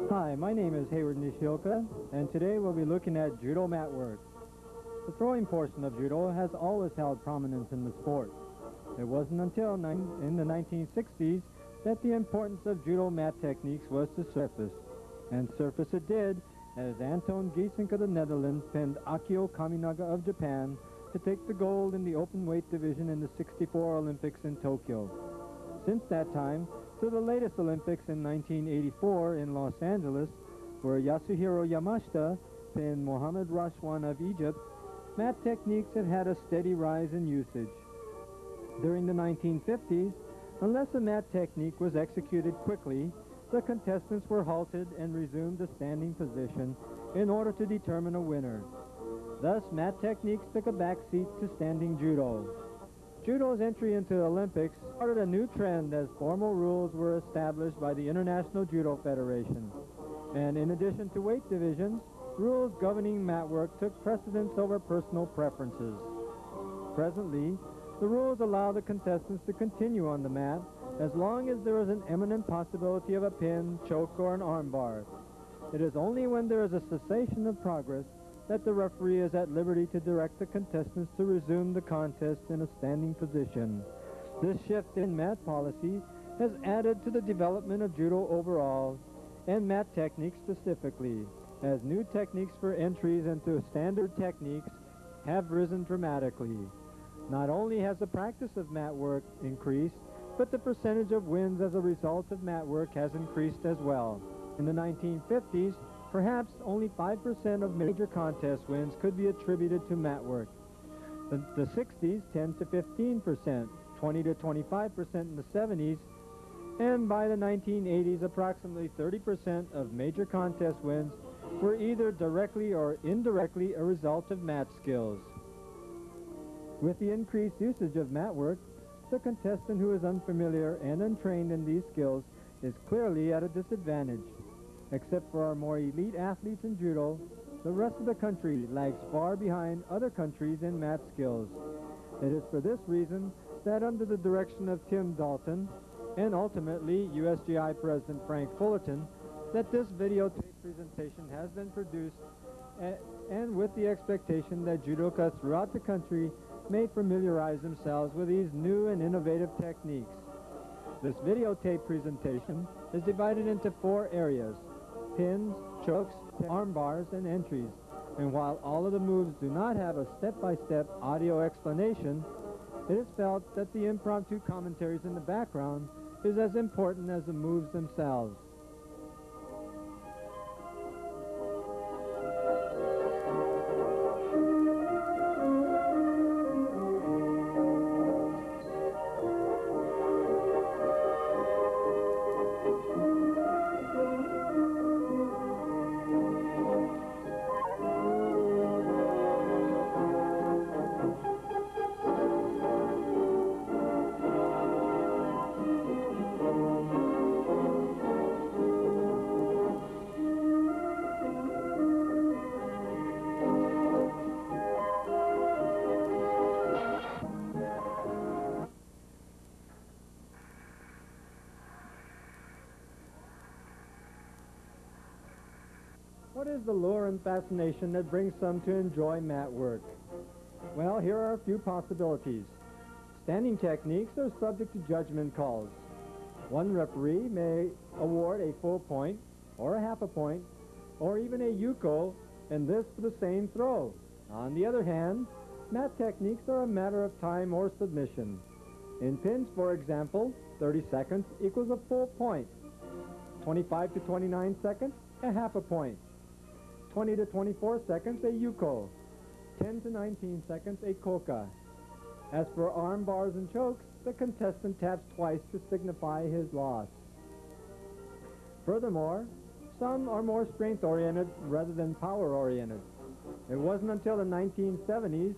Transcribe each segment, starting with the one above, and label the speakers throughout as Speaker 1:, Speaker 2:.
Speaker 1: Hi, my name is Hayward Nishioka, and today we'll be looking at judo mat work. The throwing portion of judo has always held prominence in the sport. It wasn't until in the 1960s that the importance of judo mat techniques was to surface. And surface it did, as Anton Geesink of the Netherlands pinned Akio Kaminaga of Japan to take the gold in the open weight division in the '64 Olympics in Tokyo. Since that time, to the latest Olympics in 1984 in Los Angeles, where Yasuhiro Yamashita pinned Mohamed Rashwan of Egypt, mat techniques had had a steady rise in usage. During the 1950s, unless a mat technique was executed quickly, the contestants were halted and resumed a standing position in order to determine a winner. Thus, mat techniques took a backseat to standing judo. Judo's entry into the Olympics started a new trend as formal rules were established by the International Judo Federation. And in addition to weight divisions, rules governing mat work took precedence over personal preferences. Presently, the rules allow the contestants to continue on the mat as long as there is an imminent possibility of a pin, choke, or an armbar. It is only when there is a cessation of progress that the referee is at liberty to direct the contestants to resume the contest in a standing position. This shift in mat policy has added to the development of judo overall and mat techniques specifically, as new techniques for entries into standard techniques have risen dramatically. Not only has the practice of mat work increased, but the percentage of wins as a result of mat work has increased as well. In the 1950s, perhaps only 5% of major contest wins could be attributed to mat work. The 60s, 10 to 15%, 20 to 25% in the 70s, and by the 1980s, approximately 30% of major contest wins were either directly or indirectly a result of mat skills. With the increased usage of mat work, the contestant who is unfamiliar and untrained in these skills is clearly at a disadvantage. Except for our more elite athletes in judo, the rest of the country lags far behind other countries in mat skills. It is for this reason that under the direction of Tim Dalton and ultimately USGI President Frank Fullerton, that this videotape presentation has been produced and with the expectation that judokas throughout the country may familiarize themselves with these new and innovative techniques. This videotape presentation is divided into 4 areas: pins, chokes, arm bars, and entries. And while all of the moves do not have a step-by-step audio explanation, it is felt that the impromptu commentaries in the background is as important as the moves themselves. What is the lure and fascination that brings some to enjoy mat work? Well, here are a few possibilities. Standing techniques are subject to judgment calls. One referee may award a full point, or a half a point, or even a yuko, and this for the same throw. On the other hand, mat techniques are a matter of time or submission. In pins, for example, 30 seconds equals a full point. 25 to 29 seconds, a half a point. 20 to 24 seconds, a yuko. 10 to 19 seconds, a koka. As for arm bars and chokes, the contestant taps twice to signify his loss. Furthermore, some are more strength-oriented rather than power-oriented. It wasn't until the 1970s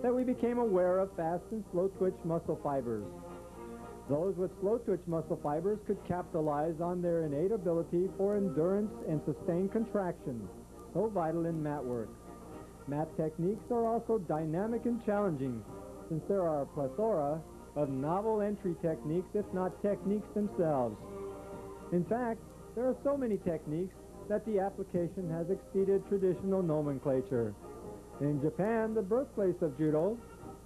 Speaker 1: that we became aware of fast and slow-twitch muscle fibers. Those with slow-twitch muscle fibers could capitalize on their innate ability for endurance and sustained contraction, so vital in mat work. Mat techniques are also dynamic and challenging, since there are a plethora of novel entry techniques, if not techniques themselves. In fact, there are so many techniques that the application has exceeded traditional nomenclature. In Japan, the birthplace of judo,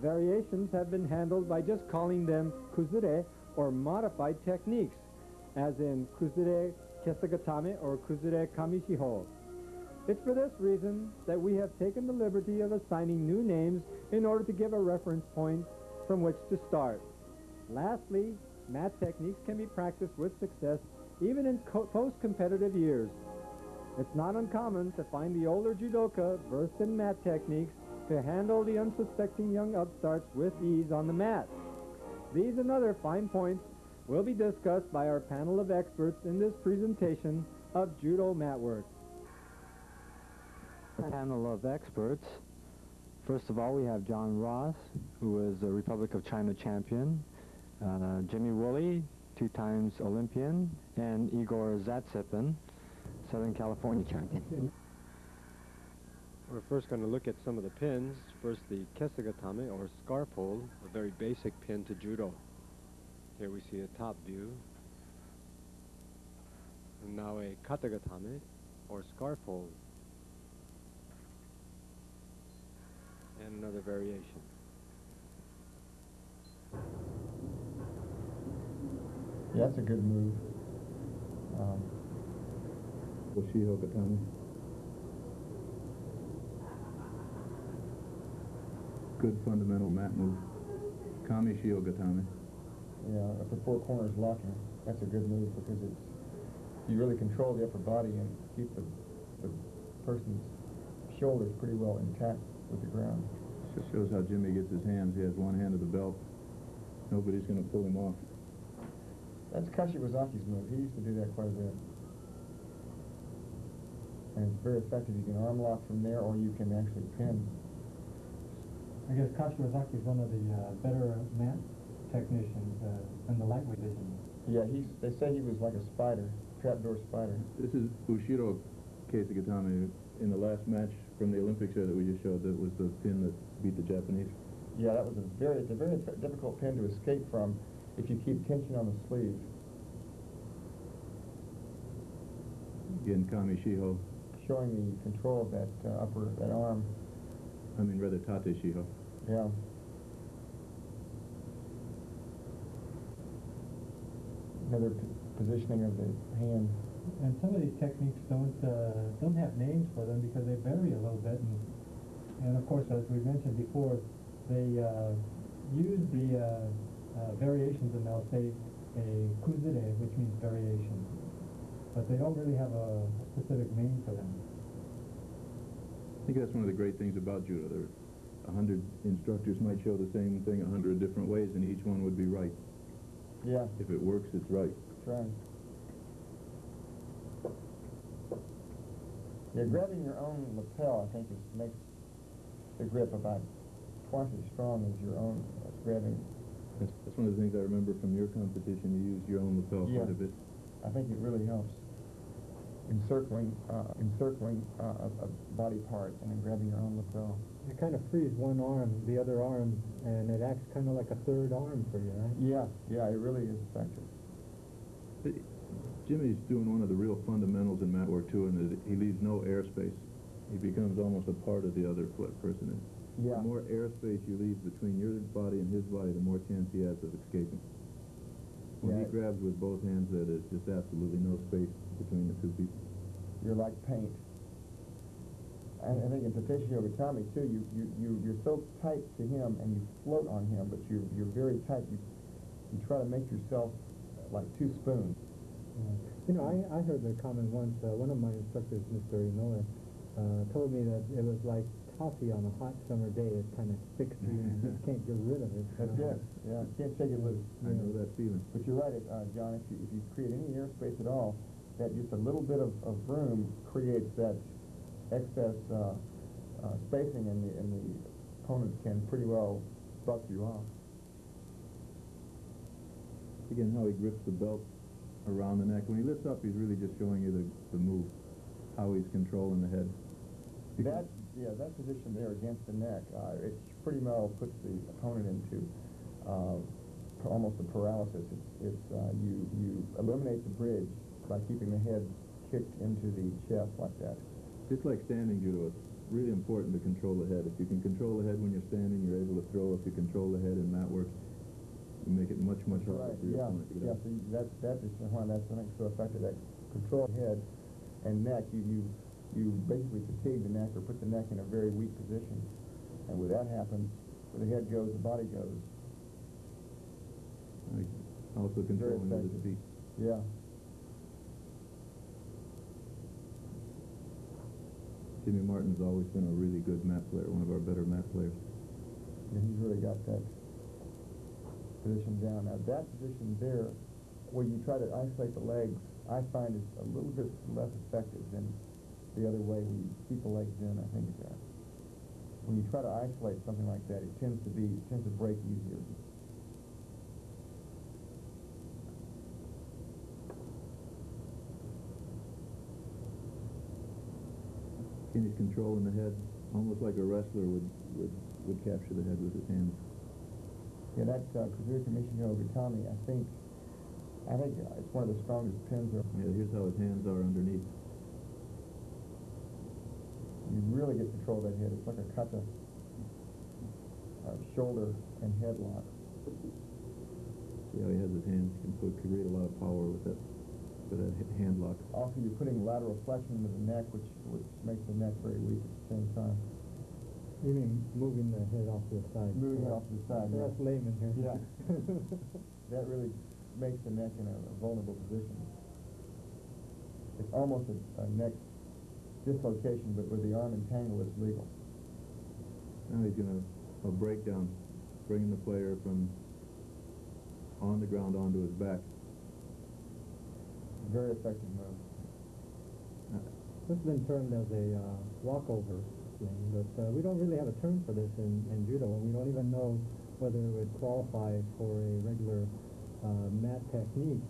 Speaker 1: variations have been handled by just calling them kuzure, or modified techniques, as in kuzure kesagatame or kuzure kamishiho. It's for this reason that we have taken the liberty of assigning new names in order to give a reference point from which to start. Lastly, mat techniques can be practiced with success even in post-competitive years. It's not uncommon to find the older judoka versed in mat techniques to handle the unsuspecting young upstarts with ease on the mat. These and other fine points will be discussed by our panel of experts in this presentation of judo mat work. Panel of experts. First of all, we have John Ross, who is a Republic of China champion, Jimmy Woolley, 2 times Olympian, and Igor Zatsipin, Southern California champion. We're first going to look at some of the pins. First, the kesagatame, or scarf hold, a very basic pin to judo. Here we see a top view. And now a katagatame, or scarf hold. And another variation.
Speaker 2: Yeah, that's a good move.
Speaker 3: Oshiho Gatame. Good fundamental mat move. Kami Shio Gatame.
Speaker 2: Yeah, upper 4 corners locking. That's a good move because you really control the upper body and keep the person's shoulders pretty well intact with the ground.
Speaker 3: Just shows how Jimmy gets his hands. He has one hand of the belt. Nobody's going to pull him off.
Speaker 2: That's Kashiwazaki's move. He used to do that quite a bit. And it's very effective. You can arm lock from there, or you can actually pin.
Speaker 1: I guess Kashiwazaki is one of the better mat technicians in the lightweight division.
Speaker 2: Yeah, they say he was like a spider, trapdoor spider.
Speaker 3: This is Ushiro Kesagatame in the last match from the Olympics here that we just showed. That was the pin that beat the Japanese.
Speaker 2: Yeah, that was it's a very difficult pin to escape from if you keep tension on the sleeve.
Speaker 3: Again, Kami Shiho.
Speaker 2: Showing the control of that that arm.
Speaker 3: I mean, rather Tate Shiho.
Speaker 2: Yeah. Another positioning of the hand.
Speaker 1: And some of these techniques don't have names for them because they vary a little bit. And of course, as we mentioned before, they use the variations, and they'll say a kuzure, which means variation. But they don't really have a specific name for them.
Speaker 3: I think that's one of the great things about judo. There are 100 instructors might show the same thing 100 different ways, and each one would be right.
Speaker 2: Yeah.
Speaker 3: If it works, it's right.
Speaker 2: That's right. Yeah, grabbing your own lapel, I think, makes the grip about twice as strong as your own grabbing.
Speaker 3: That's one of the things I remember from your competition. You used your own lapel quite a bit.
Speaker 2: I think it really helps. Encircling a body part and then grabbing your own lapel.
Speaker 1: It kind of frees one arm, the other arm, and it acts kind of like a third arm for you, right?
Speaker 2: Yeah, it really is effective.
Speaker 3: Jimmy's doing one of the real fundamentals in mat work too, and that he leaves no airspace. He becomes almost a part of the other person.
Speaker 2: Yeah.
Speaker 3: The more airspace you leave between your body and his body, the more chance he has of escaping. When he
Speaker 2: Yeah.
Speaker 3: grabs with both hands, there's just absolutely no space between the two people.
Speaker 2: You're like paint. And I think in Takeshi Yogatami too, you're so tight to him and you float on him, but you're very tight. You try to make yourself like two spoons.
Speaker 1: You know, I heard the comment once, one of my instructors, Mr. Inoue, told me that it was like toffee on a hot summer day. It kind of sticks to you and you just can't get rid of it.
Speaker 2: That's it. Yeah, can't shake it loose.
Speaker 3: I know that feeling.
Speaker 2: But you're right, John. If you create any airspace at all, that just a little bit of room creates that excess spacing, and the opponent can pretty well buck you off.
Speaker 3: Again, how he grips the belt around the neck. When he lifts up, he's really just showing you the move, how he's controlling the head.
Speaker 2: That position there against the neck, it pretty well puts the opponent into almost a paralysis. You eliminate the bridge by keeping the head kicked into the chest like that.
Speaker 3: Just like standing judo, it's really important to control the head. If you can control the head when you're standing, you're able to throw. If you control the head in mat work, you make it much harder for your opponent to get out.
Speaker 2: So that is why that's I think so effective. That control head and neck, you basically fatigue the neck or put the neck in a very weak position, and when that happens, where the head goes, the body goes.
Speaker 3: Also controlling with his feet.
Speaker 2: Yeah.
Speaker 3: Jimmy Martin's always been a really good mat player, one of our better mat players.
Speaker 2: Yeah, he's really got that position down. Now that position there, where you try to isolate the legs, I find is a little bit less effective than the other way where you keep the legs in. I think when you try to isolate something like that, it tends to break easier.
Speaker 3: And he's controlling the head, almost like a wrestler would capture the head with his hands.
Speaker 2: Yeah, that Kazuhiko Yogatami, I think it's one of the strongest pins.
Speaker 3: Yeah, here's how his hands are underneath.
Speaker 2: You really get control of that head. It's like a kata, shoulder and head lock.
Speaker 3: See how he has his hands, he can create a lot of power with that hand lock.
Speaker 2: Also, you're putting lateral flexion into the neck, which makes the neck very weak at the same time.
Speaker 1: You mean moving the head off to the side?
Speaker 2: Moving it off to the side.
Speaker 1: That's layman here.
Speaker 2: Yeah. That really makes the neck in a vulnerable position. It's almost a neck dislocation, but where the arm entangle is legal.
Speaker 3: Now he's going to a breakdown, bringing the player from on the ground onto his back.
Speaker 2: Very effective move.
Speaker 1: This has been termed as a walkover thing, but we don't really have a term for this in judo, and we don't even know whether it would qualify for a regular mat technique.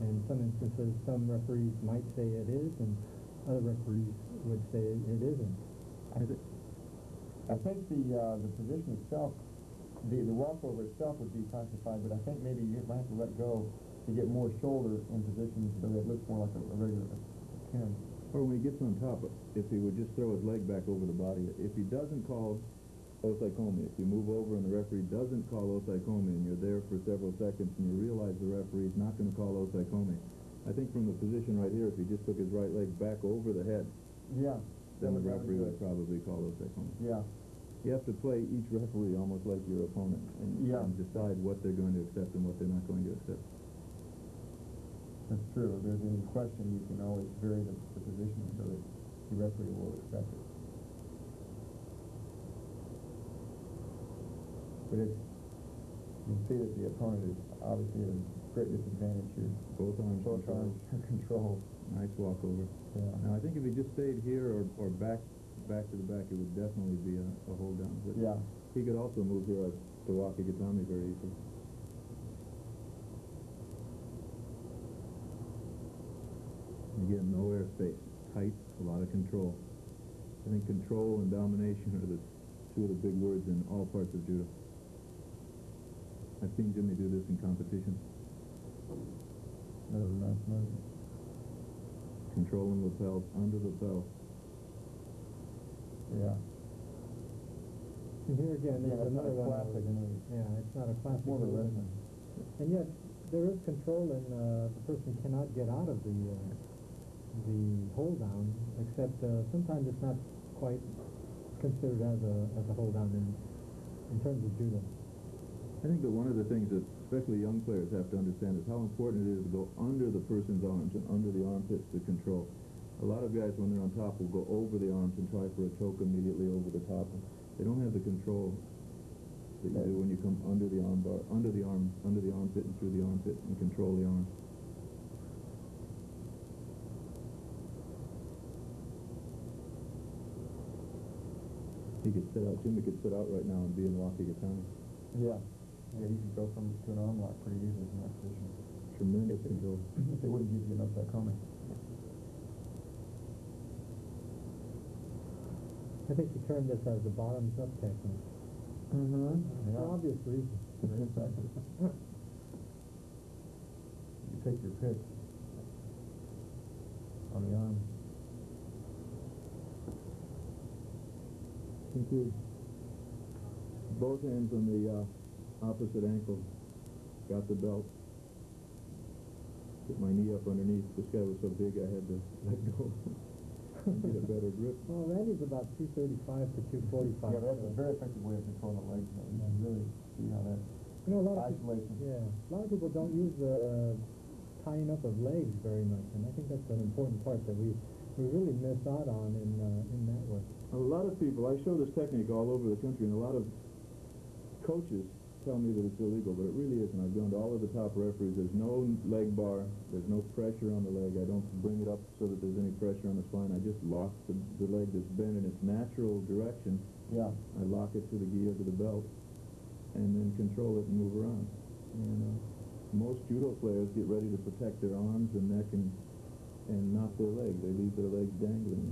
Speaker 1: In some instances, some referees might say it is, and other referees would say it isn't.
Speaker 2: I think the position itself, the walkover itself would be classified, but I think maybe you might have to let go to get more shoulder in positions so that it looks more like a regular pin.
Speaker 3: Or when he gets on top, if he would just throw his leg back over the body. If he doesn't call osaikomi, if you move over and the referee doesn't call osaikomi and you're there for several seconds and you realize the referee's not going to call osaikomi, I think from the position right here, if he just took his right leg back over the head,
Speaker 2: yeah,
Speaker 3: then the referee would probably call osaikomi.
Speaker 2: Yeah.
Speaker 3: You have to play each referee almost like your opponent and decide what they're going to accept and what they're not going to accept.
Speaker 2: That's true. If there's any question, you can always vary the position so that the referee will accept it. But you can see that the opponent is obviously at a great disadvantage here.
Speaker 3: Both arms
Speaker 2: controlled.
Speaker 3: Nice walkover.
Speaker 2: Yeah.
Speaker 3: Now I think if he just stayed here or back to the back, it would definitely be a hold down. But
Speaker 2: yeah.
Speaker 3: He could also move here to Wakigatami very easily. Again, no airspace, tight, a lot of control. I think control and domination are the two of the big words in all parts of judo. I've seen Jimmy do this in competition.
Speaker 2: That was a nice move.
Speaker 3: Controlling lapels, under the lapel.
Speaker 2: Yeah.
Speaker 1: And here again, there's another one.
Speaker 2: Classic move.
Speaker 1: Yeah, it's not a classic
Speaker 2: More of a
Speaker 1: move.
Speaker 2: wrestling.
Speaker 1: And yet, there is control, and the person cannot get out of the hold down, except sometimes it's not quite considered as a hold down in terms of judo.
Speaker 3: I think that one of the things that especially young players have to understand is how important it is to go under the person's arms and under the armpits to control. A lot of guys, when they're on top, will go over the arms and try for a choke immediately over the top. They don't have the control that you do when you come under the arm bar, under the armpit and through the armpit and control the arms. He could sit out, Jimmy could sit out right now and be in Wakigatani.
Speaker 2: Yeah. Yeah, you could go to an arm lock pretty easily from that position.
Speaker 3: Tremendous control.
Speaker 2: If they wouldn't give you enough psychomic.
Speaker 1: I think you termed this as the bottoms-up technique.
Speaker 2: Mm-hmm.
Speaker 1: For obvious reasons.
Speaker 2: Very effective. You take your pick on the arm.
Speaker 3: Include both hands on the opposite ankle. Got the belt. Get my knee up underneath. This guy was so big I had to let go and get a better grip.
Speaker 1: Well, Randy's about 235 to 245.
Speaker 2: Yeah, that's a very effective way of controlling the legs. You can really see how that
Speaker 1: a lot of
Speaker 2: isolation.
Speaker 1: a lot of people don't use the tying up of legs very much, and I think that's an important part that we really miss out on in that work.
Speaker 3: A lot of people, I show this technique all over the country, and a lot of coaches tell me that it's illegal, but it really isn't. I've gone to all of the top referees. There's no leg bar. There's no pressure on the leg. I don't bring it up so that there's any pressure on the spine. I just lock the leg that's bent in its natural direction.
Speaker 2: Yeah.
Speaker 3: I lock it to the gi or to the belt, and then control it and move around. And most judo players get ready to protect their arms and neck and not their legs. They leave their legs dangling.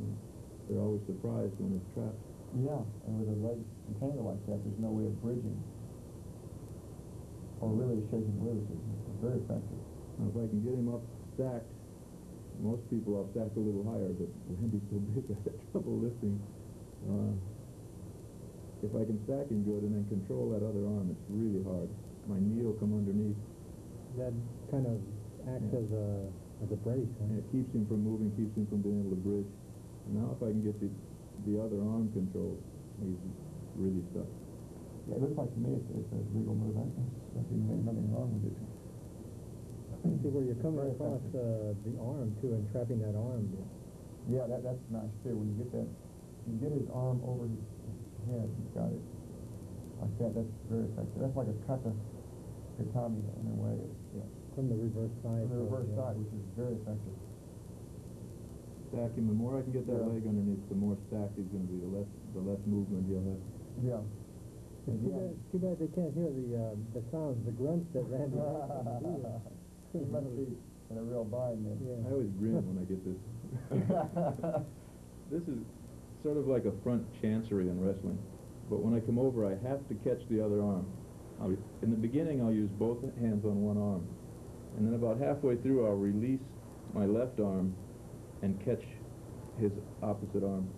Speaker 3: They're always surprised when it's trapped.
Speaker 2: Yeah, and with a leg container like that, there's no way of bridging or really shaking loose. It's very effective.
Speaker 3: Now, if I can get him up stacked, most people I'll stack a little higher, but Randy's so big I have trouble lifting. If I can stack him good and then control that other arm, it's really hard. My knee will come underneath.
Speaker 1: That kind of acts as a brace. Huh?
Speaker 3: And it keeps him from moving, keeps him from being able to bridge. And now if I can get the other arm controlled, he's really stuck.
Speaker 2: Yeah, it looks like to me it's a legal move. I don't think there's nothing wrong with it.
Speaker 1: See where you're coming across the arm too, and trapping that arm.
Speaker 2: Yeah, that's nice too. When you get that, you get his arm over his head. He's got it like that. That's very effective. That's like a kata gatami in a way. Yeah.
Speaker 1: From the reverse side.
Speaker 2: From the reverse side, which is very effective.
Speaker 3: Stack him. The more I can get that leg underneath, the more stacked he's going to be. The less movement he'll have.
Speaker 2: Yeah.
Speaker 1: It's too bad they can't hear the sounds, the grunts that Randy makes.
Speaker 2: He must be in a real bind then.
Speaker 3: I always grin when I get this. This is sort of like a front chancery in wrestling. But when I come over, I have to catch the other arm. In the beginning, I'll use both hands on one arm. And then about halfway through, I'll release my left arm and catch his opposite arm.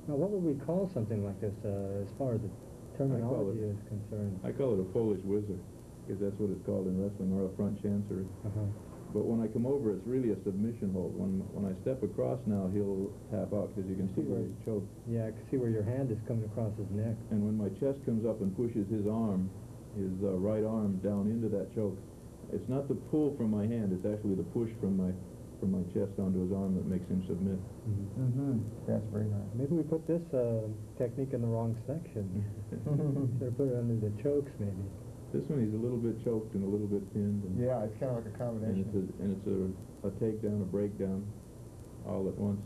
Speaker 1: Now, what would we call something like this as far as the terminology is concerned?
Speaker 3: I call it a Polish whizzer, because that's what it's called in wrestling, or a front chancery. But when I come over, it's really a submission hold. When I step across now, he'll tap out, because you can see where he's choked.
Speaker 1: Yeah, I can see where your hand is coming across his neck.
Speaker 3: And when my chest comes up and pushes his arm, his right arm down into that choke, it's not the pull from my hand, it's actually the push from my chest onto his arm that makes him submit.
Speaker 2: That's very nice.
Speaker 1: Maybe we put this technique in the wrong section. Should have put it under the chokes, maybe.
Speaker 3: This one, he's a little bit choked and a little bit pinned. And
Speaker 2: yeah, it's kind of like a combination.
Speaker 3: And it's a takedown, a breakdown, all at once.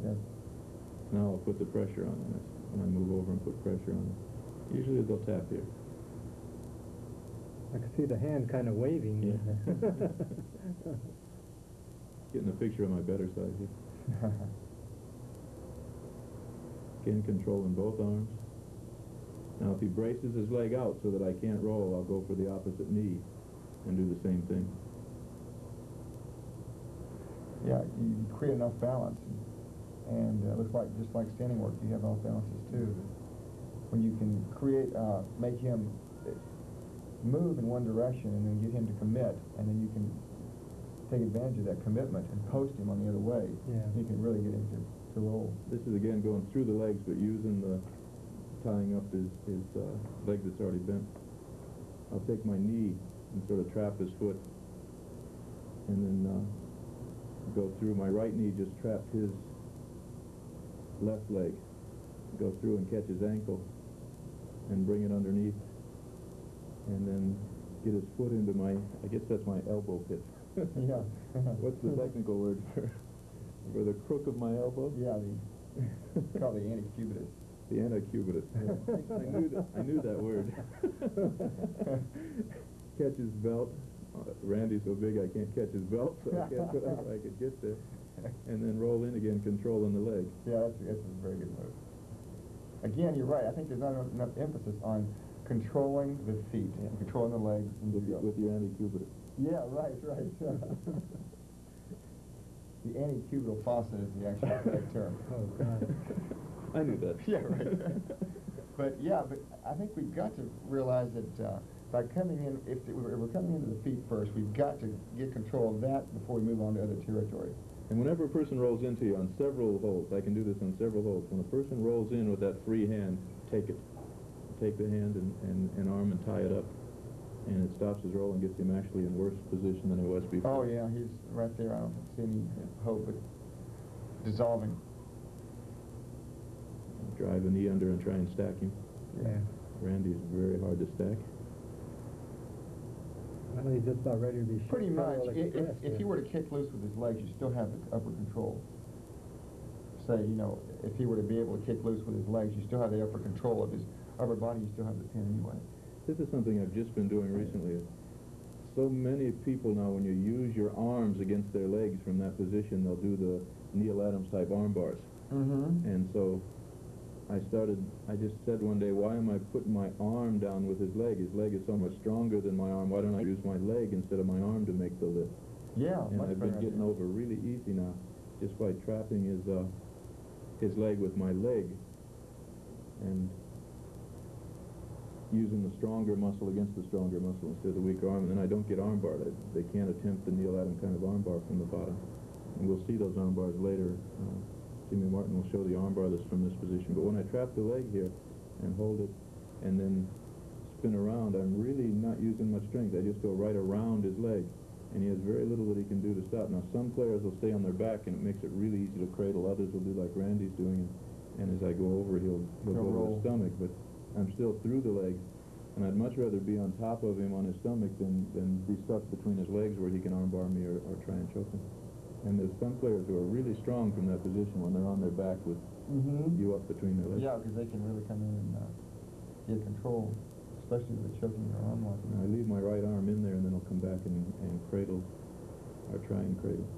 Speaker 2: Yeah.
Speaker 3: Now I'll put the pressure on him. When I move over and put pressure on him. Usually they'll tap here.
Speaker 1: I can see the hand kind of waving.
Speaker 3: Yeah. Getting a picture of my better side here. Again, controlling both arms. Now, if he braces his leg out so that I can't roll, I'll go for the opposite knee and do the same thing.
Speaker 2: Yeah, you create enough balance, and it looks like just like standing work, you have off balances too. When you can create, make him move in one direction and then get him to commit, and then you can take advantage of that commitment and post him on the other way.
Speaker 1: Yeah.
Speaker 2: You can really get him to roll.
Speaker 3: This is again going through the legs, but using the tying up his leg that's already bent. I'll take my knee and sort of trap his foot, and then go through. My right knee just trapped his left leg. Go through and catch his ankle and bring it underneath, and then get his foot into my, I guess that's my elbow pit.
Speaker 2: Yeah.
Speaker 3: What's the technical word for the crook of my elbow?
Speaker 2: Yeah, called the antecubitus.
Speaker 3: The antecubitus. Yeah. I knew that word. Catch his belt. Randy's so big I can't catch his belt, so I catch whatever I could get there. And then roll in again, controlling the leg.
Speaker 2: Yeah, that's a very good move. Again, you're right. I think there's not enough emphasis on controlling the feet, and controlling the legs. And
Speaker 3: With your antecubitus.
Speaker 2: Yeah, right. The antecubital fossa is the actual correct term.
Speaker 1: Oh, God.
Speaker 3: I knew that.
Speaker 2: Yeah, right. But I think we've got to realize that by coming in, if we're coming into the feet first, we've got to get control of that before we move on to other territory.
Speaker 3: And whenever a person rolls into you on several holds, I can do this on several holds, when a person rolls in with that free hand, take it. Take the hand and arm and tie it up. And it stops his roll and gets him actually in worse position than he was before.
Speaker 2: Oh, yeah, he's right there. I don't see any hope of dissolving.
Speaker 3: Drive a knee under and try and stack him.
Speaker 1: Yeah.
Speaker 3: Randy's very hard to stack.
Speaker 1: I know he's just about ready to be
Speaker 2: Pretty much.
Speaker 1: expressed,
Speaker 2: If he were to kick loose with his legs, you still have the upper control. Say, if he were to be able to kick loose with his legs, you still have the upper control of his upper body. You still have the pin anyway.
Speaker 3: This is something I've just been doing recently. So many people now, when you use your arms against their legs from that position, they'll do the Neil Adams type arm bars.
Speaker 2: Mm-hmm.
Speaker 3: And so I just said one day, why am I putting my arm down with his leg? His leg is so much stronger than my arm. Why don't I use my leg instead of my arm to make the lift?
Speaker 2: Yeah,
Speaker 3: And I've been getting over really easy now just by trapping his leg with my leg and using the stronger muscle against the stronger muscle instead of the weaker arm. And then I don't get arm barred. They can't attempt the Neil Adams kind of arm bar from the bottom. And we'll see those arm bars later. Jimmy Martin will show the arm bar that's from this position. But when I trap the leg here and hold it and then spin around, I'm really not using much strength. I just go right around his leg. And he has very little that he can do to stop. Now, some players will stay on their back, and it makes it really easy to cradle. Others will do like Randy's doing, and as I go over, he'll go to his stomach. But I'm still through the legs, and I'd much rather be on top of him on his stomach than be stuck between his legs where he can armbar me or try and choke him. And there's some players who are really strong from that position when they're on their back with you up between their legs.
Speaker 2: Yeah, because they can really come in and get control, especially with choking your arm lock.
Speaker 3: I leave my right arm in there, and then I'll come back and cradle, or try and cradle.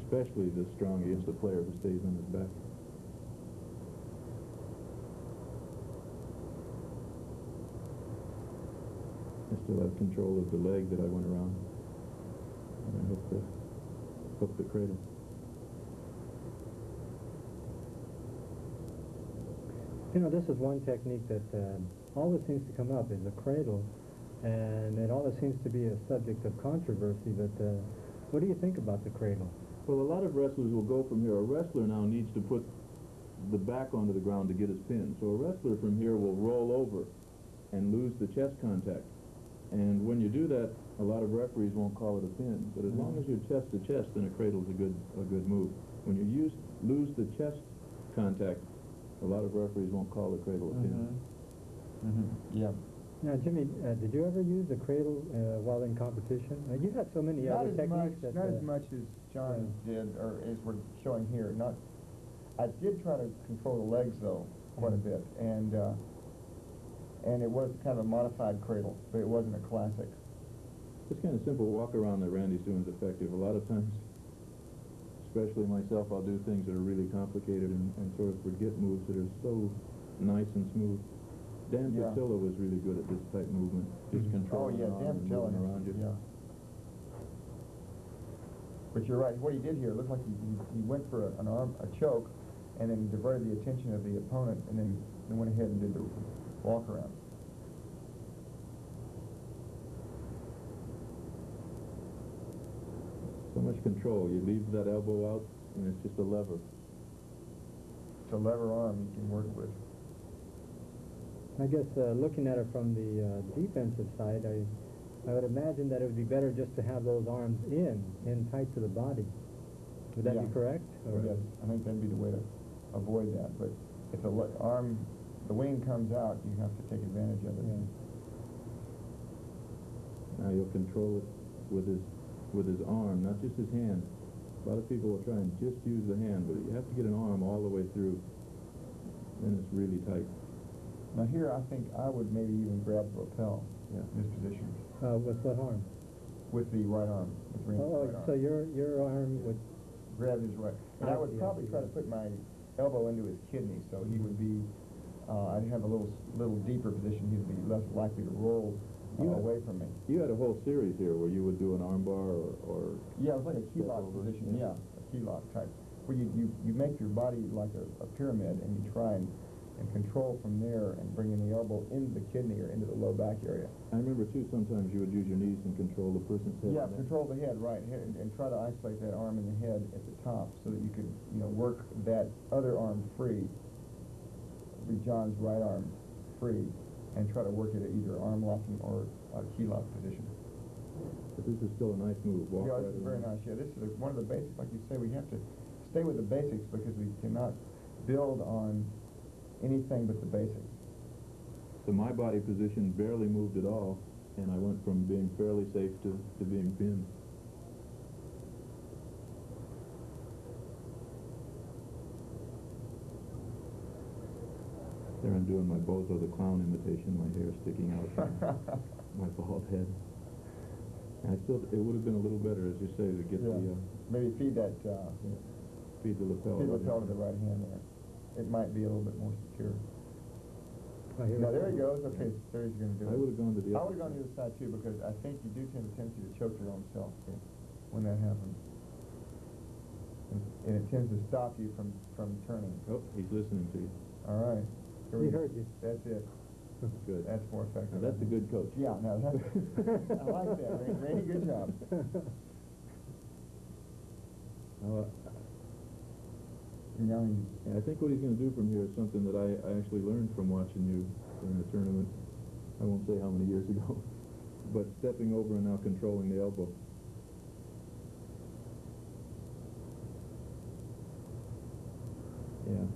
Speaker 3: Especially the strong against the player who stays on his back. I still have control of the leg that I went around. And I hook the cradle.
Speaker 1: This is one technique that always seems to come up, is a cradle, and it always seems to be a subject of controversy, but what do you think about the cradle?
Speaker 3: Well, a lot of wrestlers will go from here. A wrestler now needs to put the back onto the ground to get his pin. So a wrestler from here will roll over and lose the chest contact. And when you do that, a lot of referees won't call it a pin. But as long as you're chest to chest, then a cradle's a good move. When you lose the chest contact, a lot of referees won't call the cradle a pin.
Speaker 2: Yeah.
Speaker 1: Now, Jimmy, did you ever use a cradle while in competition? You had so many other techniques.
Speaker 2: Not as much as John did, or as we're showing here. I did try to control the legs, though, quite a bit. And it was kind of a modified cradle, but it wasn't a classic.
Speaker 3: This kind of simple walk around that Randy's doing is effective. A lot of times, especially myself, I'll do things that are really complicated and sort of forget moves that are so nice and smooth. Dan Patilla was really good at this type movement, just controlling
Speaker 2: Dan Patilla
Speaker 3: around you.
Speaker 2: Yeah. But you're right. What he did here, it looked like he went for a choke, and then diverted the attention of the opponent, and then went ahead and did the walk around.
Speaker 3: much control. You leave that elbow out, and it's just a lever.
Speaker 2: It's a lever arm you can work with.
Speaker 1: I guess looking at it from the defensive side, I would imagine that it would be better just to have those arms in tight to the body. Would that be correct? Or?
Speaker 2: Yes, I think that'd be the way to avoid that. But if the the wing comes out, you have to take advantage of it.
Speaker 1: Yeah.
Speaker 3: Now you'll control it with his arm, not just his hand. A lot of people will try and just use the hand, but you have to get an arm all the way through. Then it's really tight.
Speaker 2: Now here, I think I would maybe even grab the lapel in this position.
Speaker 1: With what arm?
Speaker 2: With the right arm. With Randy's right arm.
Speaker 1: So your arm would
Speaker 2: grab his right. And I would probably try to put my elbow into his kidney, so he would be. I'd have a little deeper position. He'd be less likely to roll away from me.
Speaker 3: You had a whole series here where you would do an arm bar or
Speaker 2: yeah, it was like a key lock position. Yeah, a key lock type, where you make your body like a pyramid, and you try and control from there and bring in the elbow into the kidney or into the low back area.
Speaker 3: I remember too, sometimes you would use your knees and control the person's head.
Speaker 2: Yeah, control the head, right, and try to isolate that arm and the head at the top so that you could, work that other arm free, John's right arm free, and try to work it at either arm locking or key lock position.
Speaker 3: But this is still a nice move. Walk
Speaker 2: yeah,
Speaker 3: right
Speaker 2: it's very
Speaker 3: around.
Speaker 2: nice. Yeah, this is one of the basics. Like you say, we have to stay with the basics because we cannot build on anything but the basics.
Speaker 3: So my body position barely moved at all, and I went from being fairly safe to being pinned. There I'm doing my Bozo the Clown imitation, my hair sticking out from my bald head. And it would have been a little better, as you say, to get the...
Speaker 2: Maybe feed that...
Speaker 3: feed the lapel.
Speaker 2: Feed the lapel to the right hand there. It might be a little bit more secure. Now there he goes. Okay, there he's going to do it.
Speaker 3: I would have gone to the other
Speaker 2: I would have gone to the other side too, because I think you do tend a tendency to choke your own self when that happens. And it tends to stop you from turning.
Speaker 3: Oh, he's listening to you.
Speaker 2: All right.
Speaker 1: He heard you.
Speaker 2: That's it.
Speaker 3: Good.
Speaker 2: That's more effective.
Speaker 3: Now that's a good coach.
Speaker 2: Yeah, now that's... I like that, Randy. Good job.
Speaker 3: I think what he's going to do from here is something that I actually learned from watching you during the tournament. I won't say how many years ago, but stepping over and now controlling the elbow. Yeah.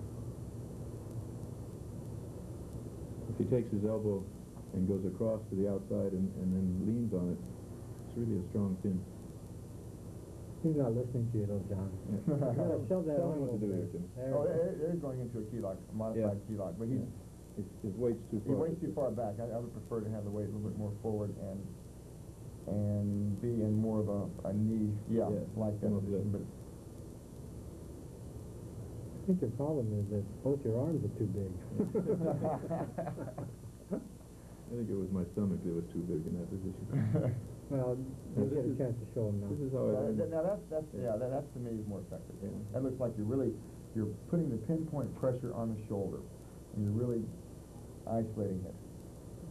Speaker 3: If he takes his elbow and goes across to the outside and then leans on it, it's really a strong pin.
Speaker 1: He's not listening to you, though, John.
Speaker 3: Yeah.
Speaker 1: You gotta shove that
Speaker 3: Tell
Speaker 1: arm
Speaker 3: him what to
Speaker 1: over
Speaker 3: do
Speaker 1: there.
Speaker 3: here, Tim.
Speaker 2: They're going into a key lock, a modified key lock, but he's...
Speaker 3: His weight's too far.
Speaker 2: He weight's too far back. I would prefer to have the weight a little bit more forward and be in more of a knee, like that position. But
Speaker 1: I think your problem is that both your arms are too big.
Speaker 3: I think it was my stomach that was too big in that position.
Speaker 1: Well, you get a chance to show him now.
Speaker 3: This is how I learned.
Speaker 2: now that to me is more effective.
Speaker 3: Yeah.
Speaker 2: That looks like you're putting the pinpoint pressure on the shoulder, and you're really isolating it.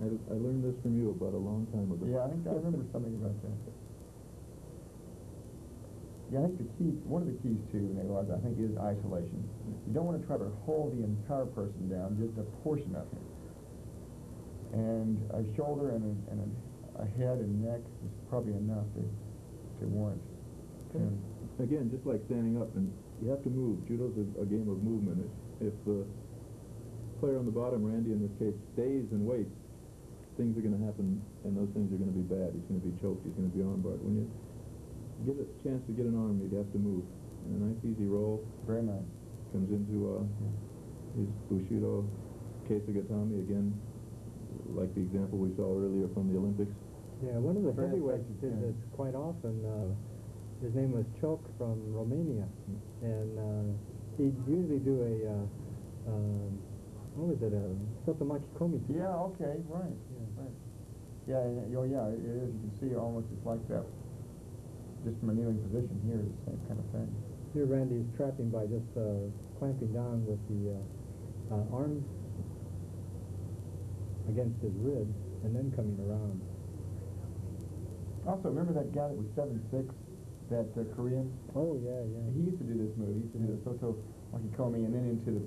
Speaker 3: I learned this from you about a long time ago.
Speaker 2: Yeah, I think I remember something about that. Yeah, I think one of the keys to Nailard, I think, is isolation. You don't want to try to hold the entire person down, just a portion of him. And a shoulder and a head and neck is probably enough to warrant.
Speaker 3: Again, just like standing up, and you have to move. Judo's a game of movement. If the player on the bottom, Randy in this case, stays and waits, things are going to happen, and those things are going to be bad. He's going to be choked. He's going to be armbarred. When you get a chance to get an arm, you'd have to move. And a nice, easy roll.
Speaker 2: Very nice.
Speaker 3: Comes into his Bushido Keisagatami again, like the example we saw earlier from the Olympics.
Speaker 1: Yeah, one of the heavyweights did this quite often. His name was Chok from Romania, and he'd usually do a what was it, Sotomaki Komi.
Speaker 2: Yeah, okay, right. Yeah, it is. You can see almost it's like that. Just from a kneeling position here is the same kind of thing.
Speaker 1: Here Randy's trapping by just clamping down with the arms against his ribs and then coming around.
Speaker 2: Also, remember that guy that was 7'6", that Korean.
Speaker 1: Oh, yeah, yeah.
Speaker 2: He used to do this move. He used to do the Soto Wakikomi and then into the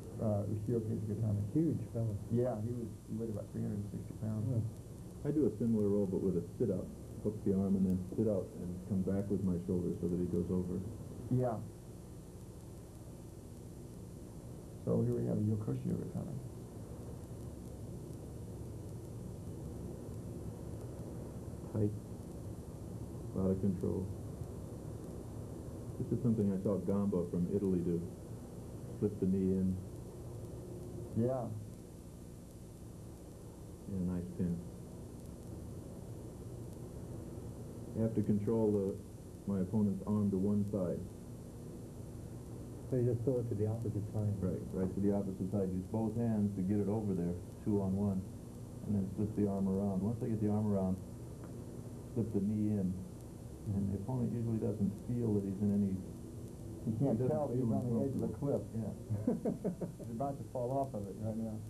Speaker 2: Ushio Kizukatame.
Speaker 1: Huge fellow.
Speaker 2: Yeah, he weighed about 360 pounds.
Speaker 1: Oh.
Speaker 3: I do a similar roll, but with a sit-out. Hook the arm and then sit out and come back with my shoulder so that he goes over.
Speaker 2: Yeah. So here we have a Yokoshi Yogatame.
Speaker 3: Tight. A lot of control. This is something I saw Gamba from Italy do. Slip the knee in.
Speaker 2: Yeah.
Speaker 3: And a nice pin. You have to control my opponent's arm to one side.
Speaker 1: So you just throw it to the opposite side.
Speaker 3: Right to the opposite side. Use both hands to get it over there, 2-on-1, and then slip the arm around. Once I get the arm around, slip the knee in, and the opponent usually doesn't feel that he's in any...
Speaker 2: You can't tell that he's on the edge of the cliff.
Speaker 3: Yeah.
Speaker 2: He's about to fall off of it right now.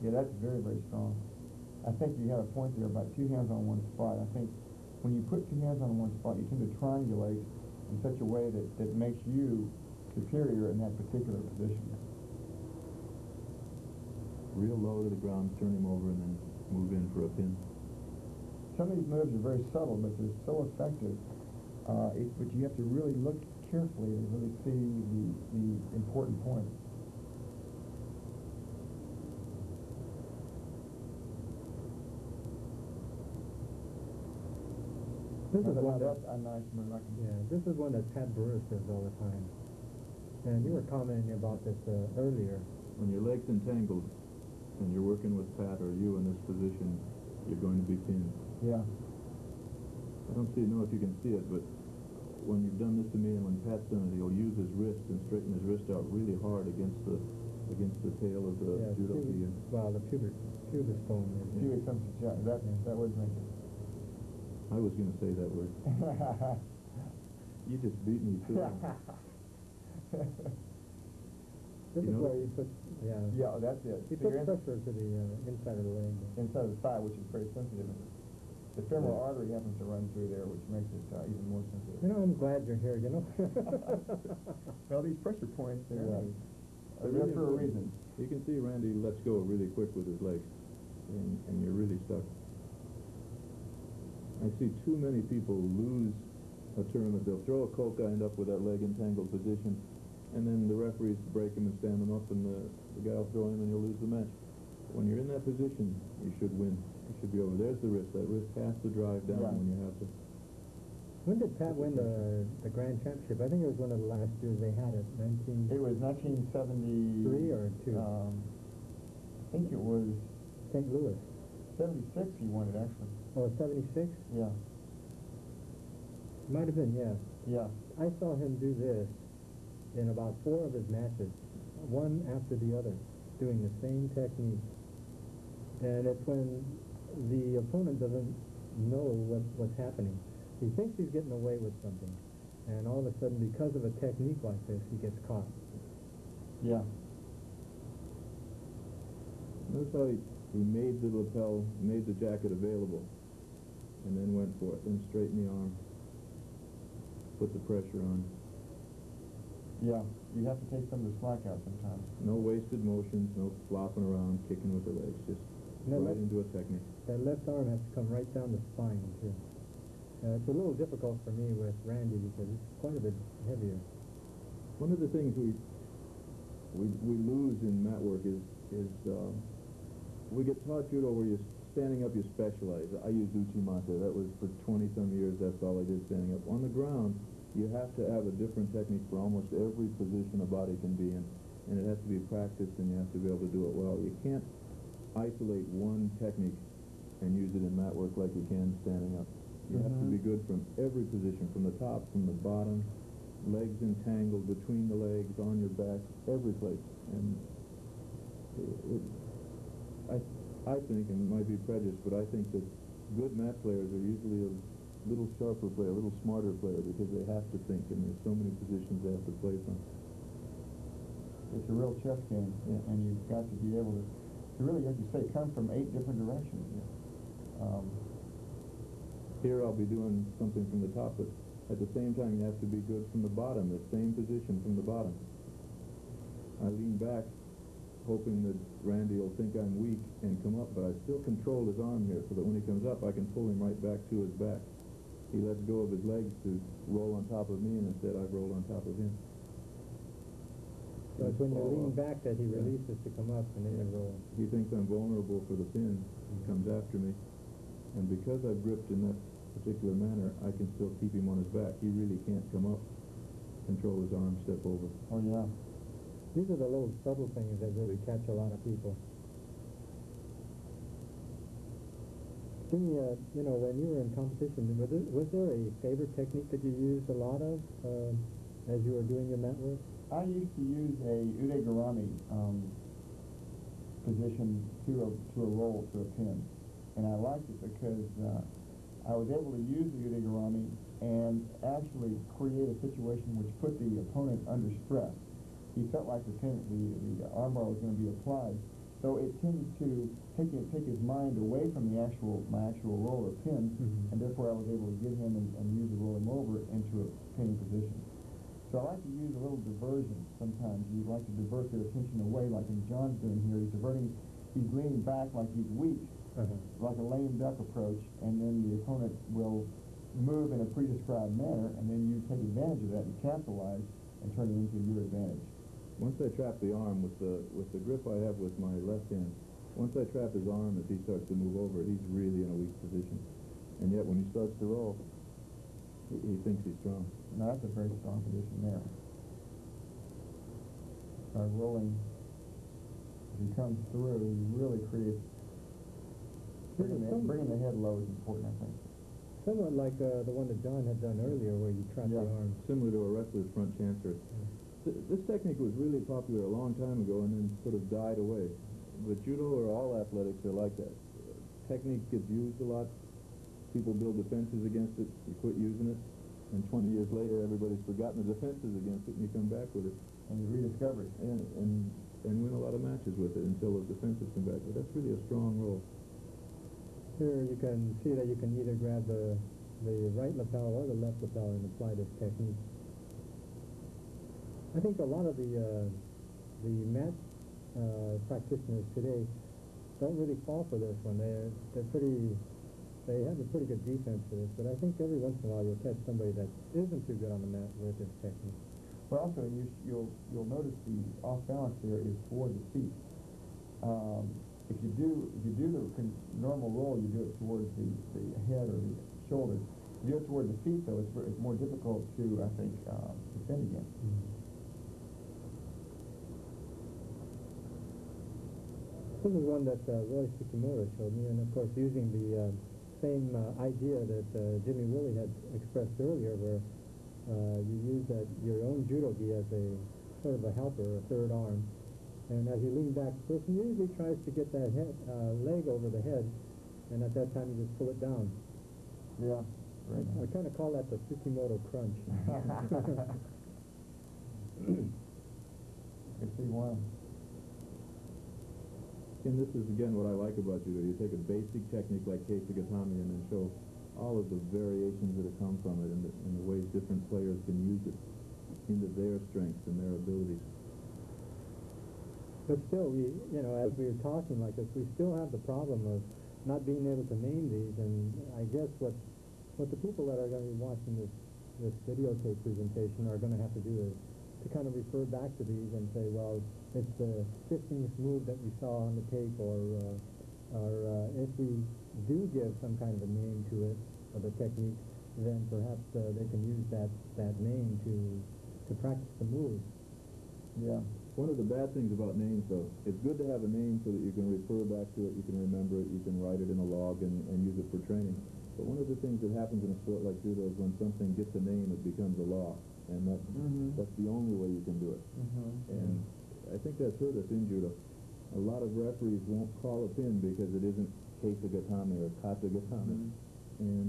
Speaker 2: Yeah, that's very, very strong. I think you have a point there about two hands on one spot. I think when you put two hands on one spot, you tend to triangulate in such a way that makes you superior in that particular position.
Speaker 3: Real low to the ground, turn him over, and then move in for a pin.
Speaker 2: Some of these moves are very subtle, but they're so effective. But you have to really look carefully and really see the important points.
Speaker 1: This is one
Speaker 2: that's a nice move.
Speaker 1: this is one that Pat Burris does all the time. And you were commenting about this earlier.
Speaker 3: When your leg's entangled and you're working with Pat or you in this position, you're going to be pinned.
Speaker 2: Yeah.
Speaker 3: I don't know if you can see it, but when you've done this to me and when Pat's done it, he'll use his wrist and straighten his wrist out really hard against the tail of the judo gi.
Speaker 1: Well, the pubis bone.
Speaker 2: Pubic symptoms, yeah. That would make it.
Speaker 3: I was going to say that word. You just beat me to it.
Speaker 1: This is where you put,
Speaker 2: Yeah, that's it.
Speaker 1: You put pressure to the inside of the leg.
Speaker 2: Inside of the thigh, which is very sensitive. The femoral artery happens to run through there, which makes it even more sensitive.
Speaker 1: You know, I'm glad you're here, you know.
Speaker 2: Well, these pressure points are there for a reason.
Speaker 3: You can see Randy lets go really quick with his legs, and you're really stuck. I see too many people lose a tournament. They'll throw a coca, end up with that leg entangled position, and then the referees break him and stand them up, and the guy will throw him and you'll lose the match. When you're in that position, you should win. You should be over. There's the wrist. That wrist has to drive down when you have to.
Speaker 1: When did Pat win the Grand Championship? I think it was one of the last years they had it.
Speaker 2: It was 1973
Speaker 1: or 2.
Speaker 2: I think it was
Speaker 1: St. Louis.
Speaker 2: 76 he won it, actually.
Speaker 1: Oh, 76?
Speaker 2: Yeah.
Speaker 1: Might have been, yeah.
Speaker 2: Yeah.
Speaker 1: I saw him do this in about 4 of his matches, one after the other, doing the same technique. And it's when the opponent doesn't know what's happening. He thinks he's getting away with something, and all of a sudden, because of a technique like this, he gets caught.
Speaker 2: Yeah.
Speaker 3: Notice how he made the lapel, made the jacket available, and then went for it. Then straighten the arm, put the pressure on.
Speaker 2: Yeah, you have to take some of the slack out sometimes.
Speaker 3: No wasted motions, no flopping around, kicking with the legs, just right into a technique.
Speaker 1: That left arm has to come right down the spine, too. It's a little difficult for me with Randy because it's quite a bit heavier.
Speaker 3: One of the things we lose in mat work is we get taught judo where you're standing up, you specialize. I used Uchimata. That was for 20-some years. That's all I did, standing up. On the ground, you have to have a different technique for almost every position a body can be in, and it has to be practiced, and you have to be able to do it well. You can't isolate one technique and use it in mat work like you can standing up. You have to be good from every position, from the top, from the bottom, legs entangled between the legs, on your back, every place. And I think, and it might be prejudice, but I think that good mat players are usually a little sharper player, a little smarter player, because they have to think, and there's so many positions they have to play from.
Speaker 2: It's a real chess game, and you've got to be able to really, as you say, come from 8 different directions.
Speaker 3: Here I'll be doing something from the top, but at the same time you have to be good from the bottom, the same position from the bottom. I lean back, hoping that Randy will think I'm weak and come up, but I still control his arm here so that when he comes up I can pull him right back to his back. He lets go of his legs to roll on top of me, and instead I've rolled on top of him.
Speaker 1: So it's when you lean back that he releases to come up, and then you roll.
Speaker 3: He thinks I'm vulnerable for the pin, and comes after me, and because I've gripped in that particular manner, I can still keep him on his back. He really can't come up, control his arm, step over.
Speaker 2: Oh, yeah.
Speaker 1: These are the little subtle things that really catch a lot of people. Jimmy, you know, when you were in competition, was there a favorite technique that you used a lot of as you were doing your mat work?
Speaker 2: I used to use a udegarami position to a roll, to a pin. And I liked it because I was able to use the udegarami and actually create a situation which put the opponent under stress. He felt like the armbar was going to be applied. So it tended to take his mind away from my actual roll or pin, and therefore I was able to get him and use the roll him over into a pinning position. So I like to use a little diversion sometimes. You like to divert their attention away, like in John's doing here. He's leaning back like he's weak, like a lame duck approach, and then the opponent will move in a pre-described manner, and then you take advantage of that and capitalize and turn it into your advantage.
Speaker 3: Once I trap the arm with the grip I have with my left hand, once I trap his arm as he starts to move over, he's really in a weak position. And yet when he starts to roll, he thinks he's strong.
Speaker 2: Now that's a very strong position there. By rolling, as he comes through, he really creates, bringing the head low is important, I think.
Speaker 1: Somewhat like the one that John had done earlier, where you trap the arm.
Speaker 3: Similar to a wrestler's front chancer. This technique was really popular a long time ago and then sort of died away. But judo or all athletics are like that. Technique gets used a lot. People build defenses against it. You quit using it. And 20 years later, everybody's forgotten the defenses against it, and you come back with it.
Speaker 2: And you rediscover it.
Speaker 3: And win a lot of matches with it until those defenses come back. But that's really a strong roll.
Speaker 1: Here you can see that you can either grab the right lapel or the left lapel and apply this technique. I think a lot of the mat practitioners today don't really fall for this one. They have a pretty good defense for this, but I think every once in a while you'll catch somebody that isn't too good on the mat with this technique.
Speaker 2: Well, also you'll notice the off balance there is toward the feet. If you do the normal roll, you do it towards the head or the shoulders. If you do it toward the feet, though, it's more difficult to, I think, defend against.
Speaker 1: This is one that Roy Tsukimoto showed me, and of course using the same idea that Jimmy Willie had expressed earlier, where you use your own judo-gi as a sort of a helper, a third arm, and as you lean back, the person usually tries to get that leg over the head, and at that time you just pull it down.
Speaker 2: Yeah, right.
Speaker 1: I kind of call that the Tsukimoto crunch.
Speaker 2: I see why.
Speaker 3: And this is, again, what I like about judo. You take a basic technique like keisagatame and then show all of the variations that have come from it and the ways different players can use it into their strengths and their abilities.
Speaker 1: But still, as we were talking like this, we still have the problem of not being able to name these, and I guess what the people that are going to be watching this videotape presentation are going to have to do is to kind of refer back to these and say, well, it's the 15th move that we saw on the tape, or if we do give some kind of a name to it, or the technique, then perhaps they can use that name to practice the moves.
Speaker 2: Yeah.
Speaker 3: One of the bad things about names, though, it's good to have a name so that you can refer back to it, you can remember it, you can write it in a log and use it for training. But one of the things that happens in a sport like judo is when something gets a name, it becomes a law. And that's the only way you can do it. And I think that's hurt us in judo. A lot of referees won't call a pin because it isn't keisagatame or katagatame. And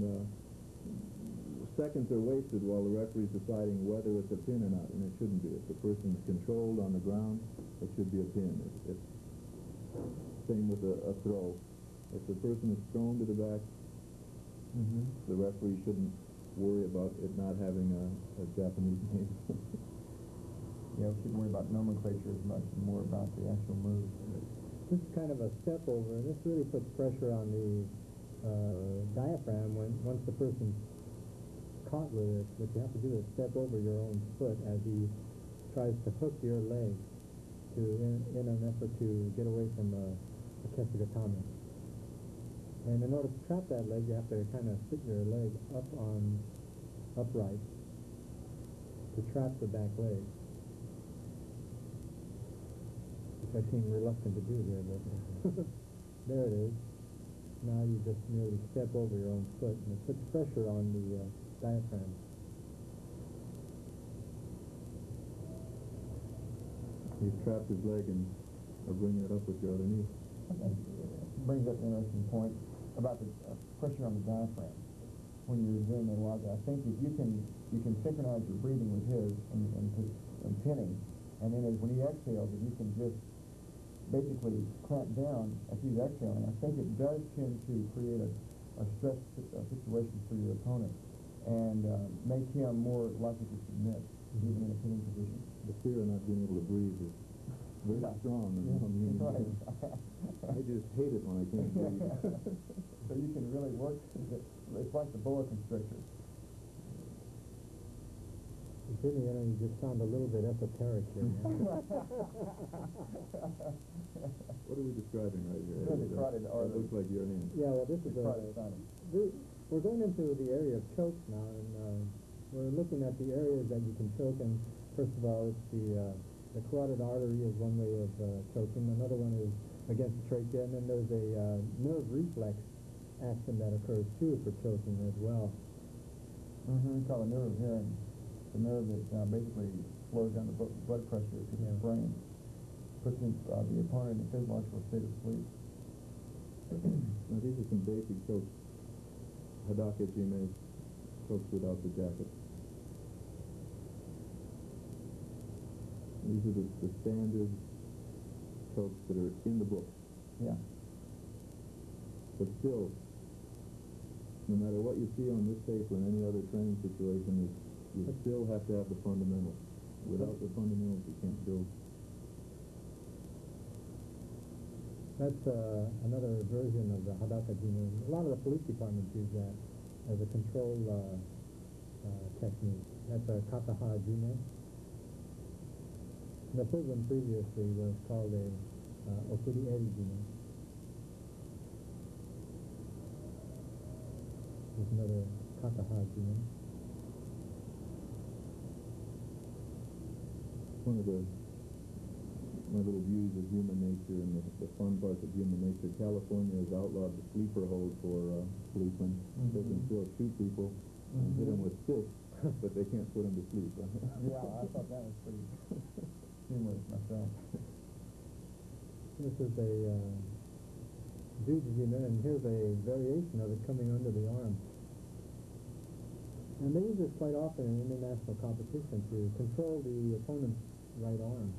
Speaker 3: seconds are wasted while the referee's deciding whether it's a pin or not, and it shouldn't be. If the person's controlled on the ground, it should be a pin. It's same with a throw. If the person is thrown to the back, The referee shouldn't worry about it not having a Japanese name.
Speaker 2: Yeah, we shouldn't worry about nomenclature as much, and more about the actual move.
Speaker 1: This is kind of a step over, and this really puts pressure on the diaphragm once the person's caught with it. What you have to do is step over your own foot as he tries to hook your leg in an effort to get away from a Kesugatame. And in order to trap that leg, you have to kind of sit your leg upright to trap the back leg, which I seem reluctant to do here, but there it is. Now you just merely step over your own foot, and it puts pressure on the diaphragm.
Speaker 3: He's trapped his leg and are bringing it up with your other knee.
Speaker 2: That brings up an interesting point about the pressure on the diaphragm when you're doing the waga. I think if you can synchronize your breathing with his and pinning, and then when he exhales, if you can just basically clamp down as he's exhaling, I think it does tend to create a stress situation for your opponent and make him more likely to submit, even in a pinning position.
Speaker 3: The fear of not being able to breathe is very strong.
Speaker 2: Right.
Speaker 3: I just hate it when I can't breathe.
Speaker 2: So you can really work. It's like the boa constrictor.
Speaker 1: Jimmy, you just sound a little bit esoteric here.
Speaker 3: What are we describing right here?
Speaker 2: Really carotid
Speaker 3: That
Speaker 2: artery.
Speaker 3: looks like your hand.
Speaker 1: Yeah, well, this is we're going into the area of chokes now, and we're looking at the areas that you can choke. And first of all, it's the carotid artery is one way of choking. Another one is against the trachea, and then there's a nerve reflex action that occurs too for choking as well.
Speaker 2: It's called a nerve of hearing. The nerve that basically slows down the blood pressure to the brain, puts the opponent in a physiological state of sleep.
Speaker 3: Now these are some basic chokes. Hadaka Jime, chokes without the jacket. These are the standard chokes that are in the book.
Speaker 2: Yeah.
Speaker 3: But still, no matter what you see on this tape or in any other training situation, you still have to have the fundamentals. Without the fundamentals, you can't build.
Speaker 1: That's another version of the Hadaka Jime. A lot of the police departments use that as a control technique. That's a Kataha Jime. The third one previously was called a Okuri Eri Jime. There's another Kataha Jime.
Speaker 3: One of my little views of human nature and the fun parts of human nature. California has outlawed the sleeper hold for policemen. They can still shoot people and hit them with sticks, but they can't put them to sleep.
Speaker 2: Yeah, I thought that was pretty humorous myself.
Speaker 1: This is a Jujime, and here's a variation of it coming under the arm. And they use this quite often in international competition to control the opponent's right arm.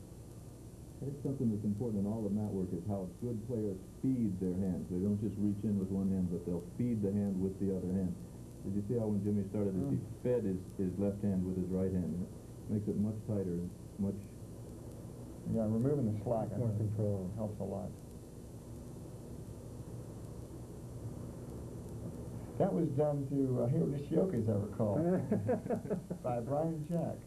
Speaker 3: I think something that's important in all of mat work is how good players feed their hands. They don't just reach in with one hand, but they'll feed the hand with the other hand. Did you see how when Jimmy started this, he fed his left hand with his right hand? And it makes it much tighter, much...
Speaker 2: Yeah, removing the slack
Speaker 1: More control.
Speaker 2: helps a lot. That was done to Hiro Nishioka, as I recall, by Brian Jack.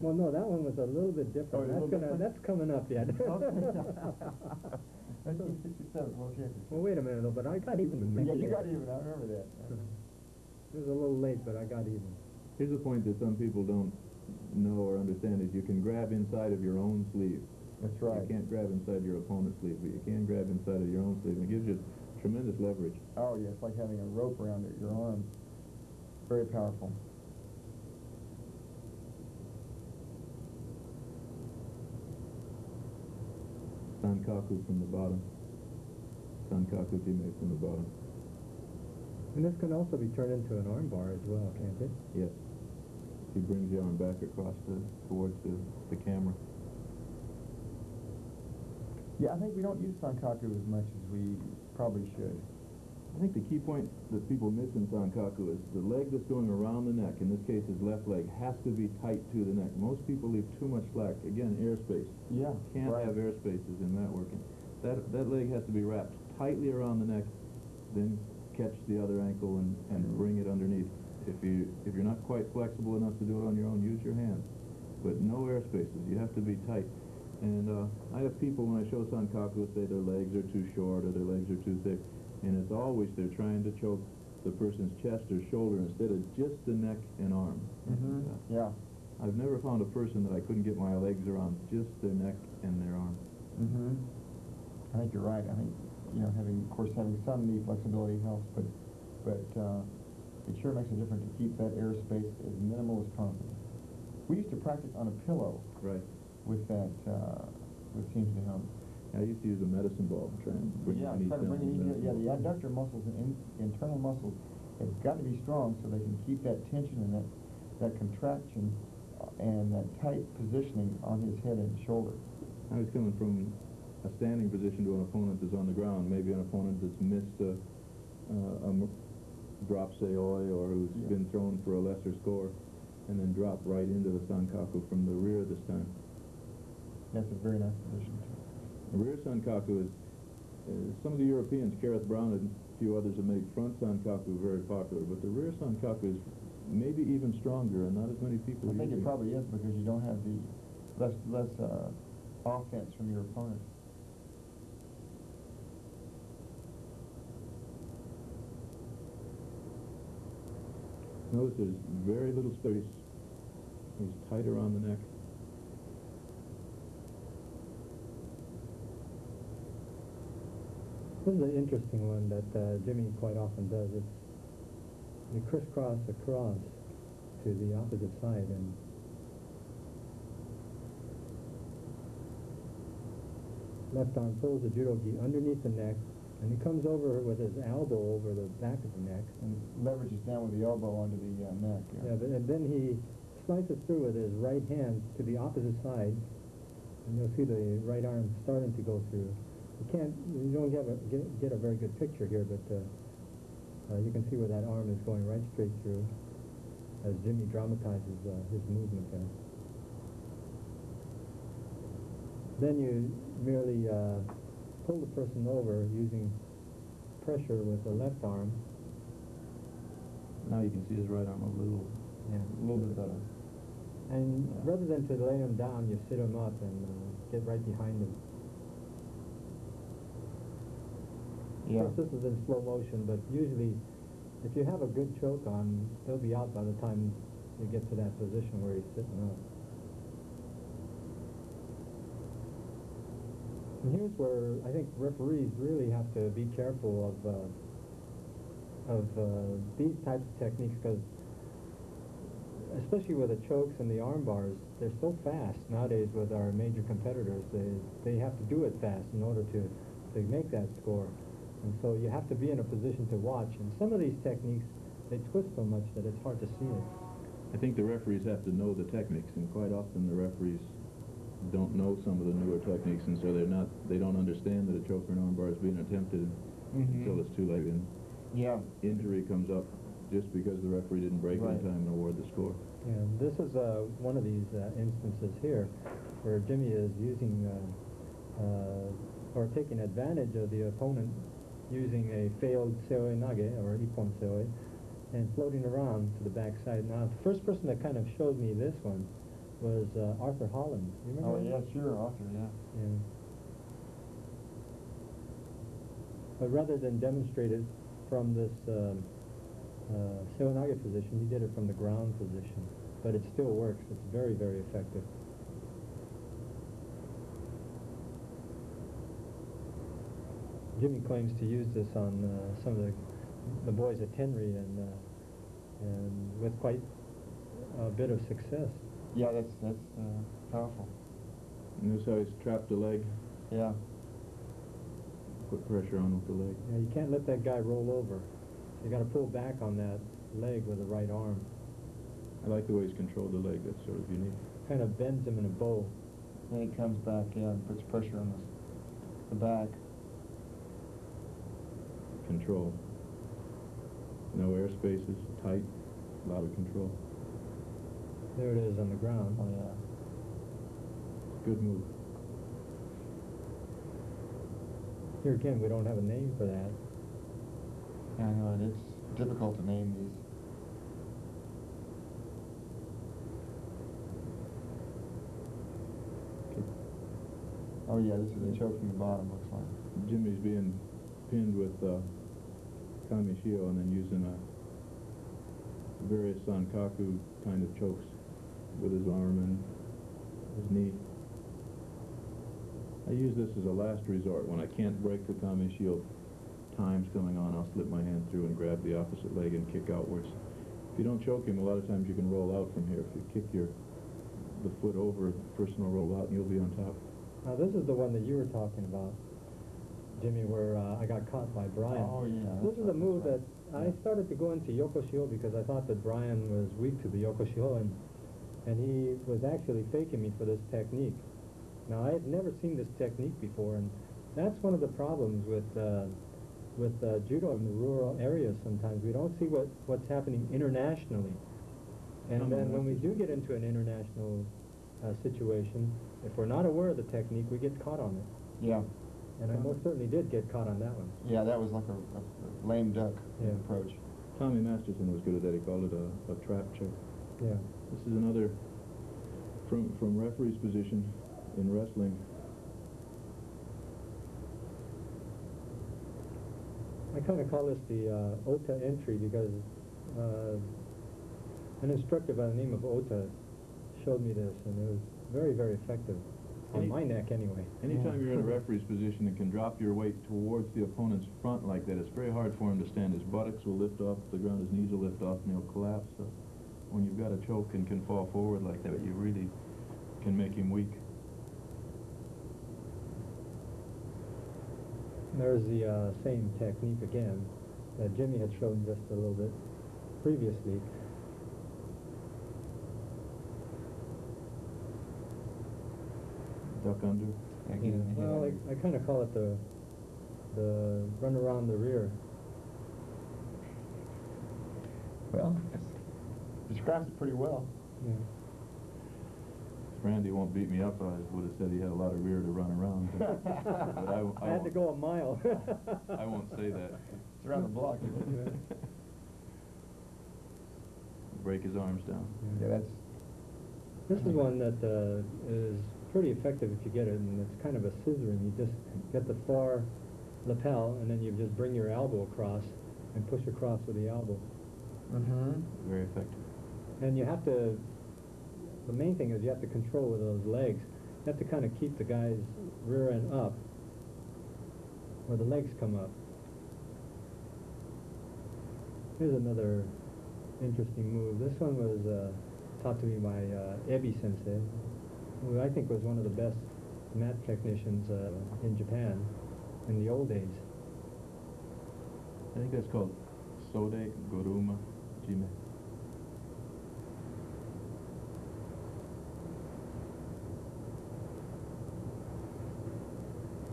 Speaker 1: Well, no, that one was a little bit different. That's coming up yet.
Speaker 2: 1967 World Championship.
Speaker 1: Well, wait a minute, though, but I got even.
Speaker 2: Yeah, you got even. I remember that.
Speaker 1: It was a little late, but I got even.
Speaker 3: Here's a point that some people don't know or understand is you can grab inside of your own sleeve.
Speaker 2: That's right.
Speaker 3: You can't grab inside your opponent's sleeve, but you can grab inside of your own sleeve. And it gives you tremendous leverage.
Speaker 2: Oh, yeah, it's like having a rope around your arm. Very powerful.
Speaker 3: Sankaku from the bottom. Sankaku Jime from the bottom.
Speaker 1: And this can also be turned into an arm bar as well, can't it?
Speaker 3: Yes. He brings the arm back across towards the camera.
Speaker 2: Yeah, I think we don't use Sankaku as much as we probably should.
Speaker 3: I think the key point that people miss in Sankaku is the leg that's going around the neck, in this case his left leg, has to be tight to the neck. Most people leave too much slack. Again, airspace.
Speaker 2: Yeah.
Speaker 3: Can't
Speaker 2: right.
Speaker 3: have airspaces in mat working. That leg has to be wrapped tightly around the neck, then catch the other ankle and bring it underneath. If you're not quite flexible enough to do it on your own, use your hands. But no airspaces. You have to be tight. And I have people, when I show Sankaku, say their legs are too short or their legs are too thick. And it's always they're trying to choke the person's chest or shoulder instead of just the neck and arm.
Speaker 2: Yeah.
Speaker 3: I've never found a person that I couldn't get my legs around just their neck and their arm.
Speaker 2: I think you're right. I think, you know, of course, having some knee flexibility helps, but it sure makes a difference to keep that airspace as minimal as possible. We used to practice on a pillow.
Speaker 3: Right.
Speaker 2: With that, which seems to help.
Speaker 3: I used to use a medicine ball to try and bring the knees down.
Speaker 2: The adductor muscles and internal muscles have got to be strong so they can keep that tension and that contraction and that tight positioning on his head and shoulder.
Speaker 3: I was coming from a standing position to an opponent that's on the ground, maybe an opponent that's missed a drop seoi or who's been thrown for a lesser score, and then drop right into the Sankaku from the rear this time.
Speaker 2: That's a very nice position.
Speaker 3: The rear Sankaku is, some of the Europeans, Kareth Brown and a few others, have made front Sankaku very popular, but the rear Sankaku is maybe even stronger, and not as many people
Speaker 2: I think
Speaker 3: using
Speaker 2: it probably is because you don't have the less offense from your opponent.
Speaker 3: Notice there's very little space. He's tight around the neck.
Speaker 1: This is an interesting one that Jimmy quite often does. It's you crisscross across to the opposite side, and left arm pulls the judo gi underneath the neck, and he comes over with his elbow over the back of the neck.
Speaker 2: And leverages down with the elbow onto the neck.
Speaker 1: And then he slices through with his right hand to the opposite side, and you'll see the right arm starting to go through. You don't get a very good picture here, but you can see where that arm is going right straight through as Jimmy dramatizes his movement there. Then you merely pull the person over using pressure with the left arm.
Speaker 3: Now you can see his right arm a little bit better.
Speaker 1: And rather than to lay him down, you sit him up and get right behind him.
Speaker 2: Yeah.
Speaker 1: Of course, this is in slow motion, but usually if you have a good choke on, they'll be out by the time you get to that position where he's sitting up. And here's where I think referees really have to be careful of these types of techniques, because especially with the chokes and the arm bars, they're so fast nowadays with our major competitors. They have to do it fast in order to make that score. And so you have to be in a position to watch. And some of these techniques, they twist so much that it's hard to see it.
Speaker 3: I think the referees have to know the techniques, and quite often the referees don't know some of the newer techniques, and so they don't understand that a choke or an armbar is being attempted until it's too late. And injury comes up just because the referee didn't break in time and award the score.
Speaker 1: Yeah, this is one of these instances here where Jimmy is using or taking advantage of the opponent using a failed seoi nage, or ippon seoi, and floating around to the backside. Now, the first person that kind of showed me this one was Arthur Holland. You remember him?
Speaker 2: Yeah, sure, Arthur, yeah.
Speaker 1: But rather than demonstrate it from this seoi nage position, he did it from the ground position. But it still works. It's very, very effective. Jimmy claims to use this on some of the boys at Tenry, and with quite a bit of success.
Speaker 2: Yeah, that's powerful.
Speaker 3: Notice how he's trapped the leg?
Speaker 2: Yeah.
Speaker 3: Put pressure on with the leg.
Speaker 1: Yeah, you can't let that guy roll over. So you got to pull back on that leg with the right arm.
Speaker 3: I like the way he's controlled the leg. That's sort of unique.
Speaker 1: Kind of bends him in a bow.
Speaker 2: Then he comes back, and puts pressure on the back.
Speaker 3: Control. No air spaces, tight, a lot of control.
Speaker 1: There it is on the ground.
Speaker 2: Oh, yeah.
Speaker 3: Good move.
Speaker 1: Here again, we don't have a name for that.
Speaker 2: Yeah, I know, it's difficult to name these. Oh yeah, this is a choke from the bottom, looks like.
Speaker 3: Jimmy's being pinned with kami shio and then using various sankaku kind of chokes with his arm and his knee. I use this as a last resort. When I can't break the kami shio, time's coming on, I'll slip my hand through and grab the opposite leg and kick outwards. If you don't choke him, a lot of times you can roll out from here. If you kick the foot over, the person will roll out and you'll be on top.
Speaker 1: Now this is the one that you were talking about, Jimmy, where I got caught by Brian.
Speaker 2: Oh yeah.
Speaker 1: This is a move that I
Speaker 2: Yeah.
Speaker 1: started to go into Yokoshio because I thought that Brian was weak to the Yokoshio, and he was actually faking me for this technique. Now I had never seen this technique before, and that's one of the problems with judo in the rural areas. Sometimes we don't see what's happening internationally, and then when we do get into an international situation, if we're not aware of the technique, we get caught on it.
Speaker 2: Yeah.
Speaker 1: And I most certainly did get caught on that one.
Speaker 2: Yeah, that was like a lame duck
Speaker 1: Yeah.
Speaker 2: approach.
Speaker 3: Tommy Masterson was good at that. He called it a trap choke.
Speaker 1: Yeah.
Speaker 3: This is another from referee's position in wrestling.
Speaker 1: I kind of call this the Ota entry because an instructor by the name of Ota showed me this, and it was very, very effective on my neck anyway.
Speaker 3: Anytime you're in a referee's position and can drop your weight towards the opponent's front like that, it's very hard for him to stand. His buttocks will lift off the ground, his knees will lift off, and he'll collapse. So when you've got a choke and can fall forward like that, you really can make him weak.
Speaker 1: There's the same technique again that Jimmy had shown just a little bit previously.
Speaker 3: Duck under.
Speaker 2: Yeah,
Speaker 1: Yeah. Well, I kind of call it the run around the rear.
Speaker 2: Well, it describes it pretty well.
Speaker 1: Yeah.
Speaker 3: Randy won't beat me up. I would have said he had a lot of rear to run around. But
Speaker 1: I had to go a mile.
Speaker 3: I won't say that.
Speaker 2: It's around the block. Isn't it?
Speaker 3: Break his arms down.
Speaker 2: Yeah, that's.
Speaker 1: This is one that is pretty effective if you get it, and it's kind of a scissoring. You just get the far lapel, and then you just bring your elbow across and push across with the elbow.
Speaker 2: Mm-hmm.
Speaker 3: Very effective.
Speaker 1: And you have to, the main thing is you have to control with those legs. You have to kind of keep the guy's rear end up, where the legs come up. Here's another interesting move. This one was taught to me by Ebi Sensei, who I think was one of the best mat technicians in Japan in the old days.
Speaker 3: I think that's called Sode Goruma Jime.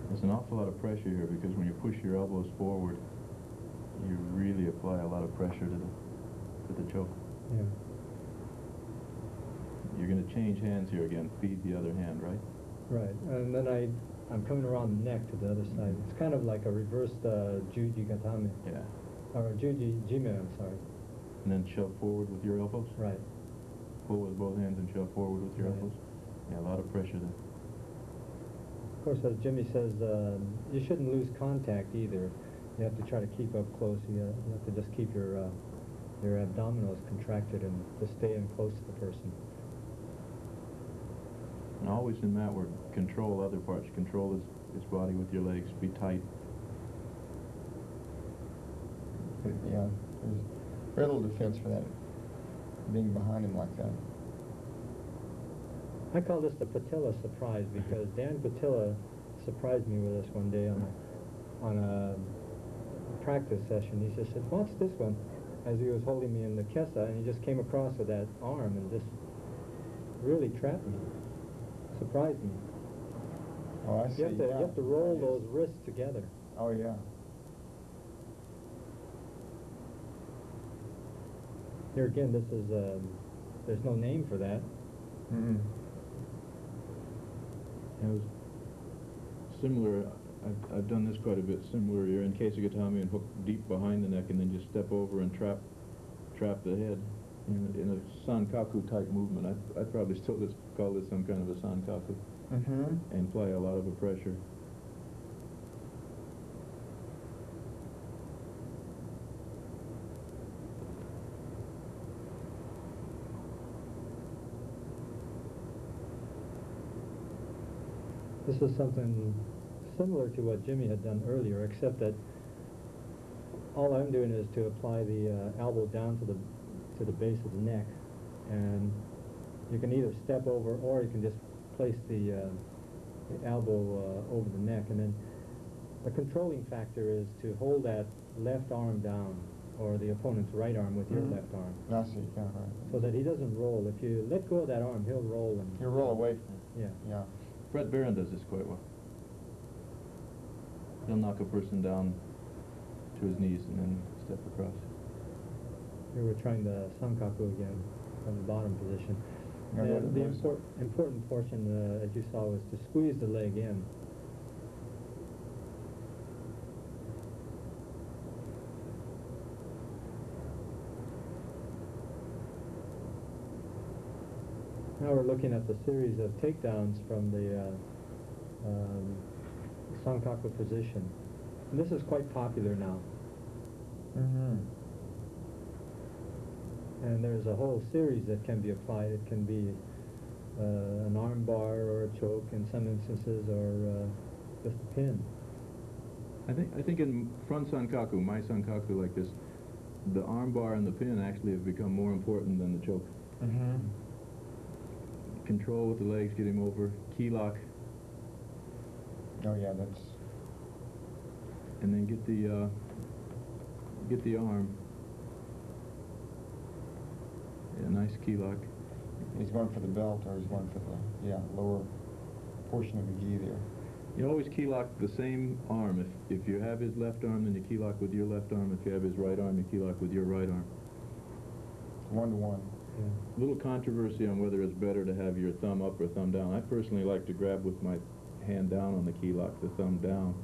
Speaker 3: There's an awful lot of pressure here because when you push your elbows forward, you really apply a lot of pressure to the choke.
Speaker 1: Yeah.
Speaker 3: You're going to change hands here again, feed the other hand, right?
Speaker 1: Right, and then I'm coming around the neck to the other side. It's kind of like a reversed Juji Gatame,
Speaker 3: Yeah.
Speaker 1: or Juji Jime, I'm sorry.
Speaker 3: And then shove forward with your elbows.
Speaker 1: Right.
Speaker 3: Pull with both hands and shove forward with your
Speaker 1: Right.
Speaker 3: elbows. Yeah, a lot of pressure there.
Speaker 1: Of course, as Jimmy says, you shouldn't lose contact either. You have to try to keep up close. You have to just keep your abdominals contracted and just stay in close to the person.
Speaker 3: And always in mat work, control other parts. Control his body with your legs. Be tight.
Speaker 2: Yeah, there's very little defense for that, being behind him like that.
Speaker 1: I call this the Patilla surprise because Dan Patilla surprised me with this one day on a practice session. He just said, "Watch this one," as he was holding me in the kesa, and he just came across with that arm and just really trapped me, surprised me.
Speaker 2: Oh, I see.
Speaker 1: You have to roll those wrists together.
Speaker 2: Oh, yeah.
Speaker 1: Here again, this is, there's no name for that.
Speaker 2: Mm-hmm.
Speaker 3: It was similar. I've done this quite a bit. Similar. You're in Keisagatame and hook deep behind the neck, and then just step over and trap the head in a sankaku type movement. I'd probably still just call this some kind of a sankaku,
Speaker 2: Mm-hmm.
Speaker 3: and apply a lot of a pressure.
Speaker 1: This is something similar to what Jimmy had done earlier, except that all I'm doing is to apply the elbow down to the base of the neck, and you can either step over or you can just place the elbow over the neck, and then the controlling factor is to hold that left arm down, or the opponent's right arm with your left arm,
Speaker 2: I see, yeah, right.
Speaker 1: so that he doesn't roll. If you let go of that arm, he'll roll and
Speaker 2: You roll away from it.
Speaker 1: yeah.
Speaker 2: Yeah.
Speaker 3: Brett Barron does this quite well. He'll knock a person down to his knees and then step across.
Speaker 1: Here we're trying the sankaku again from the bottom position.
Speaker 2: Yeah,
Speaker 1: And the
Speaker 2: what is it?
Speaker 1: important portion, as you saw, was to squeeze the leg in. Now we're looking at the series of takedowns from the sankaku position. And this is quite popular now.
Speaker 2: Mm-hmm.
Speaker 1: And there's a whole series that can be applied. It can be an arm bar or a choke in some instances, or just a pin.
Speaker 3: I think in front sankaku, my sankaku like this, the arm bar and the pin actually have become more important than the choke.
Speaker 2: Mm-hmm.
Speaker 3: Control with the legs, get him over, key lock,
Speaker 2: Oh yeah, that's.
Speaker 3: and then get the arm. Yeah, nice key lock.
Speaker 2: He's going for the belt, or he's going for the lower portion of the gi there.
Speaker 3: You always key lock the same arm. If you have his left arm, then you key lock with your left arm. If you have his right arm, you key lock with your right arm.
Speaker 2: 1-to-1.
Speaker 1: Yeah.
Speaker 3: Little controversy on whether it's better to have your thumb up or thumb down. I personally like to grab with my hand down on the key lock, the thumb down.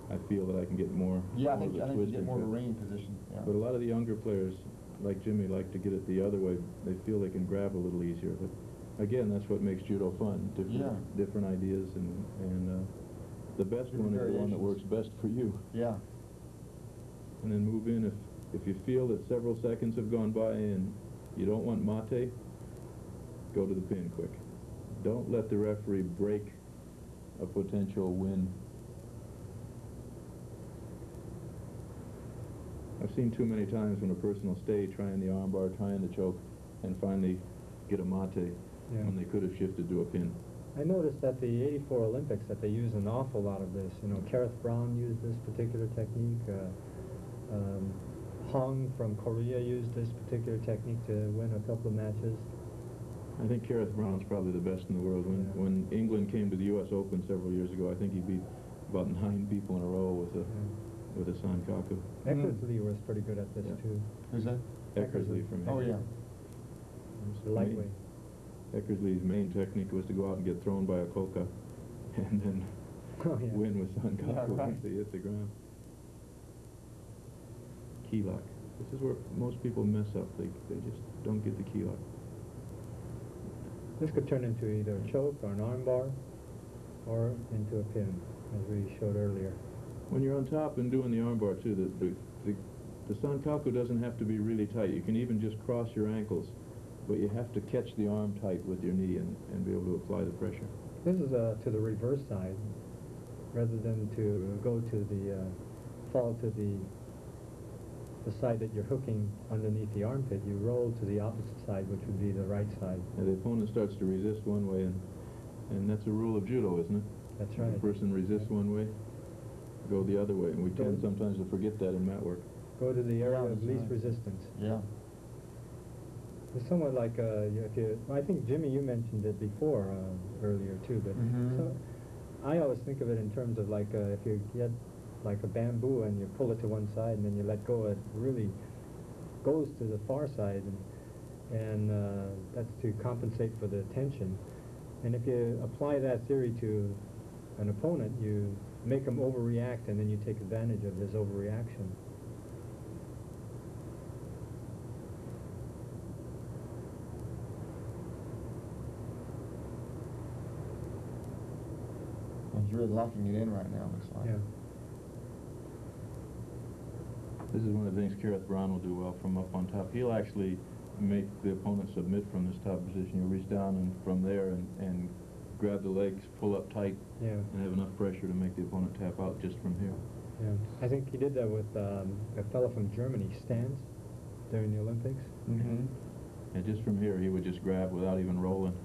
Speaker 3: I feel that I can get more.
Speaker 2: Yeah, I
Speaker 3: more
Speaker 2: think
Speaker 3: of a
Speaker 2: you
Speaker 3: twist
Speaker 2: get
Speaker 3: and
Speaker 2: more of a
Speaker 3: fit.
Speaker 2: ring position. Yeah.
Speaker 3: But a lot of the younger players, like Jimmy, like to get it the other way. They feel they can grab a little easier. But again, that's what makes judo fun. Different ideas, and the best
Speaker 2: Different
Speaker 3: one is the one that works
Speaker 2: variations.
Speaker 3: best for you.
Speaker 2: Yeah.
Speaker 3: And then move in if you feel that several seconds have gone by and you don't want mate, go to the pin quick. Don't let the referee break a potential win. I've seen too many times when a person will stay trying the armbar, trying the choke, and finally get a mate when they could have shifted to a pin.
Speaker 1: I noticed at the '84 Olympics that they use an awful lot of this. You know, Kareth Brown used this particular technique. Hong from Korea used this particular technique to win a couple of matches.
Speaker 3: I think Kareth Brown's probably the best in the world. When England came to the U.S. Open several years ago, I think he beat about 9 people in a row with a sankaku.
Speaker 1: Eckersley was pretty good at this too.
Speaker 2: Who's that?
Speaker 3: Eckersley from
Speaker 2: Oh yeah.
Speaker 1: The lightweight.
Speaker 3: Eckersley's main technique was to go out and get thrown by a koka and then win with sankaku once they hit the ground. Key lock. This is where most people mess up. They just don't get the key lock.
Speaker 1: This could turn into either a choke or an armbar, or into a pin, as we showed earlier.
Speaker 3: When you're on top and doing the armbar too, the sankaku doesn't have to be really tight. You can even just cross your ankles, but you have to catch the arm tight with your knee and be able to apply the pressure.
Speaker 1: This is to the reverse side, rather than to go to the fall to the side that you're hooking underneath the armpit. You roll to the opposite side, which would be the right side.
Speaker 3: And the opponent starts to resist one way, and that's a rule of judo, isn't it?
Speaker 1: That's
Speaker 3: If
Speaker 1: right.
Speaker 3: a person resists one way, go the other way, and we tend sometimes to forget that in mat work.
Speaker 1: Go to the area of
Speaker 2: that's
Speaker 1: least
Speaker 2: right.
Speaker 1: resistance.
Speaker 2: Yeah.
Speaker 1: It's somewhat like I think Jimmy, you mentioned it before earlier too, but so I always think of it in terms of like if you get like a bamboo and you pull it to one side and then you let go, it really goes to the far side, and and that's to compensate for the tension. And if you apply that theory to an opponent, you make him overreact, and then you take advantage of his overreaction.
Speaker 2: He's really locking it in right now, looks like.
Speaker 1: Yeah.
Speaker 3: This is one of the things Kareth Brown will do well from up on top. He'll actually make the opponent submit from this top position. He'll reach down and from there and grab the legs, pull up tight,
Speaker 1: Yeah.
Speaker 3: and have enough pressure to make the opponent tap out just from here.
Speaker 1: Yeah. I think he did that with a fellow from Germany, Stans, during the Olympics.
Speaker 2: Mm-hmm.
Speaker 3: And just from here, he would just grab without even rolling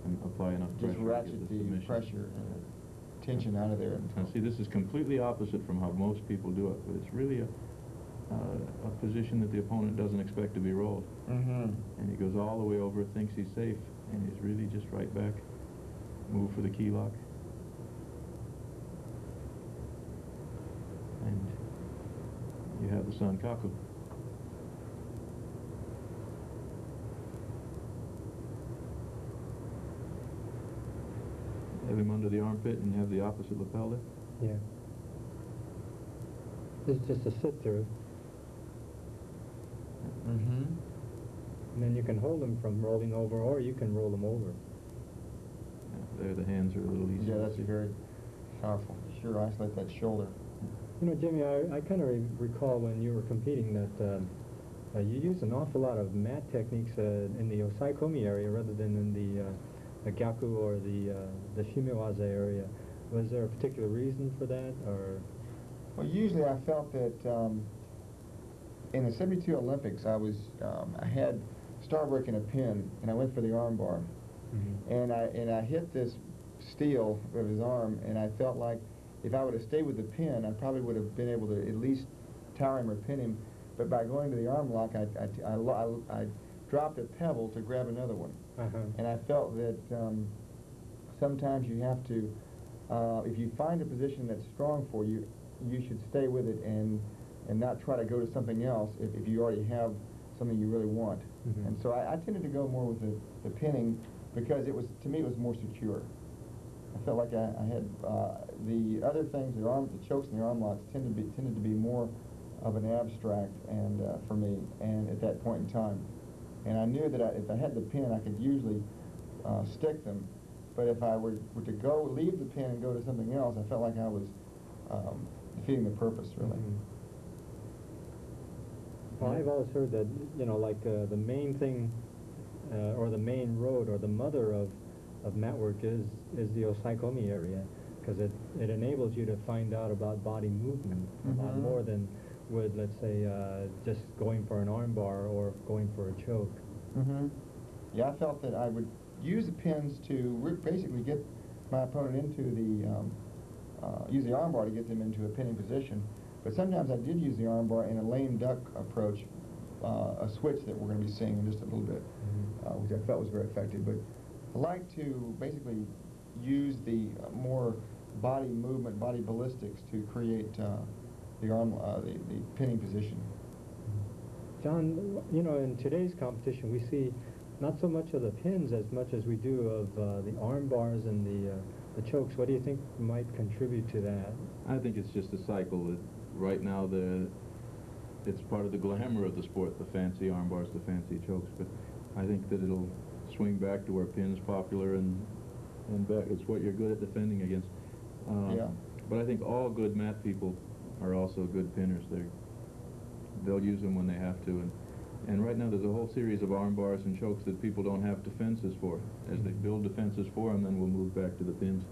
Speaker 3: and apply enough pressure
Speaker 2: Just
Speaker 3: to
Speaker 2: ratchet
Speaker 3: get the
Speaker 2: the
Speaker 3: submission.
Speaker 2: pressure and the tension out of there.
Speaker 3: Now see, this is completely opposite from how most people do it, but it's really a position that the opponent doesn't expect to be rolled.
Speaker 2: Mm-hmm.
Speaker 3: And he goes all the way over, thinks he's safe, and he's really just right back. Move for the key lock. And you have the Sankaku. Have him under the armpit and have the opposite lapel there.
Speaker 1: Yeah. This is just a sit through,
Speaker 2: Mm-hmm.
Speaker 1: and then you can hold them from rolling over, or you can roll them over.
Speaker 3: Yeah, there the hands are a little easier.
Speaker 2: Yeah, that's very powerful. Sure, isolate that shoulder.
Speaker 1: You know, Jimmy, I kind of recall when you were competing that you used an awful lot of mat techniques in the Osaikomi area rather than in the Gyaku or the Shimiwaza area. Was there a particular reason for that, or?
Speaker 2: Well, usually I felt that in the 72 Olympics, I had Starbrick in a pin, and I went for the arm bar.
Speaker 1: Mm-hmm.
Speaker 2: And I hit this steel of his arm, and I felt like if I would have stayed with the pin, I probably would have been able to at least tower him or pin him. But by going to the arm lock, I dropped a pebble to grab another one.
Speaker 1: Uh-huh.
Speaker 2: And I felt that sometimes you have to, if you find a position that's strong for you, you should stay with it and not try to go to something else if you already have something you really want.
Speaker 1: Mm-hmm.
Speaker 2: And so I tended to go more with the pinning because to me it was more secure. I felt like I had the other things, the chokes and the arm locks tended to be more of an abstract and for me, and at that point in time. And I knew that if I had the pin, I could usually stick them. But if I were to leave the pin and go to something else, I felt like I was defeating the purpose, really.
Speaker 1: Mm-hmm. Well, I've always heard that, you know, like the main thing, or the main road, or the mother of mat work is the Osaikomi area, because it enables you to find out about body movement a lot more than would, let's say, just going for an arm bar or going for a choke.
Speaker 2: Mm-hmm. Yeah, I felt that I would use the pins to basically get my opponent into use the arm bar to get them into a pinning position. But sometimes I did use the arm bar in a lame duck approach, a switch that we're going to be seeing in just a little bit, which I felt was very effective. But I like to basically use the more body movement, body ballistics to create the pinning position.
Speaker 1: John, you know, in today's competition, we see not so much of the pins as much as we do of the arm bars and the chokes. What do you think might contribute to that?
Speaker 3: I think it's just a cycle. Right now, it's part of the glamour of the sport, the fancy arm bars, the fancy chokes. But I think that it'll swing back to where pin's popular and back. It's what you're good at defending against.
Speaker 2: Yeah.
Speaker 3: But I think all good mat people are also good pinners. They'll use them when they have to. And right now there's a whole series of arm bars and chokes that people don't have defenses for. As they build defenses for them, then we'll move back to the pins.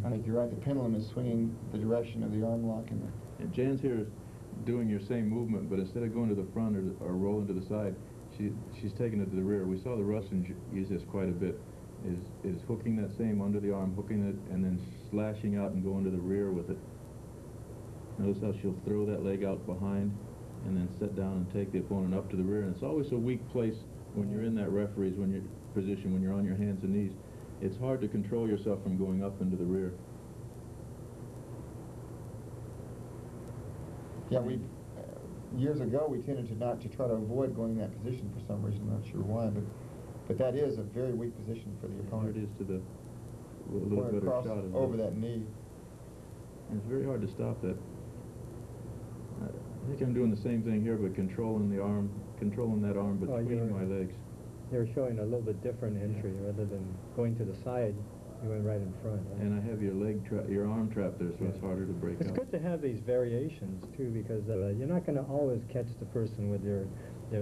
Speaker 2: I think you're right. The pendulum is swinging the direction of the arm lock.
Speaker 3: And Jan's here is doing your same movement, but instead of going to the front or rolling to the side, she's taking it to the rear. We saw the Russians use this quite a bit. Is hooking that same under the arm, hooking it, and then slashing out and going to the rear with it. Notice how she'll throw that leg out behind and then sit down and take the opponent up to the rear. And it's always a weak place when you're in that referee's position, when you're on your hands and knees. It's hard to control yourself from going up into the rear.
Speaker 2: Yeah, years ago we tended to try to avoid going in that position for some reason. I'm not sure why, but that is a very weak position for the opponent.
Speaker 3: It is to the a little
Speaker 2: Going
Speaker 3: better
Speaker 2: across
Speaker 3: shot of
Speaker 2: over that knee.
Speaker 3: And it's very hard to stop that. I think I'm doing the same thing here, but controlling that arm between my legs.
Speaker 1: You're showing a little bit different entry rather than going to the side. You went right in front.
Speaker 3: And I have your arm trapped there, so it's harder to break
Speaker 1: It's
Speaker 3: out.
Speaker 1: good to have these variations too, because you're not going to always catch the person with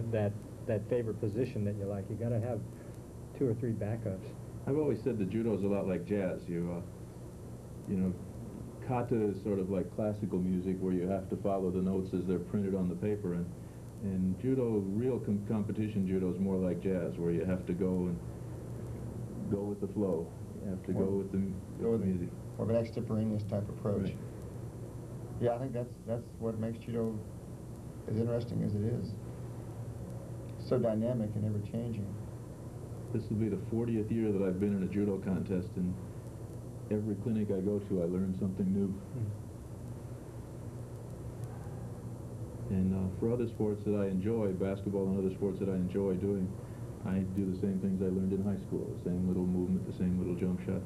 Speaker 1: that favorite position that you like. You got to have 2 or 3 backups.
Speaker 3: I've always said that judo is a lot like jazz. You know, kata is sort of like classical music where you have to follow the notes as they're printed on the paper, and judo, real competition judo, is more like jazz, where you have to go with the flow. You have to go with the music.
Speaker 2: Or an extemporaneous type approach.
Speaker 3: Right.
Speaker 2: Yeah, I think that's what makes judo as interesting as it is. So dynamic and ever changing.
Speaker 3: This will be the 40th year that I've been in a judo contest, and every clinic I go to, I learn something new. And for other sports that I enjoy, basketball and other sports that I enjoy doing, I do the same things I learned in high school, the same little movement, the same little jump shot.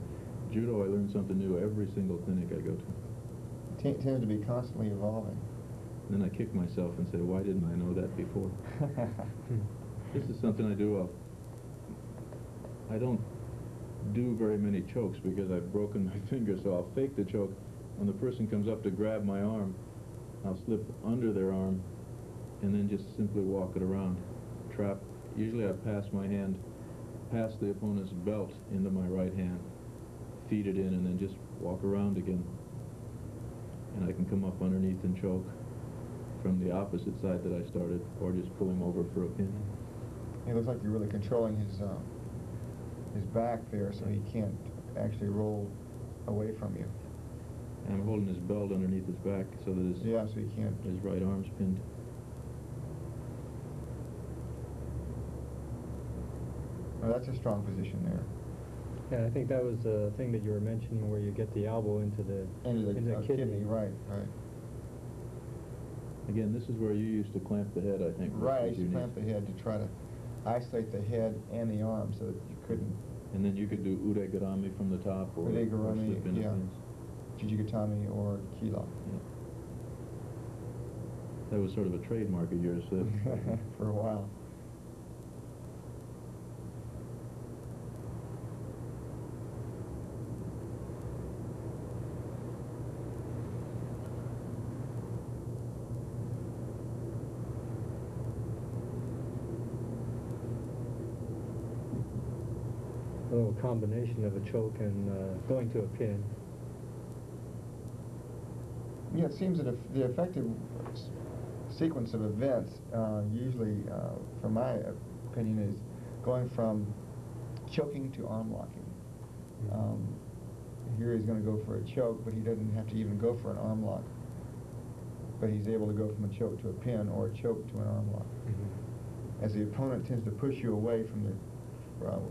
Speaker 3: Judo, I learn something new every single clinic I go to.
Speaker 2: Tends to be constantly evolving.
Speaker 3: And then I kick myself and say, why didn't I know that before? This is something I do. I don't do very many chokes because I've broken my finger, so I'll fake the choke. When the person comes up to grab my arm, I'll slip under their arm and then just simply walk it around. Trap. Usually I pass my hand past the opponent's belt into my right hand, feed it in, and then just walk around again. And I can come up underneath and choke from the opposite side that I started, or just pull him over for a pin.
Speaker 2: It looks like you're really controlling his back there, so he can't actually roll away from you.
Speaker 3: And I'm holding his belt underneath his back so that
Speaker 2: so he can't.
Speaker 3: His right arm's pinned.
Speaker 2: Oh, that's a strong position there.
Speaker 1: Yeah, I think that was the thing that you were mentioning, where you get the elbow into the kidney.
Speaker 2: Right.
Speaker 3: Again, this is where you used to clamp the head, I think.
Speaker 2: Right, I used to clamp the head to try to isolate the head and the arm so that you couldn't.
Speaker 3: And then you could do uregarami from the top, or
Speaker 2: uregarami,
Speaker 3: slip into pins.
Speaker 2: Jujigatami or kila.
Speaker 3: Yeah. That was sort of a trademark of yours.
Speaker 2: For a while.
Speaker 1: A little combination of a choke and going to a pin.
Speaker 2: Yeah, it seems that the effective sequence of events, usually, from my opinion, is going from choking to arm locking. Here he's going to go for a choke, but he doesn't have to even go for an arm lock. But he's able to go from a choke to a pin or a choke to an arm lock. As the opponent tends to push you away from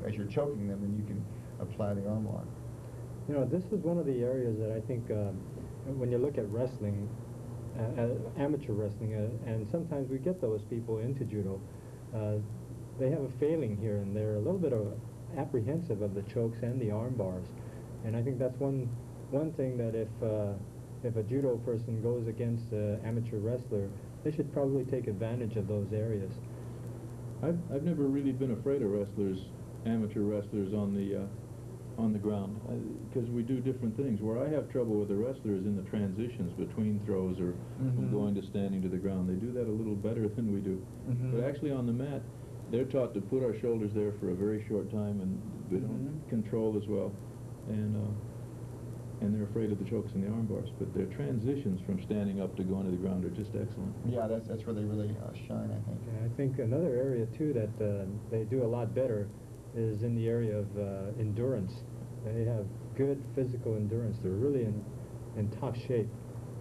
Speaker 2: as you're choking them, then you can apply the arm lock.
Speaker 1: You know, this is one of the areas that I think, when you look at wrestling, amateur wrestling, and sometimes we get those people into judo, they have a failing here, and they're a little bit apprehensive of the chokes and the arm bars. And I think that's one thing that if a judo person goes against an amateur wrestler, they should probably take advantage of those areas.
Speaker 3: I've never really been afraid of amateur wrestlers on the ground, because we do different things. Where I have trouble with the wrestlers in the transitions between throws or from going to standing to the ground. They do that a little better than we do. But actually on the mat, they're taught to put our shoulders there for a very short time, and they don't control as well. And they're afraid of the chokes and the arm bars. But their transitions from standing up to going to the ground are just excellent.
Speaker 2: Yeah, that's where they really shine, I think.
Speaker 1: Yeah, I think another area too that they do a lot better is in the area of endurance. They have good physical endurance. They're really in top shape.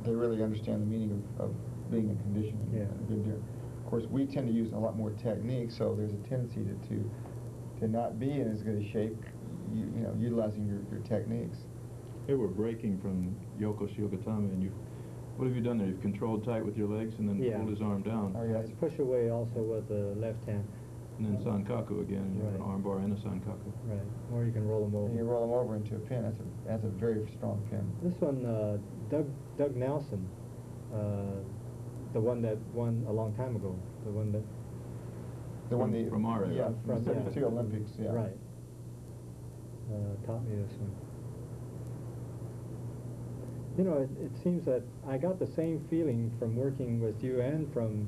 Speaker 2: They really understand the meaning of being in condition and good endurance. Of course, we tend to use a lot more technique, so there's a tendency to not be in as good a shape, utilizing your techniques.
Speaker 3: They were breaking from Yoko Shiogatame, and What have you done there? You've controlled tight with your legs and then
Speaker 1: Yeah.
Speaker 3: pulled his arm down.
Speaker 2: Oh, yeah.
Speaker 1: Push away also with the left hand.
Speaker 3: And then sankaku again, and you have an
Speaker 1: Right.
Speaker 3: arm bar and a sankaku.
Speaker 1: Right. Or you can roll them over.
Speaker 2: And you roll them over into a pin. That's a very strong pin.
Speaker 1: This one, Doug Nelson, the one that won a long time ago, the one that
Speaker 3: From our era.
Speaker 2: Yeah, from the
Speaker 1: yeah.
Speaker 2: 72 Olympics, yeah.
Speaker 1: Right. Taught me this one. You know, it seems that I got the same feeling from working with you and from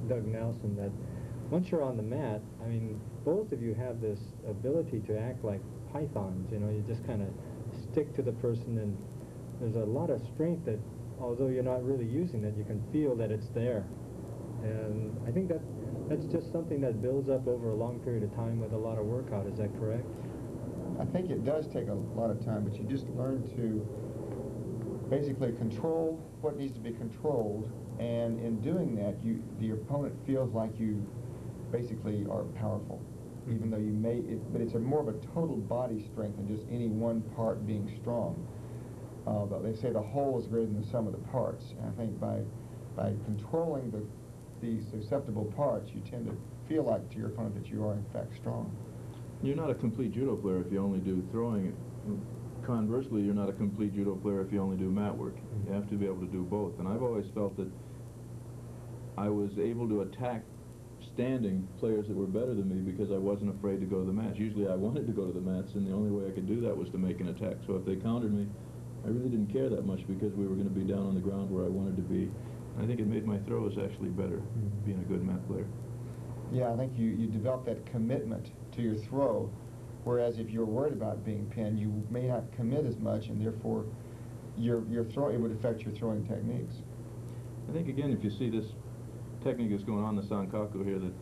Speaker 1: Doug Nelson, that once you're on the mat, I mean, both of you have this ability to act like pythons. You know, you just kind of stick to the person, and there's a lot of strength that, although you're not really using it, you can feel that it's there. And I think that's just something that builds up over a long period of time with a lot of workout. Is that correct?
Speaker 2: I think it does take a lot of time, but you just learn to basically control what needs to be controlled, and in doing that, the opponent feels like you basically are powerful, even though but it's more of a total body strength than just any one part being strong. But they say the whole is greater than the sum of the parts, and I think by controlling the susceptible parts, you tend to feel like to your opponent that you are in fact strong.
Speaker 3: You're not a complete judo player if you only do throwing. Conversely, you're not a complete judo player if you only do mat work. You have to be able to do both. And I've always felt that I was able to attack standing players that were better than me because I wasn't afraid to go to the mats. Usually I wanted to go to the mats, and the only way I could do that was to make an attack. So if they countered me, I really didn't care that much because we were going to be down on the ground where I wanted to be. I think it made my throws actually better, being a good mat player.
Speaker 2: Yeah, I think you develop that commitment to your throw, whereas if you're worried about being pinned, you may not commit as much, and therefore your throw, it would affect your throwing techniques.
Speaker 3: I think, again, if you see this technique that's going on, the sankaku here, that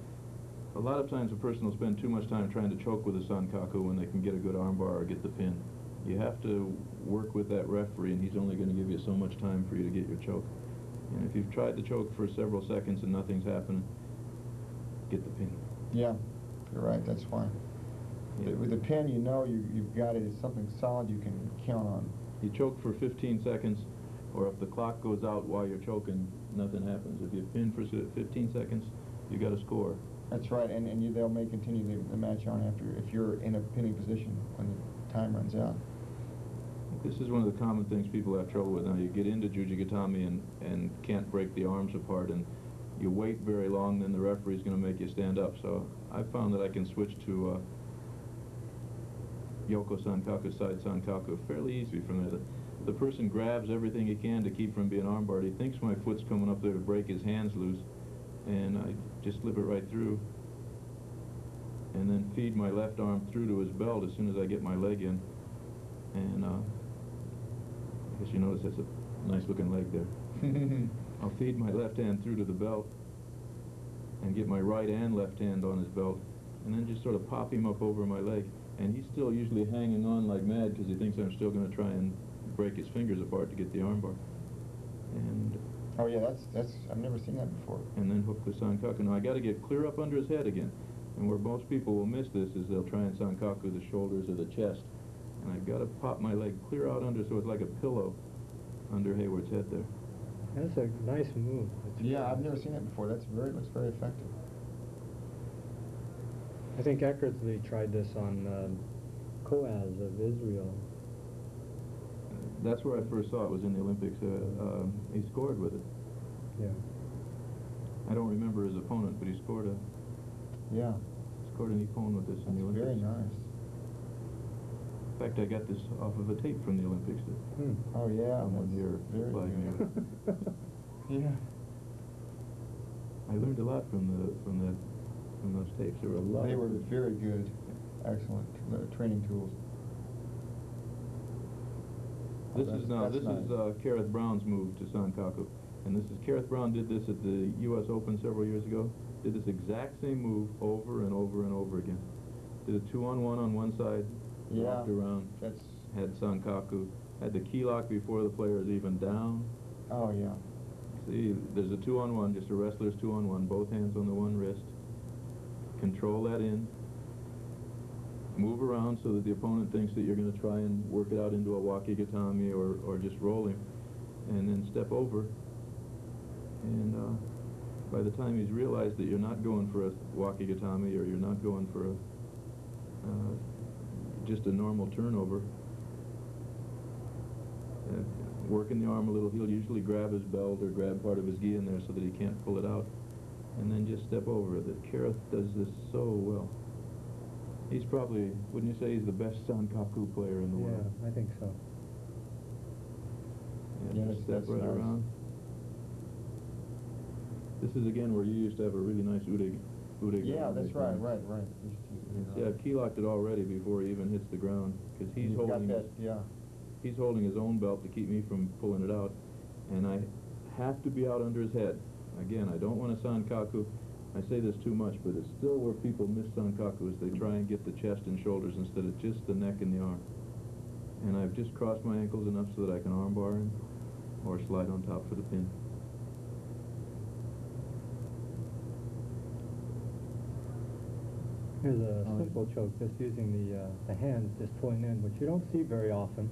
Speaker 3: a lot of times a person will spend too much time trying to choke with a sankaku when they can get a good armbar or get the pin. You have to work with that referee, and he's only going to give you so much time for you to get your choke. And if you've tried to choke for several seconds and nothing's happening, get the pin.
Speaker 2: Yeah, you're right, that's fine.
Speaker 3: Yeah.
Speaker 2: With the pin, you know you've got it. It's something solid you can count on.
Speaker 3: You choke for 15 seconds, or if the clock goes out while you're choking, nothing happens. If you pin for 15 seconds, you got to score.
Speaker 2: That's right, and they may continue the match on after, if you're in a pinning position when the time runs out.
Speaker 3: This is one of the common things people have trouble with now. You get into Jujigatami and can't break the arms apart, and you wait very long, then the referee's going to make you stand up. So I found that I can switch to Yoko Sankaku, side Sankaku, fairly easy from there. The person grabs everything he can to keep from being armbarred. He thinks my foot's coming up there to break his hands loose, and I just slip it right through, and then feed my left arm through to his belt as soon as I get my leg in. And I guess you notice that's a nice looking leg there. I'll feed my left hand through to the belt and get my right and left hand on his belt, and then just sort of pop him up over my leg. And he's still usually hanging on like mad because he thinks I'm still going to try and break his fingers apart to get the armbar. And
Speaker 2: oh yeah, that's I've never seen that before.
Speaker 3: And then hook the sankaku. Now I got to get clear up under his head again. And where most people will miss this is they'll try and sankaku the shoulders or the chest. And I've got to pop my leg clear out under so it's like a pillow under Hayward's head there.
Speaker 1: That's a nice move.
Speaker 2: Yeah, I've never seen that before. Looks very effective.
Speaker 1: I think Eckersley tried this on Koaz of Israel.
Speaker 3: That's where I first saw it, was in the Olympics. He scored with it.
Speaker 1: Yeah.
Speaker 3: I don't remember his opponent, but he scored an ippon with this in the Olympics.
Speaker 2: Very nice.
Speaker 3: In fact, I got this off of a tape from the Olympics.
Speaker 2: Oh yeah,
Speaker 3: Someone here
Speaker 2: very
Speaker 3: supplied me
Speaker 2: good.
Speaker 3: with.
Speaker 2: Yeah.
Speaker 3: I learned a lot from those tapes. There were a lot.
Speaker 2: They were very good, excellent training tools.
Speaker 3: This is Kareth Brown's move to sankaku, and this is Kareth Brown did this at the U.S. Open several years ago. Did this exact same move over and over and over again. Did a 2-on-1 on one side, walked around, had sankaku, had the key lock before the player is even down.
Speaker 2: Oh yeah.
Speaker 3: See, there's a 2-on-1, just a wrestler's 2-on-1, both hands on the one wrist. Control that in. move around so that the opponent thinks that you're going to try and work it out into a wakigatami or just roll him, and then step over. And by the time he's realized that you're not going for a wakigatami or you're not going for a just a normal turnover, working the arm a little, he'll usually grab his belt or grab part of his gi in there so that he can't pull it out, and then just step over it. Kareth does this so well. He's probably, wouldn't you say he's the best Sankaku player in the world?
Speaker 1: Yeah, I think so.
Speaker 3: Yeah,
Speaker 2: Yes,
Speaker 3: just step
Speaker 2: that's
Speaker 3: right
Speaker 2: nice.
Speaker 3: around. This is again where you used to have a really nice udig.
Speaker 2: Yeah, that's right.
Speaker 3: See, I've key-locked it already before he even hits the ground, because he's
Speaker 2: You've
Speaker 3: holding
Speaker 2: got that, yeah.
Speaker 3: he's holding his own belt to keep me from pulling it out, and I have to be out under his head. Again, I don't want a Sankaku. I say this too much, but it's still where people miss Sankaku is they try and get the chest and shoulders instead of just the neck and the arm. And I've just crossed my ankles enough so that I can arm bar him or slide on top for the pin.
Speaker 1: Here's a simple choke, just using the hands, just pulling in, which you don't see very often,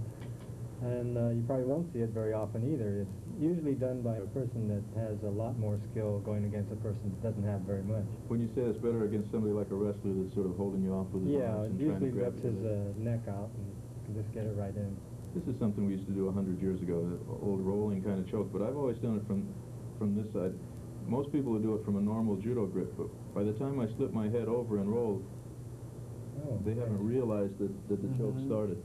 Speaker 1: and you probably won't see it very often either. It's usually done by a person that has a lot more skill going against a person that doesn't have very much.
Speaker 3: When you say it's better against somebody like a wrestler that's sort of holding you off with his
Speaker 1: Yeah,
Speaker 3: arms and
Speaker 1: it
Speaker 3: trying to
Speaker 1: usually
Speaker 3: grab
Speaker 1: rips
Speaker 3: your
Speaker 1: his
Speaker 3: leg.
Speaker 1: neck out and you can just get it right in.
Speaker 3: This is something we used to do 100 years ago, the old rolling kind of choke, but I've always done it from this side. Most people would do it from a normal judo grip, but by the time I slip my head over and roll, they haven't realized that the choke started.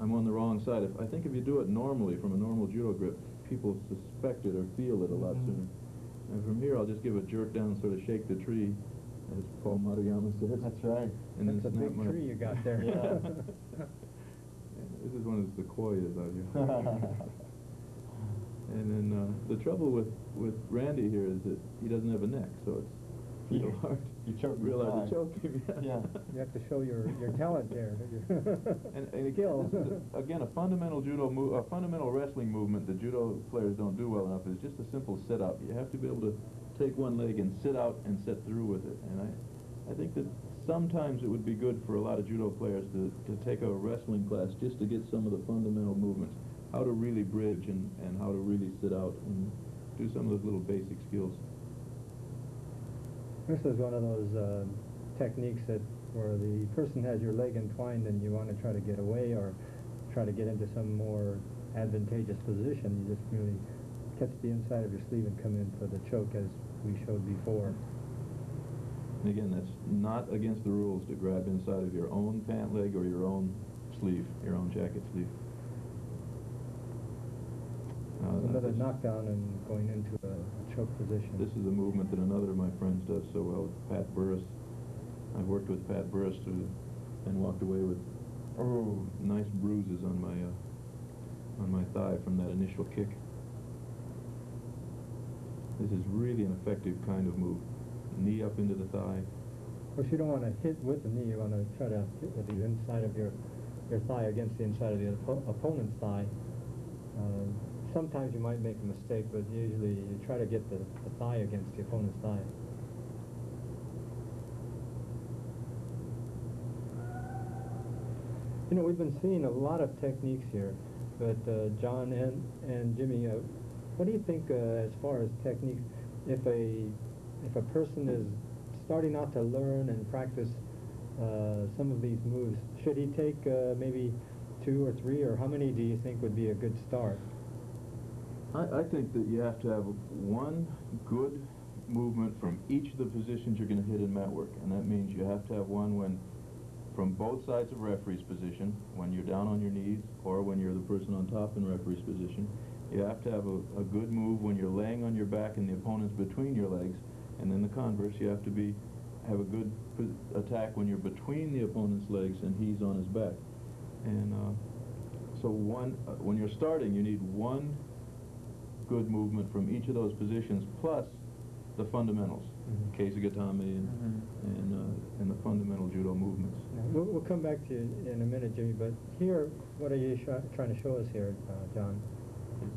Speaker 3: I'm on the wrong side. I think if you do it normally from a normal judo grip, people suspect it or feel it a lot sooner. And from here, I'll just give a jerk down, sort of shake the tree, as Paul Maruyama says.
Speaker 2: That's right.
Speaker 3: And
Speaker 1: That's a
Speaker 3: then snap
Speaker 1: big
Speaker 3: my...
Speaker 1: tree you got there.
Speaker 2: Yeah.
Speaker 3: This is one of the sequoias out here. And then the trouble with Randy here is that he doesn't have a neck, so it's real hard.
Speaker 2: You choked
Speaker 3: real hard
Speaker 2: hard.
Speaker 3: to choke him.
Speaker 2: Yeah.
Speaker 1: You have to show your talent there.
Speaker 3: And again, this is again, a fundamental judo move, a fundamental wrestling movement that judo players don't do well enough is just a simple sit-up. You have to be able to take one leg and sit out and set through with it. And I think that sometimes it would be good for a lot of judo players to take a wrestling class just to get some of the fundamental movements, how to really bridge and how to really sit out and do some of those little basic skills.
Speaker 1: This is one of those techniques where the person has your leg entwined and you want to try to get away or try to get into some more advantageous position. You just really catch the inside of your sleeve and come in for the choke, as we showed before.
Speaker 3: And again, that's not against the rules to grab inside of your own pant leg or your own sleeve, your own jacket sleeve.
Speaker 1: Another knockdown and going into a choke position.
Speaker 3: This is a movement that another of my friends does so well, Pat Burris. I've worked with Pat Burris and walked away with nice bruises on my thigh from that initial kick. This is really an effective kind of move. Knee up into the thigh.
Speaker 1: Of course, you don't want to hit with the knee. You want to try to hit with the inside of your thigh against the inside of the opponent's thigh. Sometimes you might make a mistake, but usually you try to get the thigh against the opponent's thigh. You know, we've been seeing a lot of techniques here, but John and Jimmy, what do you think as far as techniques? If a person is starting out to learn and practice some of these moves, should he take maybe 2 or 3, or how many do you think would be a good start?
Speaker 3: I think that you have to have one good movement from each of the positions you're going to hit in mat work, and that means you have to have one when from both sides of referee's position, when you're down on your knees or when you're the person on top in referee's position. You have to have a good move when you're laying on your back and the opponent's between your legs, and then the converse, you have to have a good attack when you're between the opponent's legs and he's on his back. And so when you're starting, you need one good movement from each of those positions, plus the fundamentals, Keisagatame and the fundamental judo movements.
Speaker 1: We'll come back to you in a minute, Jimmy, but here, what are you trying to show us here, John?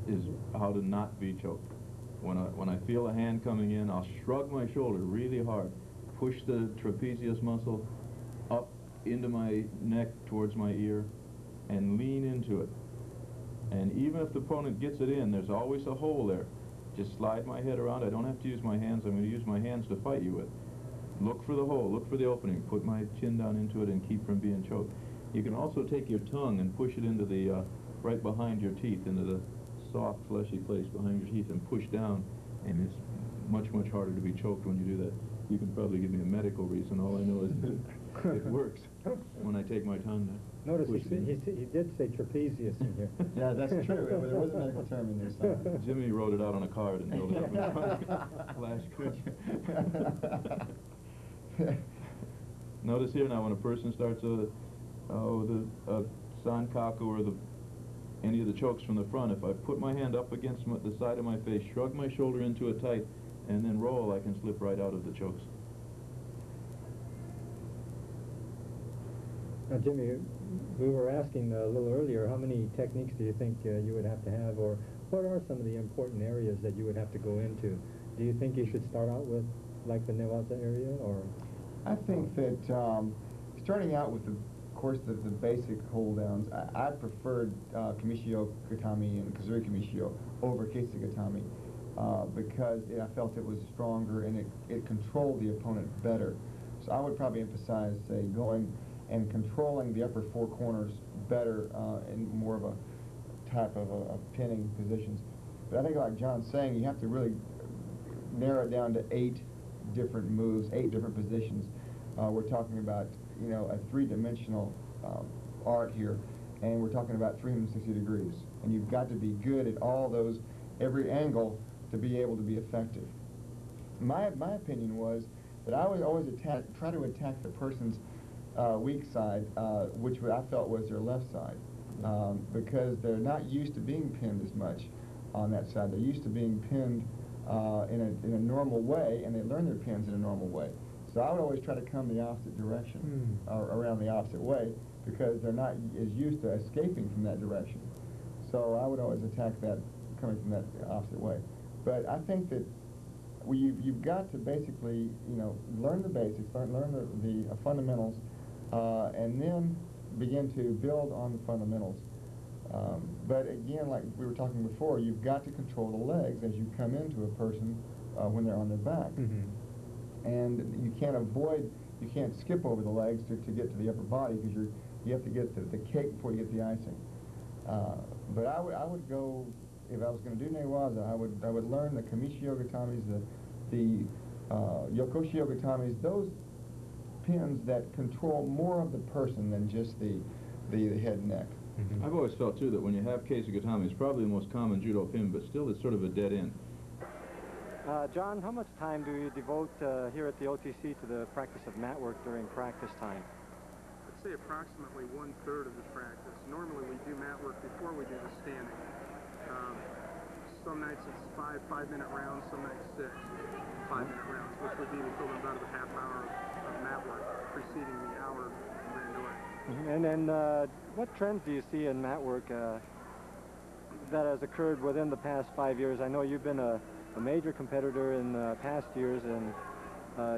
Speaker 3: Is how to not be choked. When I feel a hand coming in, I'll shrug my shoulder really hard, push the trapezius muscle up into my neck towards my ear and lean into it. And even if the opponent gets it in, there's always a hole there. Just slide my head around. I don't have to use my hands. I'm going to use my hands to fight you with. Look for the hole. Look for the opening. Put my chin down into it and keep from being choked. You can also take your tongue and push it into the, right behind your teeth, into the soft, fleshy place behind your teeth, and push down. And it's much, much harder to be choked when you do that. You can probably give me a medical reason. All I know is that it works when I take my tongue down.
Speaker 1: Notice he did say trapezius in here.
Speaker 2: Yeah, that's true. There was a medical term in there somewhere.
Speaker 3: Jimmy wrote it out on a card and held it up in flash. Notice here now, when a person starts a sankaku or any of the chokes from the front, if I put my hand up against the side of my face, shrug my shoulder into it tight, and then roll, I can slip right out of the chokes.
Speaker 1: Now, Jimmy, we were asking a little earlier, how many techniques do you think you would have to have, or what are some of the important areas that you would have to go into? Do you think you should start out with, like, the Newaza area, or?
Speaker 2: I think that starting out with, of course, the basic hold-downs, I preferred Kamishio Gatami and Kazuri Kamishio over Keitsu Gatami because I felt it was stronger and it controlled the opponent better. So I would probably emphasize, say, going and controlling the upper four corners better in more of a type of a pinning positions. But I think, like John's saying, you have to really narrow it down to 8 different moves, 8 different positions. We're talking about, you know, a 3-dimensional art here, and we're talking about 360 degrees. And you've got to be good at all those, every angle, to be able to be effective. My opinion was that I would always try to attack the person's weak side, which I felt was their left side, because they're not used to being pinned as much on that side. They're used to being pinned in a normal way, and they learn their pins in a normal way. So I would always try to come the opposite direction, or around the opposite way, because they're not as used to escaping from that direction. So I would always attack that coming from that opposite way. But I think that you've got to basically, you know, learn the basics, learn the fundamentals, and then begin to build on the fundamentals. But again, like we were talking before, you've got to control the legs as you come into a person when they're on their back. And you can't skip over the legs to get to the upper body, because you have to get the cake before you get the icing. But I would go, if I was going to do Newaza, I would learn the Kamishio Gatamis, the Yokoshio Gatamis, those pins that control more of the person than just the head and neck.
Speaker 3: I've always felt, too, that when you have Keitsu Gatami, it's probably the most common judo pin, but still it's sort of a dead end.
Speaker 1: John, how much time do you devote here at the OTC to the practice of mat work during practice time?
Speaker 4: I'd say approximately 1/3 of the practice. Normally we do mat work before we do the standing. Some nights it's 5-minute rounds, some nights 6 5-minute rounds, which would be the equivalent of about a half hour of mat work preceding the hour randori.
Speaker 1: And then what trends do you see in mat work that has occurred within the past 5 years? I know you've been a major competitor in past years, and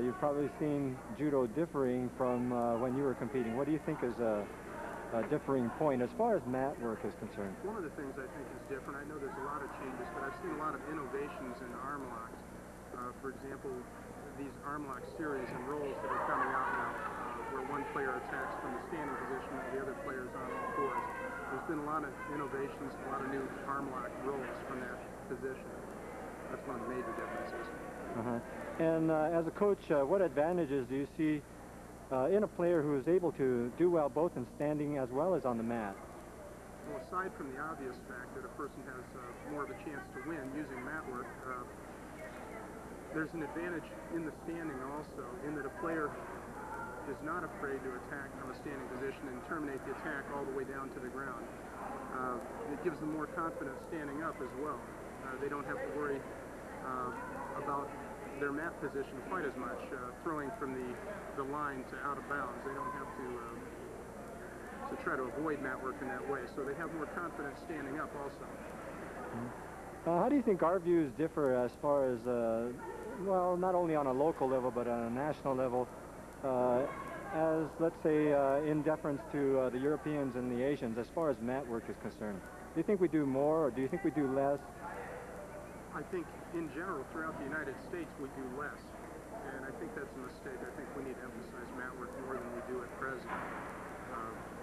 Speaker 1: you've probably seen judo differing from when you were competing. What do you think is a differing point as far as mat work is concerned?
Speaker 4: One of the things I think is different, I know there's a lot of changes, but I've seen a lot of innovations in arm locks. For example, these arm lock series and rolls that are coming out now, where one player attacks from the standing position and the other player is on all fours. There's been a lot of innovations, a lot of new arm lock rolls from that position. That's one of the major differences.
Speaker 1: And as a coach, what advantages do you see in a player who is able to do well both in standing as well as on the mat?
Speaker 4: Well, aside from the obvious fact that a person has more of a chance to win using mat work, there's an advantage in the standing also, in that a player is not afraid to attack from a standing position and terminate the attack all the way down to the ground. It gives them more confidence standing up as well. They don't have to worry about their mat position quite as much, throwing from the line to out of bounds. They don't have to try to avoid mat work in that way, so they have more confidence standing up also.
Speaker 1: How do you think our views differ as far as, well, not only on a local level, but on a national level, as, let's say, in deference to the Europeans and the Asians, as far as mat work is concerned? Do you think we do more, or do you think we do less?
Speaker 4: I think, in general, throughout the United States, we do less. And I think that's a mistake. I think we need to emphasize mat work more than we do at present,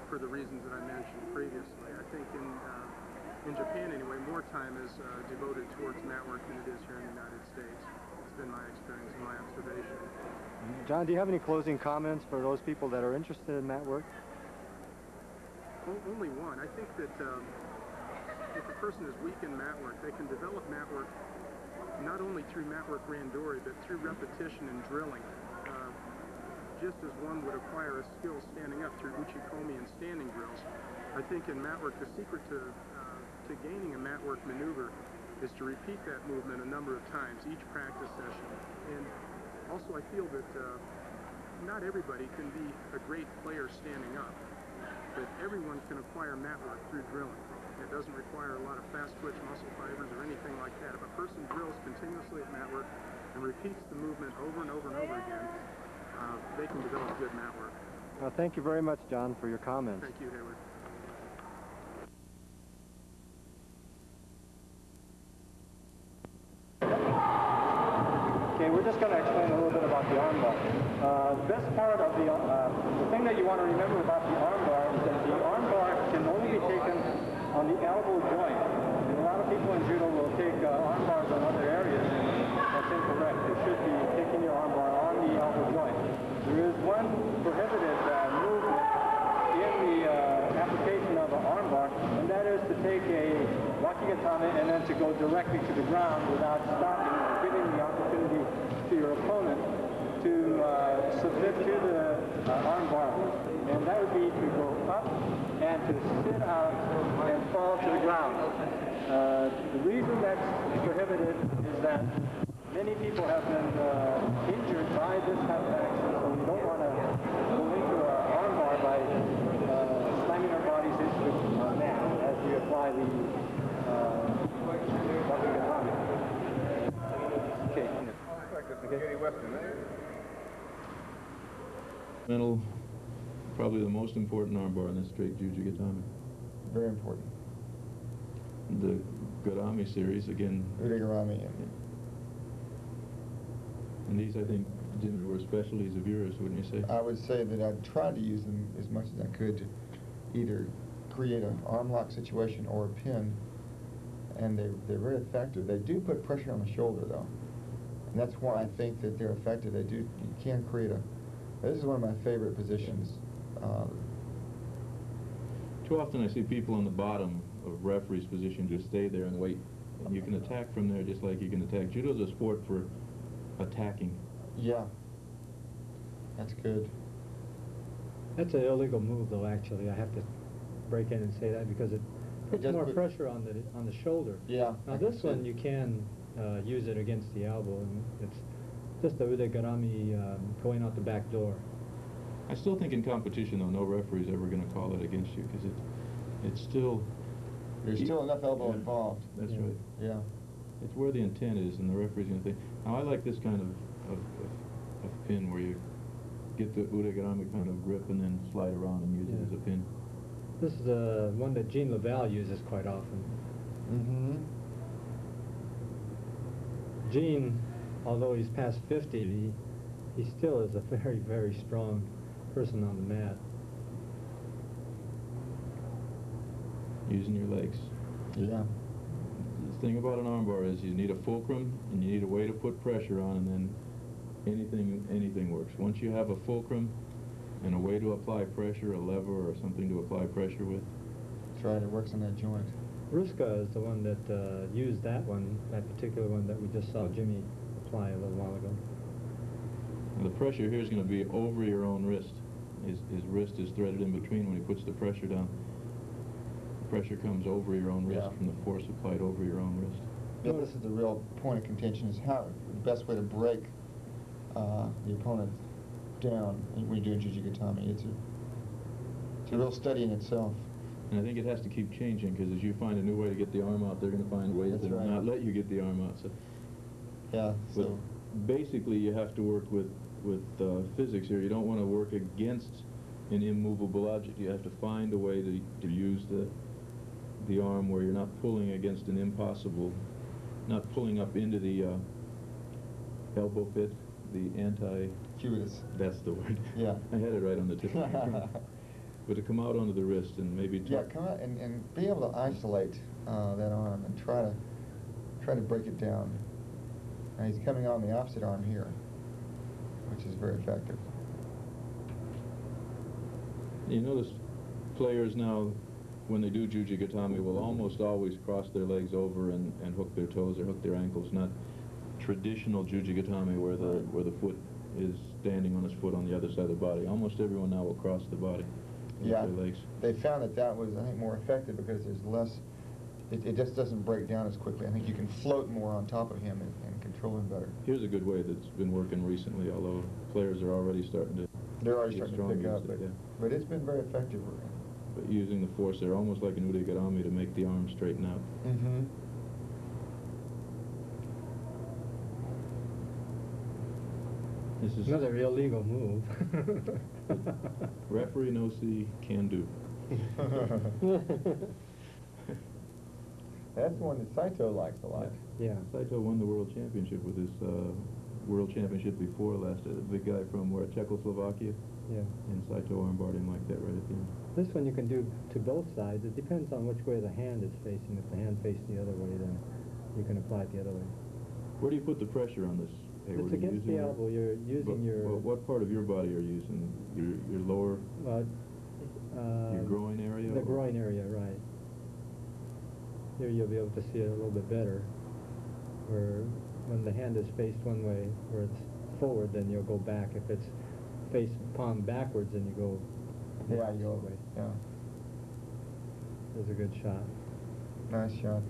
Speaker 4: for the reasons that I mentioned previously. I think in Japan, anyway, more time is devoted towards mat work than it is here in the United States. It's been my experience and my observation.
Speaker 1: John, do you have any closing comments for those people that are interested in mat work?
Speaker 4: Only one. I think that if a person is weak in mat work, they can develop mat work not only through mat work randori, but through repetition and drilling. Just as one would acquire a skill standing up through uchikomi and standing drills, I think in mat work the secret to gaining a mat work maneuver is to repeat that movement a number of times each practice session. And also I feel that not everybody can be a great player standing up, but everyone can acquire mat work through drilling. It doesn't require a lot of fast twitch muscle fibers or anything like that. If a person drills continuously at mat work and repeats the movement over and over and over again, they can develop good mat work.
Speaker 1: Well, thank you very much, John, for your comments.
Speaker 4: Thank you, Hayward.
Speaker 1: Okay, we're just going to explain a little bit about the armbar. The best part of the thing that you want to remember about the armbar is that the armbar can only be taken on the elbow joint. And a lot of people in judo will take arm bars on other areas, and that's incorrect. You should be taking your arm bar on the elbow joint. There is one prohibited movement in the application of an arm bar, and that is to take a wakigatame and then to go directly to the ground without stopping or giving the opportunity to your opponent to submit to the arm bar. And that would be to go up and to sit out and fall to the ground. The reason that's prohibited is that many people have been injured by this type of action, so you don't want to go into an arm bar by slamming our bodies into the mat as we apply the wakigatame. Okay.
Speaker 3: Mental, probably the most important armbar in this straight Jujigatame.
Speaker 2: Very important.
Speaker 3: The Garami series, again.
Speaker 2: Udegarami.
Speaker 3: And these, I think, Jim, were specialties of yours, wouldn't you say?
Speaker 2: I would say that I've tried to use them as much as I could to either create an arm lock situation or a pin, and they're very effective. They do put pressure on the shoulder, though, and that's why I think that they're effective. They do. You can create a. This is one of my favorite positions.
Speaker 3: Too often I see people on the bottom of referee's position just stay there and wait. And you can attack from there just like you can attack. Judo's a sport for attacking.
Speaker 2: Yeah. That's good.
Speaker 1: That's an illegal move, though. Actually, I have to break in and say that because it puts more pressure on the shoulder.
Speaker 2: Yeah.
Speaker 1: Now this one you can use it against the elbow, and it's just the udegarami going out the back door.
Speaker 3: I still think in competition, though, no referee's ever going to call it against you because it's still...
Speaker 2: There's still enough elbow involved.
Speaker 3: That's right.
Speaker 2: Yeah.
Speaker 3: It's where the intent is, and the referee's going to think. Now, I like this kind of pin where you get the udegarami kind of grip and then slide around and use it as a pin.
Speaker 1: This is one that Jean Laval uses quite often.
Speaker 2: Mm-hmm.
Speaker 1: Jean, although he's past 50, he still is a very, very strong person on the mat.
Speaker 3: Using your legs.
Speaker 2: Yeah.
Speaker 3: The thing about an armbar is you need a fulcrum and you need a way to put pressure on, and then anything works. Once you have a fulcrum and a way to apply pressure, a lever or something to apply pressure with.
Speaker 2: That's right, it works on that joint.
Speaker 1: Ruska is the one that used that particular one that we just saw Jimmy apply a little while ago.
Speaker 3: Now the pressure here is going to be over your own wrist. His wrist is threaded in between when he puts the pressure down. The pressure comes over your own wrist from the force applied over your own wrist.
Speaker 2: Yeah, this is the real point of contention, is how the best way to break the opponent down when you're doing Jujigatame. It's a real study in itself.
Speaker 3: And I think it has to keep changing, because as you find a new way to get the arm out, they're going to find ways that will not let you get the arm out. So,
Speaker 2: yeah.
Speaker 3: but basically, you have to work with physics here. You don't want to work against an immovable object. You have to find a way to use the arm where you're not pulling against an impossible, not pulling up into the elbow pit, the
Speaker 2: Cubitus.
Speaker 3: That's the word.
Speaker 2: Yeah.
Speaker 3: I had it right on the tip of my tongue. But to come out onto the wrist and maybe
Speaker 2: Yeah, come out and be able to isolate that arm and try to break it down. And he's coming on the opposite arm here, which is very effective.
Speaker 3: You notice players now, when they do Jujigatami, will almost always cross their legs over and hook their toes or hook their ankles, not traditional Jujigatami where the foot is standing on his foot on the other side of the body. Almost everyone now will cross the body with
Speaker 2: Yeah,
Speaker 3: their legs.
Speaker 2: they found that was, I think, more effective because there's less, it just doesn't break down as quickly. I think you can float more on top of him and control him better.
Speaker 3: Here's a good way that's been working recently, although players are already starting to
Speaker 2: They're already
Speaker 3: get
Speaker 2: starting to pick
Speaker 3: strong
Speaker 2: up,
Speaker 3: with it, yeah.
Speaker 2: but it's been very effective.
Speaker 3: But using the force there, almost like an Udegarami, to make the arm straighten out.
Speaker 2: Mm-hmm.
Speaker 3: This is
Speaker 1: Another illegal move.
Speaker 3: referee no see, can do.
Speaker 2: That's one that Saito likes a lot.
Speaker 1: Yeah.
Speaker 3: Saito won the world championship with his world championship before last. A big guy from Czechoslovakia.
Speaker 1: Yeah.
Speaker 3: And Saito armbarred him like that right at the end.
Speaker 1: This one you can do to both sides. It depends on which way the hand is facing. If the hand faces the other way, then you can apply it the other way.
Speaker 3: Where do you put the pressure on this? Hayward?
Speaker 1: It's against the elbow. You're using your...
Speaker 3: What part of your body are you using? Your lower... your groin area?
Speaker 1: The groin area, right. Here you'll be able to see it a little bit better. Where when the hand is faced one way, where it's forward, then you'll go back. If it's face palm backwards, then you go...
Speaker 2: Yeah, you go away. Yeah.
Speaker 1: There's a good shot.
Speaker 2: Nice shot.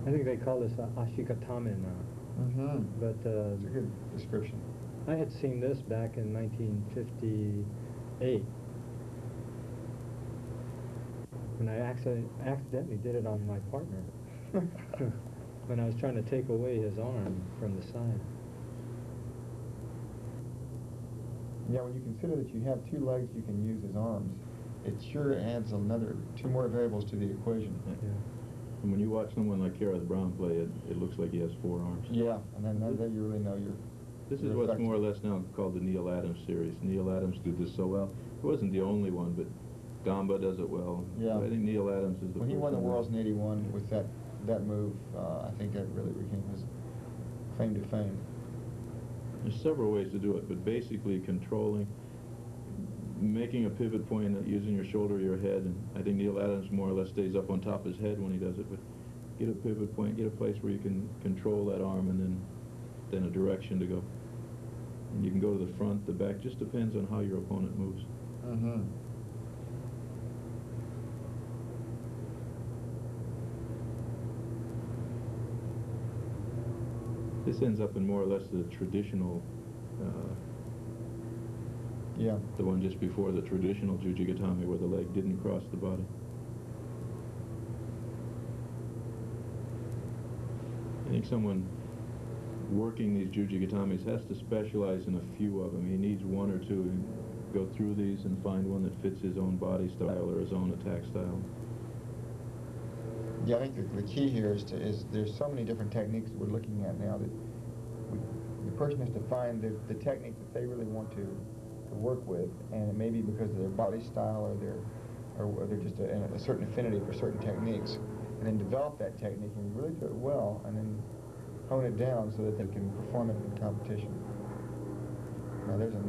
Speaker 1: I think they call this ashikatame now.
Speaker 2: Mm-hmm.
Speaker 1: But
Speaker 2: It's a good description.
Speaker 1: I had seen this back in 1958 when I accidentally did it on my partner when I was trying to take away his arm from the side.
Speaker 2: Yeah, when you consider that you have two legs you can use as arms, it sure adds two more variables to the equation.
Speaker 1: Yeah.
Speaker 3: And when you watch someone like Gareth Brown play, it looks like he has four arms.
Speaker 2: Yeah, and then you really know you're...
Speaker 3: This is what's more or less now called the Neil Adams series. Neil Adams did this so well. He wasn't the only one, but Gamba does it well.
Speaker 2: Yeah.
Speaker 3: But I think Neil Adams is the
Speaker 2: When he
Speaker 3: first
Speaker 2: won the
Speaker 3: one.
Speaker 2: Worlds in '81 with that move, I think that really became his claim to fame.
Speaker 3: There's several ways to do it, but basically controlling, making a pivot point using your shoulder or your head, and I think Neil Adams more or less stays up on top of his head when he does it, but get a pivot point, get a place where you can control that arm and then a direction to go. And you can go to the front, the back, just depends on how your opponent moves.
Speaker 2: Mm-hmm.
Speaker 3: This ends up in more or less the traditional,
Speaker 2: Yeah.
Speaker 3: the one just before the traditional Jujigatami where the leg didn't cross the body. I think someone working these Jujigatamis has to specialize in a few of them. He needs one or two and go through these and find one that fits his own body style or his own attack style.
Speaker 2: Yeah, I think the key here is there's so many different techniques that we're looking at now that the person has to find the technique that they really want to work with, and it may be because of their body style or they're just a certain affinity for certain techniques, and then develop that technique and really do it well, and then hone it down so that they can perform it in competition. Now there's a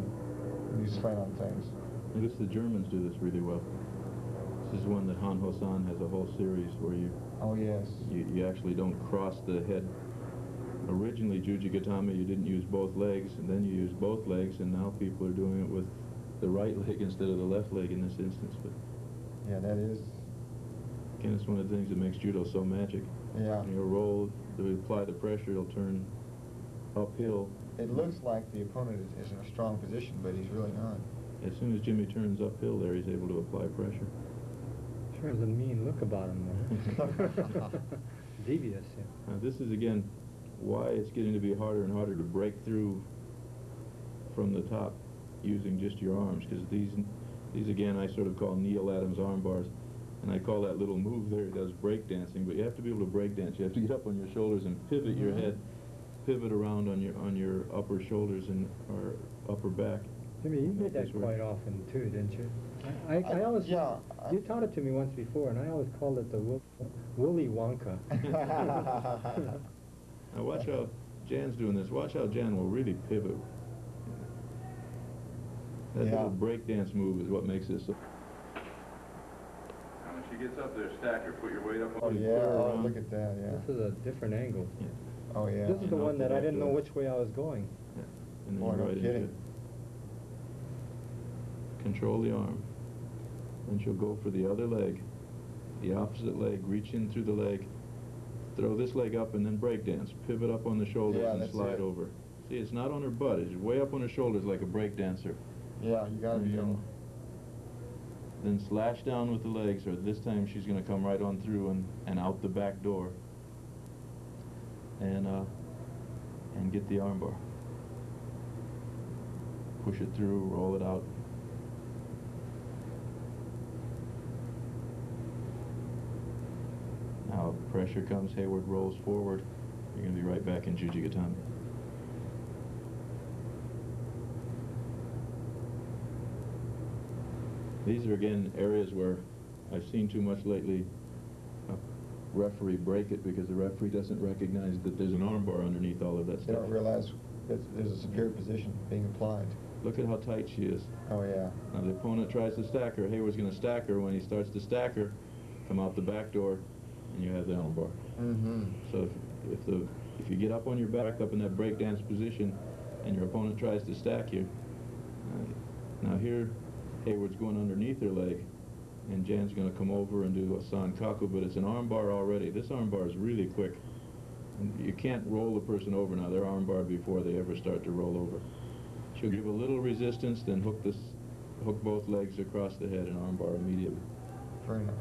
Speaker 2: new slant on things.
Speaker 3: Notice the Germans do this really well. This is one that Han Ho-san has a whole series where you
Speaker 2: Oh yes.
Speaker 3: you actually don't cross the head. Originally, Jujigatami, you didn't use both legs, and then you use both legs, and now people are doing it with the right leg instead of the left leg in this instance. But
Speaker 2: Yeah, that is.
Speaker 3: again, it's one of the things that makes judo so magic.
Speaker 2: Yeah.
Speaker 3: When you roll, to apply the pressure, it'll turn uphill.
Speaker 2: It looks like the opponent is in a strong position, but he's really not.
Speaker 3: As soon as Jimmy turns uphill there, he's able to apply pressure.
Speaker 1: Sure has a mean look about him, though. Devious, yeah.
Speaker 3: Now this is again why it's getting to be harder and harder to break through from the top using just your arms, because these again I sort of call Neil Adams arm bars, and I call that little move there he does break dancing. But you have to be able to break dance. You have to get up on your shoulders and pivot your head, pivot around on your upper shoulders and or upper back.
Speaker 1: Jimmy, you did that quite often too, didn't you? I always,
Speaker 2: yeah,
Speaker 1: you taught it to me once before, and I always called it the Willy Wonka.
Speaker 3: Now watch how Jan's doing this. Watch how Jan will really pivot. That little breakdance move is what makes this so. Now when she gets up there, stack her, put your weight up on
Speaker 2: yeah, oh, look at that, yeah.
Speaker 1: This is a different angle.
Speaker 3: Yeah.
Speaker 2: Oh, yeah.
Speaker 1: This is the one that I didn't know which way I was going.
Speaker 3: Yeah. And then
Speaker 2: Boy, no
Speaker 3: right into
Speaker 2: kidding.
Speaker 3: it. Control the arm. Then she'll go for the other leg, the opposite leg, reach in through the leg, throw this leg up and then break dance. Pivot up on the shoulders and slide over. See, it's not on her butt, it's way up on her shoulders like a break dancer.
Speaker 2: Yeah, you gotta be able.
Speaker 3: Then slash down with the legs, or this time she's gonna come right on through and out the back door. And get the arm bar. Push it through, roll it out. Now pressure comes, Hayward rolls forward. You're going to be right back in Jujigatami. These are again areas where I've seen too much lately. A referee break it because the referee doesn't recognize that there's an arm bar underneath all of that
Speaker 2: They
Speaker 3: stuff.
Speaker 2: don't realize that there's a superior position being applied.
Speaker 3: Look at how tight she is.
Speaker 2: Oh, yeah.
Speaker 3: Now the opponent tries to stack her. Hayward's going to stack her. When he starts to stack her, come out the back door, and you have the arm bar.
Speaker 2: Mm-hmm.
Speaker 3: So if you get up on your back, up in that breakdance position, and your opponent tries to stack you, now here Hayward's going underneath her leg, and Jan's going to come over and do a sankaku, but it's an arm bar already. This arm bar is really quick. And you can't roll the person over now. They're arm barred before they ever start to roll over. She'll give a little resistance, then hook both legs across the head and arm bar immediately.
Speaker 2: Very nice.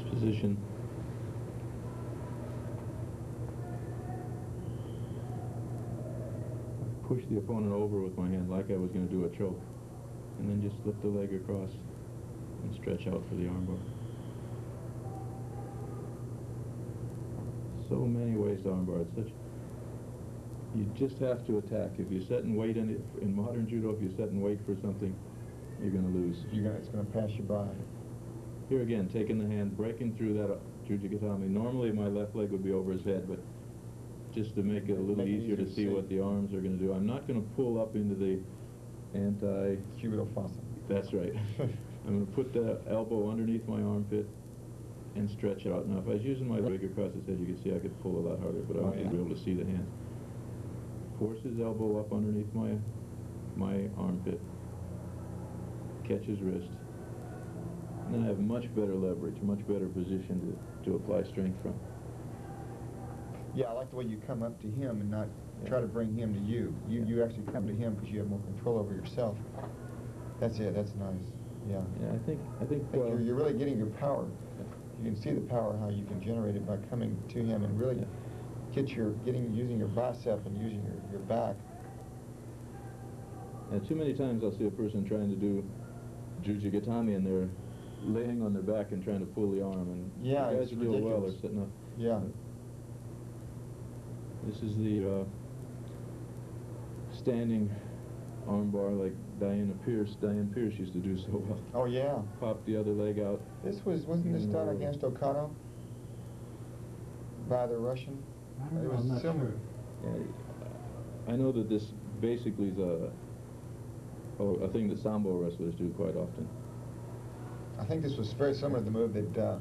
Speaker 3: Position. Push the opponent over with my hand like I was going to do a choke, and then just slip the leg across and stretch out for the armbar. So many ways to armbar. It's such. You just have to attack. If you set and wait in modern judo, if you set and wait for something, you're going to lose.
Speaker 2: It's going to pass you by.
Speaker 3: Here again, taking the hand, breaking through that Jujigatami. Normally my left leg would be over his head, but just to make it a little easier to see what the arms are going to do, I'm not going to pull up into the
Speaker 2: Cubito fossa.
Speaker 3: That's right. I'm going to put the elbow underneath my armpit and stretch it out. Now, if I was using my leg across his head, you could see I could pull a lot harder, but I want you to be able to see the hand. Force his elbow up underneath my armpit. Catch his wrist. And then I have much better leverage, much better position to apply strength from.
Speaker 2: Yeah, I like the way you come up to him and not try to bring him to you. You actually come to him because you have more control over yourself. That's it. That's nice. Yeah.
Speaker 3: Yeah, I think.
Speaker 2: You're really getting your power. You can see the power how you can generate it by coming to him and really using your bicep and using your back.
Speaker 3: Yeah, too many times I'll see a person trying to do Jujigatami and they're laying on their back and trying to pull the arm, and the guys who do it well are sitting up.
Speaker 2: Yeah.
Speaker 3: This is the standing arm bar like Diane Pierce used to do so well.
Speaker 2: Oh, yeah.
Speaker 3: Pop the other leg out.
Speaker 2: Wasn't this done against Okada by the Russian?
Speaker 1: I don't know,
Speaker 2: It was
Speaker 1: I'm not
Speaker 2: similar.
Speaker 1: sure.
Speaker 3: Yeah, I know that this basically is a thing that Sambo wrestlers do quite often.
Speaker 2: I think this was very similar to the move that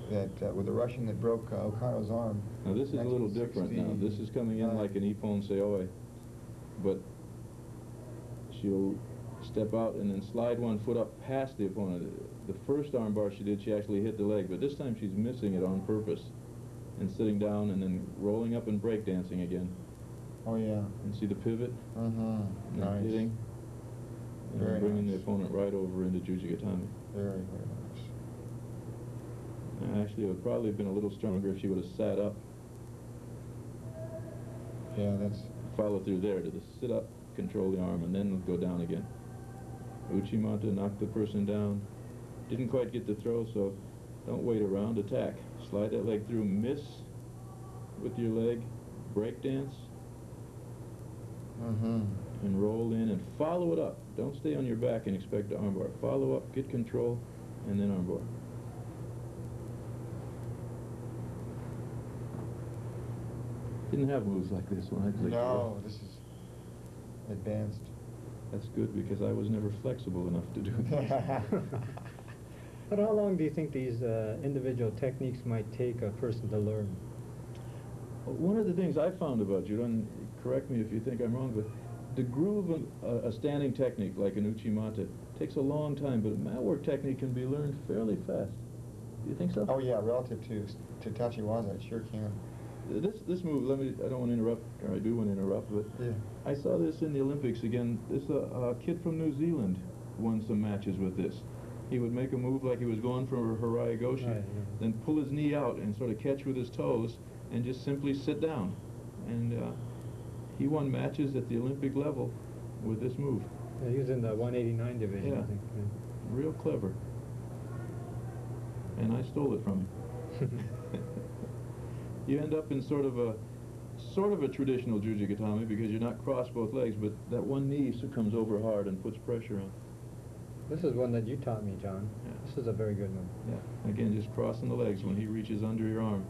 Speaker 2: that with the Russian that broke Okano's arm.
Speaker 3: Now this is a little different now. This is coming in like an Ippon Seoi, but she'll step out and then slide one foot up past the opponent. The first arm bar she did, she actually hit the leg, but this time she's missing it on purpose and sitting down and then rolling up and breakdancing again.
Speaker 2: Oh yeah.
Speaker 3: And see the pivot?
Speaker 2: Mm-hmm.
Speaker 3: And
Speaker 2: Nice.
Speaker 3: hitting. And
Speaker 2: Very
Speaker 3: bringing
Speaker 2: nice.
Speaker 3: the opponent right over into Jujigatami.
Speaker 2: Very, very nice.
Speaker 3: And actually, it would probably have been a little stronger if she would have sat up.
Speaker 2: Yeah, that's...
Speaker 3: Follow through there to the sit up, control the arm, and then go down again. Uchimata knocked the person down. Didn't quite get the throw, so don't wait around. Attack. Slide that leg through. Miss with your leg. Break dance.
Speaker 2: Mm-hmm.
Speaker 3: And roll in and follow it up. Don't stay on your back and expect to armbar. Follow up, get control, and then armbar. Didn't have moves like this when I played.
Speaker 2: No, this is advanced.
Speaker 3: That's good because I was never flexible enough to do that.
Speaker 1: But how long do you think these individual techniques might take a person to learn?
Speaker 3: One of the things I found about judo, and correct me if you think I'm wrong, but the groove of a standing technique like an Uchimata takes a long time, but a mat work technique can be learned fairly fast. Do you think so?
Speaker 2: Oh yeah, relative to Tachiwaza, it sure can.
Speaker 3: This move, I don't want to interrupt, or I do want to interrupt, but
Speaker 2: Yeah.
Speaker 3: I saw this in the Olympics again. This kid from New Zealand won some matches with this. He would make a move like he was going for a Harai Goshi,
Speaker 1: Right, yeah.
Speaker 3: then pull his knee out and sort of catch with his toes and just simply sit down. And he won matches at the Olympic level with this move.
Speaker 1: Yeah, he was in the 189 division,
Speaker 3: Yeah.
Speaker 1: I think.
Speaker 3: Real clever. And I stole it from him. You end up in sort of a traditional Jujigatami because you're not crossed both legs, but that one knee comes over hard and puts pressure on.
Speaker 1: This is one that you taught me, John.
Speaker 3: Yeah.
Speaker 1: This is a very good one.
Speaker 3: Yeah. Again, just crossing the legs when he reaches under your arm.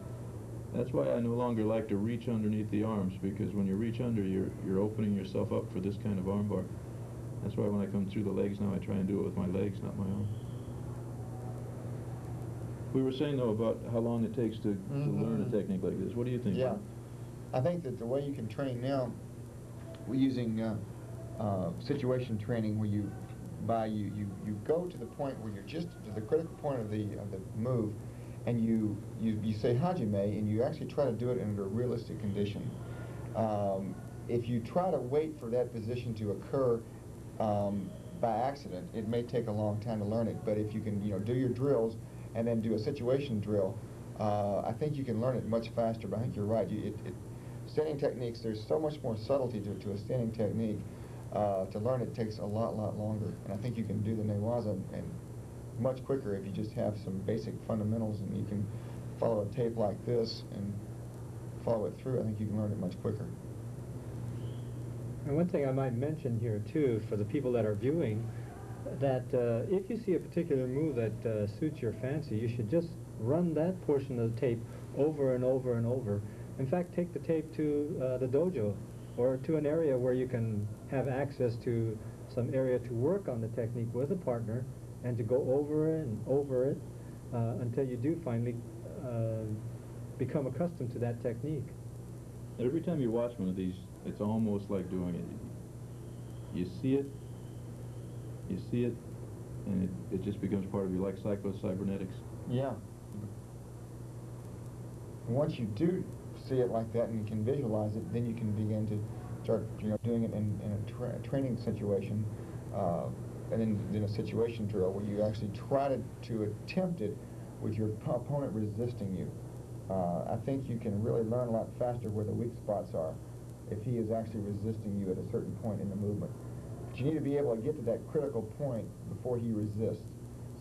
Speaker 3: That's why I no longer like to reach underneath the arms, because when you reach under, you're opening yourself up for this kind of arm bar. That's why when I come through the legs now, I try and do it with my legs, not my arm. We were saying, though, about how long it takes to learn a technique like this. What do you think?
Speaker 2: Yeah. I think that the way you can train now, we're using situation training where you go to the point where you're just to the critical point of the move, and you say hajime, and you actually try to do it under a realistic condition. If you try to wait for that position to occur by accident, it may take a long time to learn it. But if you can, do your drills and then do a situation drill, I think you can learn it much faster. But I think you're right. Standing techniques, there's so much more subtlety to a standing technique. To learn it takes a lot longer. And I think you can do the newaza and much quicker if you just have some basic fundamentals and you can follow a tape like this and follow it through. I think you can learn it much quicker.
Speaker 1: And one thing I might mention here, too, for the people that are viewing, that if you see a particular move that suits your fancy, you should just run that portion of the tape over and over and over. In fact, take the tape to the dojo or to an area where you can have access to some area to work on the technique with a partner and to go over it and over it until you do finally become accustomed to that technique.
Speaker 3: Every time you watch one of these, it's almost like doing it. You see it, and it just becomes part of you, like cyclocybernetics.
Speaker 2: Yeah. Once you do see it like that and you can visualize it, then you can begin to start, doing it in a training situation, and in a situation drill where you actually try to attempt it with your opponent resisting you. I think you can really learn a lot faster where the weak spots are if he is actually resisting you at a certain point in the movement. But you need to be able to get to that critical point before he resists,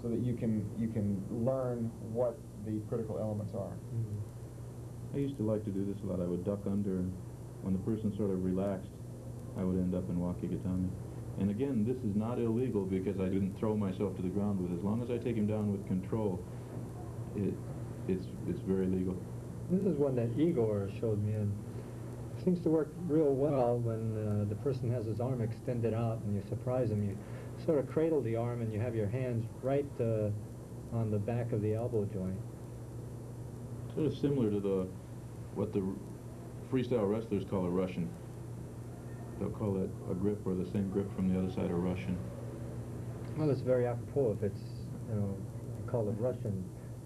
Speaker 2: so that you can learn what the critical elements are.
Speaker 1: Mm-hmm.
Speaker 3: I used to like to do this a lot. I would duck under, and when the person sort of relaxed, I would end up in wakigatami. And again, this is not illegal because I didn't throw myself to the ground with it. As long as I take him down with control, it's very legal.
Speaker 1: This is one that Igor showed me, and it seems to work real well when the person has his arm extended out and you surprise him. You sort of cradle the arm and you have your hands right on the back of the elbow joint.
Speaker 3: Sort of similar to what the freestyle wrestlers call a Russian. They'll call it a grip or the same grip from the other side of Russian.
Speaker 1: Well, it's very apropos if it's, you know, called a Russian,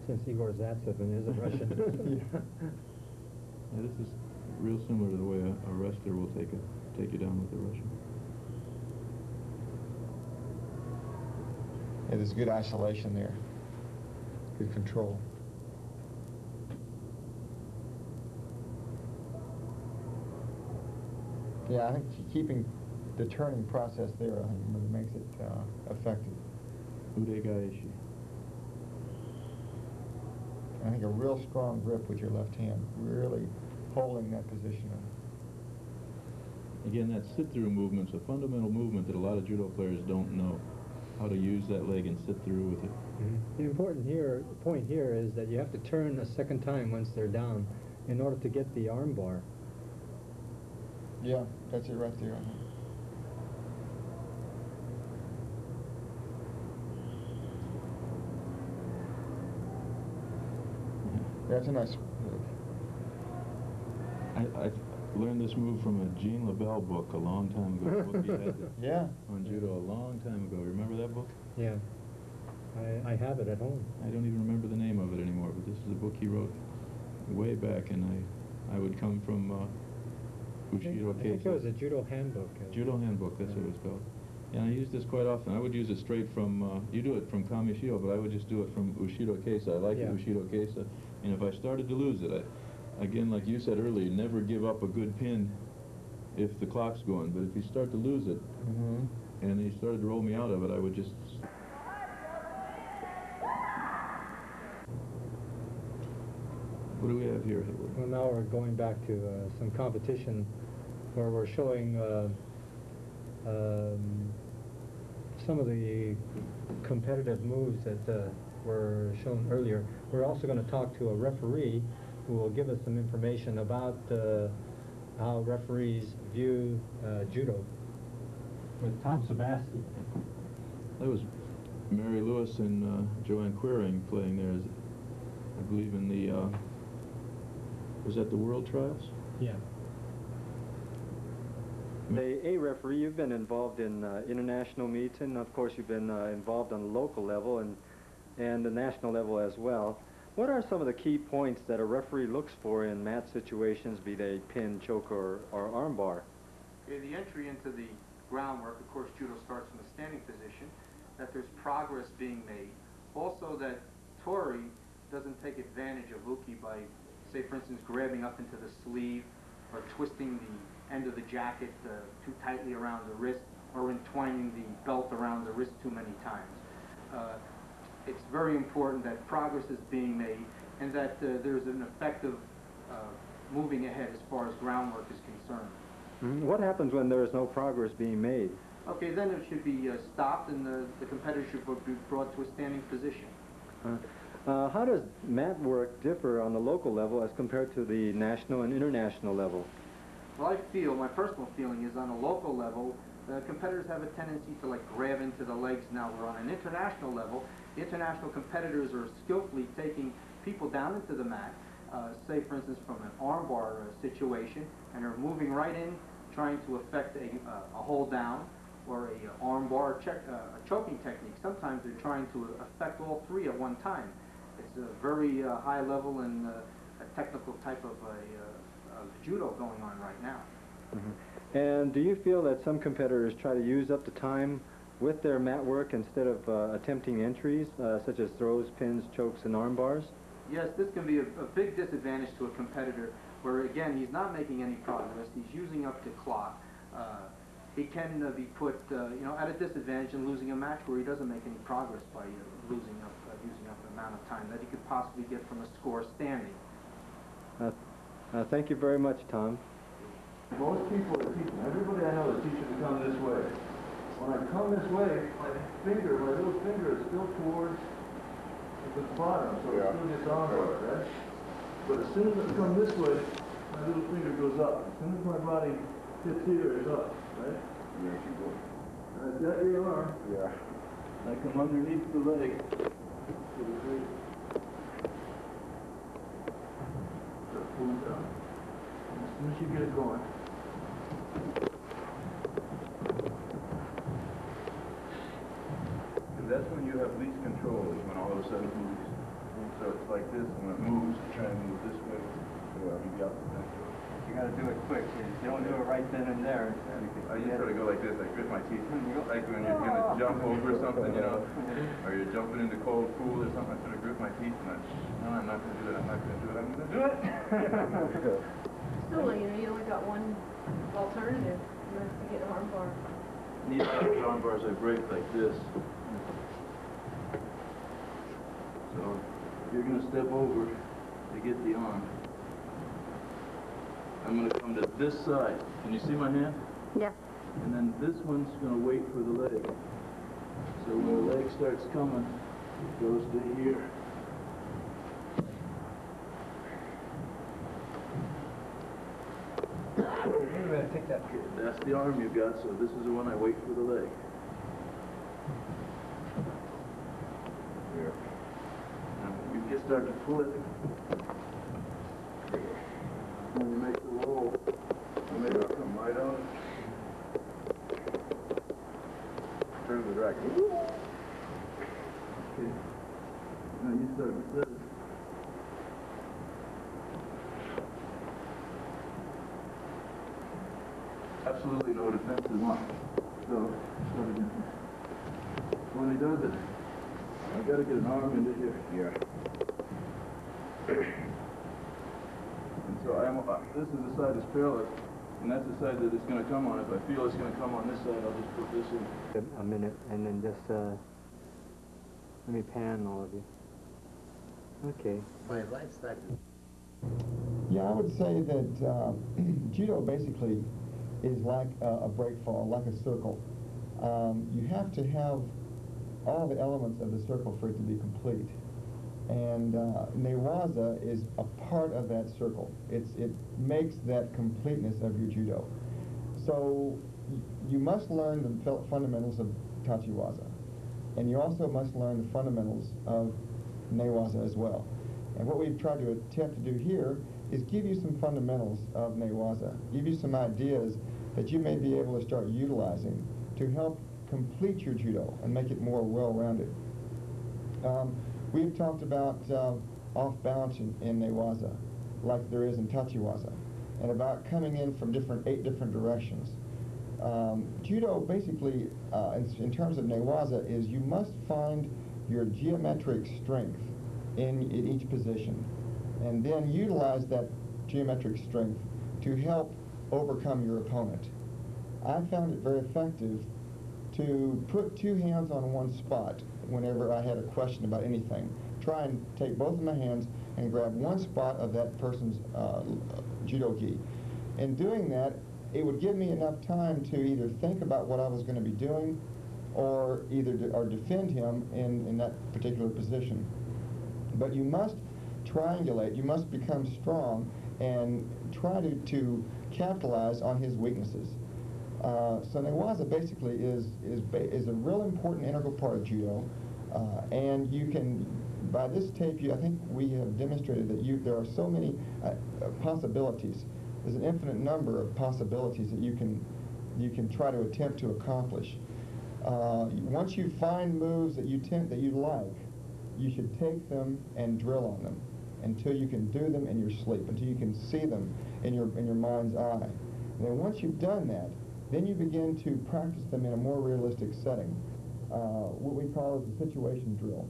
Speaker 1: since Igor Zatsevin is a Russian.
Speaker 3: Yeah, this is real similar to the way a wrestler will take you down with a Russian.
Speaker 2: Yeah, there's good isolation there. Good control. Yeah, I think keeping the turning process there, I think, really makes it effective.
Speaker 3: Udegaeshi.
Speaker 2: I think a real strong grip with your left hand, really holding that position.
Speaker 3: Again, that sit-through movement's a fundamental movement that a lot of judo players don't know how to use that leg and sit through with it.
Speaker 1: The important point here is that you have to turn a second time once they're down in order to get the arm bar.
Speaker 2: Yeah, that's it right there. That's a nice move.
Speaker 3: I learned this move from a Jean LaBelle book a long time ago. A book he had
Speaker 2: Yeah.
Speaker 3: on judo a long time ago. Remember that book?
Speaker 1: Yeah, I have it at home.
Speaker 3: I don't even remember the name of it anymore, but this is a book he wrote way back, and I would come from Ushido
Speaker 1: I think it was a judo handbook.
Speaker 3: Judo handbook, that's what it was called. Yeah, I use this quite often. I would use it straight from, you do it from Kamishido, but I would just do it from Ushido Keisa. I like the Ushido Keisa, and if I started to lose it, again, like you said earlier, never give up a good pin if the clock's going, but if you start to lose it, and he started to roll me out of it, I would just... What do we have here, Hayward?
Speaker 1: Well, now we're going back to some competition where we're showing some of the competitive moves that were shown earlier. We're also going to talk to a referee who will give us some information about how referees view judo. With Tom Sebastian.
Speaker 3: That was Mary Lewis and Joanne Quiring playing there, I believe in the, was that the World Trials?
Speaker 1: Yeah. A referee, you've been involved in international meets, and of course you've been involved on the local level and the national level as well. What are some of the key points that a referee looks for in mat situations, be they pin, choke, or armbar?
Speaker 5: Okay, the entry into the groundwork, of course, judo starts from a standing position, that there's progress being made. Also that Tori doesn't take advantage of Uki by, say, for instance, grabbing up into the sleeve or twisting the end of the jacket too tightly around the wrist or entwining the belt around the wrist too many times. It's very important that progress is being made and that there's an effective moving ahead as far as groundwork is concerned.
Speaker 1: What happens when there is no progress being made?
Speaker 5: Okay, then it should be stopped and the competitor should be brought to a standing position.
Speaker 1: How does mat work differ on the local level as compared to the national and international level?
Speaker 5: Well, I feel, my personal feeling is on a local level, competitors have a tendency to grab into the legs. Now we're on an international level. The international competitors are skillfully taking people down into the mat, say for instance from an armbar situation, and are moving right in, trying to effect a hold down or a armbar a choking technique. Sometimes they're trying to effect all three at one time. It's a very high level and a technical type of judo going on right now.
Speaker 1: And do you feel that some competitors try to use up the time with their mat work instead of attempting entries, such as throws, pins, chokes, and arm bars?
Speaker 5: Yes, this can be a big disadvantage to a competitor where, again, he's not making any progress. He's using up the clock. He can be put, at a disadvantage in losing a match where he doesn't make any progress by using up the amount of time that he could possibly get from a score standing.
Speaker 1: Thank you very much, Tom.
Speaker 3: Most people are teaching, everybody I know is teaching to come this way. When I come this way, my little finger is still towards the bottom, so it's still this arm bar, right? But as soon as I come this way, my little finger goes up. As soon as my body hits here, it's up, right? Yes, you go. I've got your arm. Yeah. I come underneath the leg. pulling down. As soon as you get it going. And that's when you have least control, is when all of a sudden it moves. So it's like this, and when it moves, try and move this way. You got the control.
Speaker 6: You gotta do it quick. You don't do it right then and there.
Speaker 3: I just sort of go like this, I grit my teeth. Like when you're gonna jump over something, you know, or you're jumping into cold pool or something, I sort of grit my teeth and no, I'm not gonna do it, I'm not gonna do it, I'm gonna do it.
Speaker 7: Still, you only got one alternative. You have to get an arm bar.
Speaker 3: These arm bars I break like this. So you're gonna step over to get the arm. I'm going to come to this side. Can you see my hand?
Speaker 7: Yeah.
Speaker 3: And then this one's going to wait for the leg. So when the leg starts coming, it goes to here.
Speaker 6: Wait a minute, take that.
Speaker 3: That's the arm you've got, so this is the one I wait for the leg. Here. Now when you start to pull it, when you make the roll, maybe I'll come right on. Turn the racket. Okay. Now you start with this. Absolutely no defensive line. So, when he does it, I've got to get an arm into here. Yeah. And so this is the side that's parallel, and that's the side that it's going to come on. If I feel it's going to come on this side, I'll just put this in.
Speaker 1: A minute, and then just let me pan all of you. Okay.
Speaker 6: My life started.
Speaker 2: Yeah, I would say that judo basically is like a breakfall, like a circle. You have to have all the elements of the circle for it to be complete. And Newaza is a part of that circle. It makes that completeness of your judo. So you must learn the fundamentals of Tachiwaza. And you also must learn the fundamentals of Newaza as well. And what we've tried to attempt to do here is give you some fundamentals of Newaza, give you some ideas that you may be able to start utilizing to help complete your judo and make it more well-rounded. We've talked about off balance in Newaza, like there is in Tachiwaza, and about coming in from 8 different directions. Judo basically, in terms of Newaza, is you must find your geometric strength in each position, and then utilize that geometric strength to help overcome your opponent. I found it very effective to put 2 hands on one spot whenever I had a question about anything. Try and take both of my hands and grab one spot of that person's judo-gi. In doing that, it would give me enough time to either think about what I was going to be doing or defend him in that particular position. But you must triangulate, you must become strong and try to capitalize on his weaknesses. So Newaza basically is a real important integral part of judo, and you can, by this tape, I think we have demonstrated that there are so many possibilities. There's an infinite number of possibilities that you can try to attempt to accomplish. Once you find moves that you like, you should take them and drill on them until you can do them in your sleep, until you can see them in your mind's eye. And then once you've done that, then you begin to practice them in a more realistic setting, what we call as a situation drill.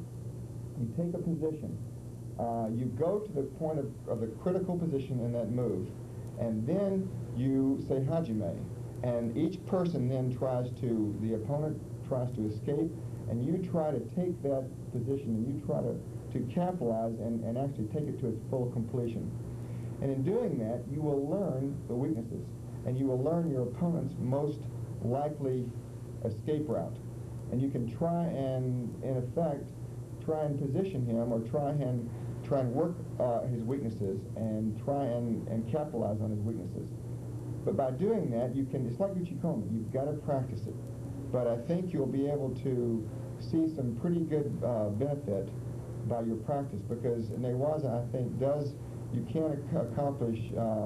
Speaker 2: You take a position, you go to the point of the critical position in that move, and then you say Hajime, and each person then the opponent tries to escape, and you try to take that position and you try to capitalize and actually take it to its full completion. And in doing that, you will learn the weaknesses, and you will learn your opponent's most likely escape route. And you can try and, in effect, try and position him or try and work his weaknesses and try and capitalize on his weaknesses. But by doing that, it's like Uchikomi, you've got to practice it. But I think you'll be able to see some pretty good benefit by your practice, because Newaza, I think, does you can accomplish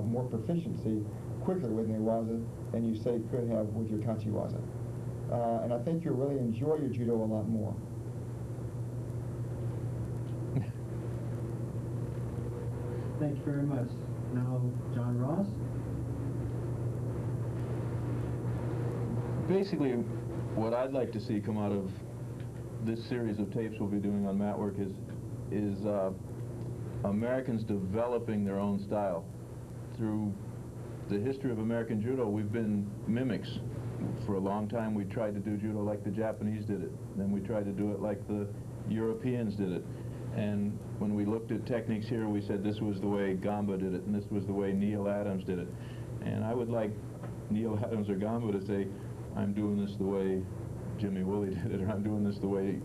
Speaker 2: more proficiency quicker with Newaza than you say could have with your Tachiwaza. And I think you'll really enjoy your judo a lot more.
Speaker 1: Thank you very much. Now, John Ross.
Speaker 3: Basically, what I'd like to see come out of this series of tapes we'll be doing on mat work is Americans developing their own style. Through the history of American judo, we've been mimics. For a long time, we tried to do judo like the Japanese did it. Then we tried to do it like the Europeans did it. And when we looked at techniques here, we said this was the way Gamba did it, and this was the way Neil Adams did it. And I would like Neil Adams or Gamba to say, I'm doing this the way Jimmy Woolley did it, or I'm doing this the way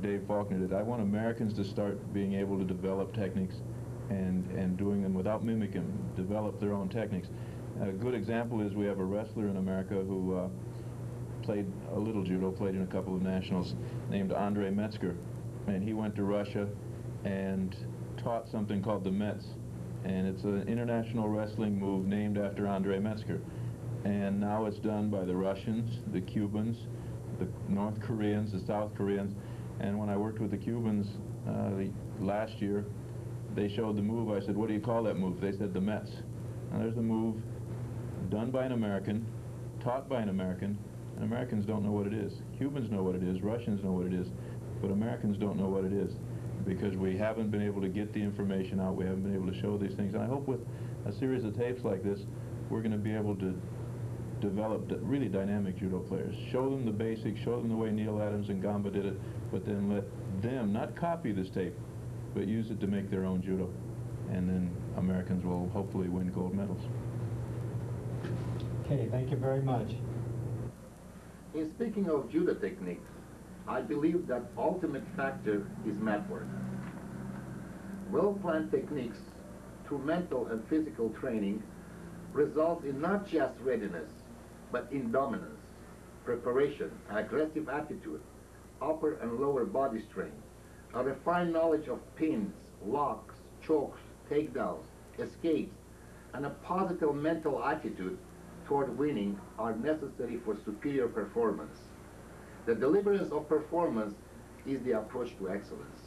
Speaker 3: Dave Faulkner did it. I want Americans to start being able to develop techniques and doing them without mimicking them, develop their own techniques. A good example is we have a wrestler in America who played a little judo, played in a couple of nationals, named Andre Metzger. And he went to Russia and taught something called the Metz. And it's an international wrestling move named after Andre Metzger. And now it's done by the Russians, the Cubans, the North Koreans, the South Koreans. And when I worked with the Cubans last year, they showed the move. I said, what do you call that move? They said the Metz. Now there's a move done by an American, taught by an American, and Americans don't know what it is. Cubans know what it is, Russians know what it is, but Americans don't know what it is because we haven't been able to get the information out, we haven't been able to show these things. And I hope with a series of tapes like this, we're going to be able to develop really dynamic judo players. Show them the basics, show them the way Neil Adams and Gamba did it, but then let them not copy this tape, but use it to make their own judo. And then Americans will hopefully win gold medals.
Speaker 1: Okay, thank you very much.
Speaker 8: In speaking of judo techniques, I believe that ultimate factor is mat work. Well-planned techniques through mental and physical training result in not just readiness, but in dominance, preparation, an aggressive attitude, upper and lower body strength, a refined knowledge of pins, locks, chokes, takedowns, escapes, and a positive mental attitude toward winning are necessary for superior performance. The deliverance of performance is the approach to excellence.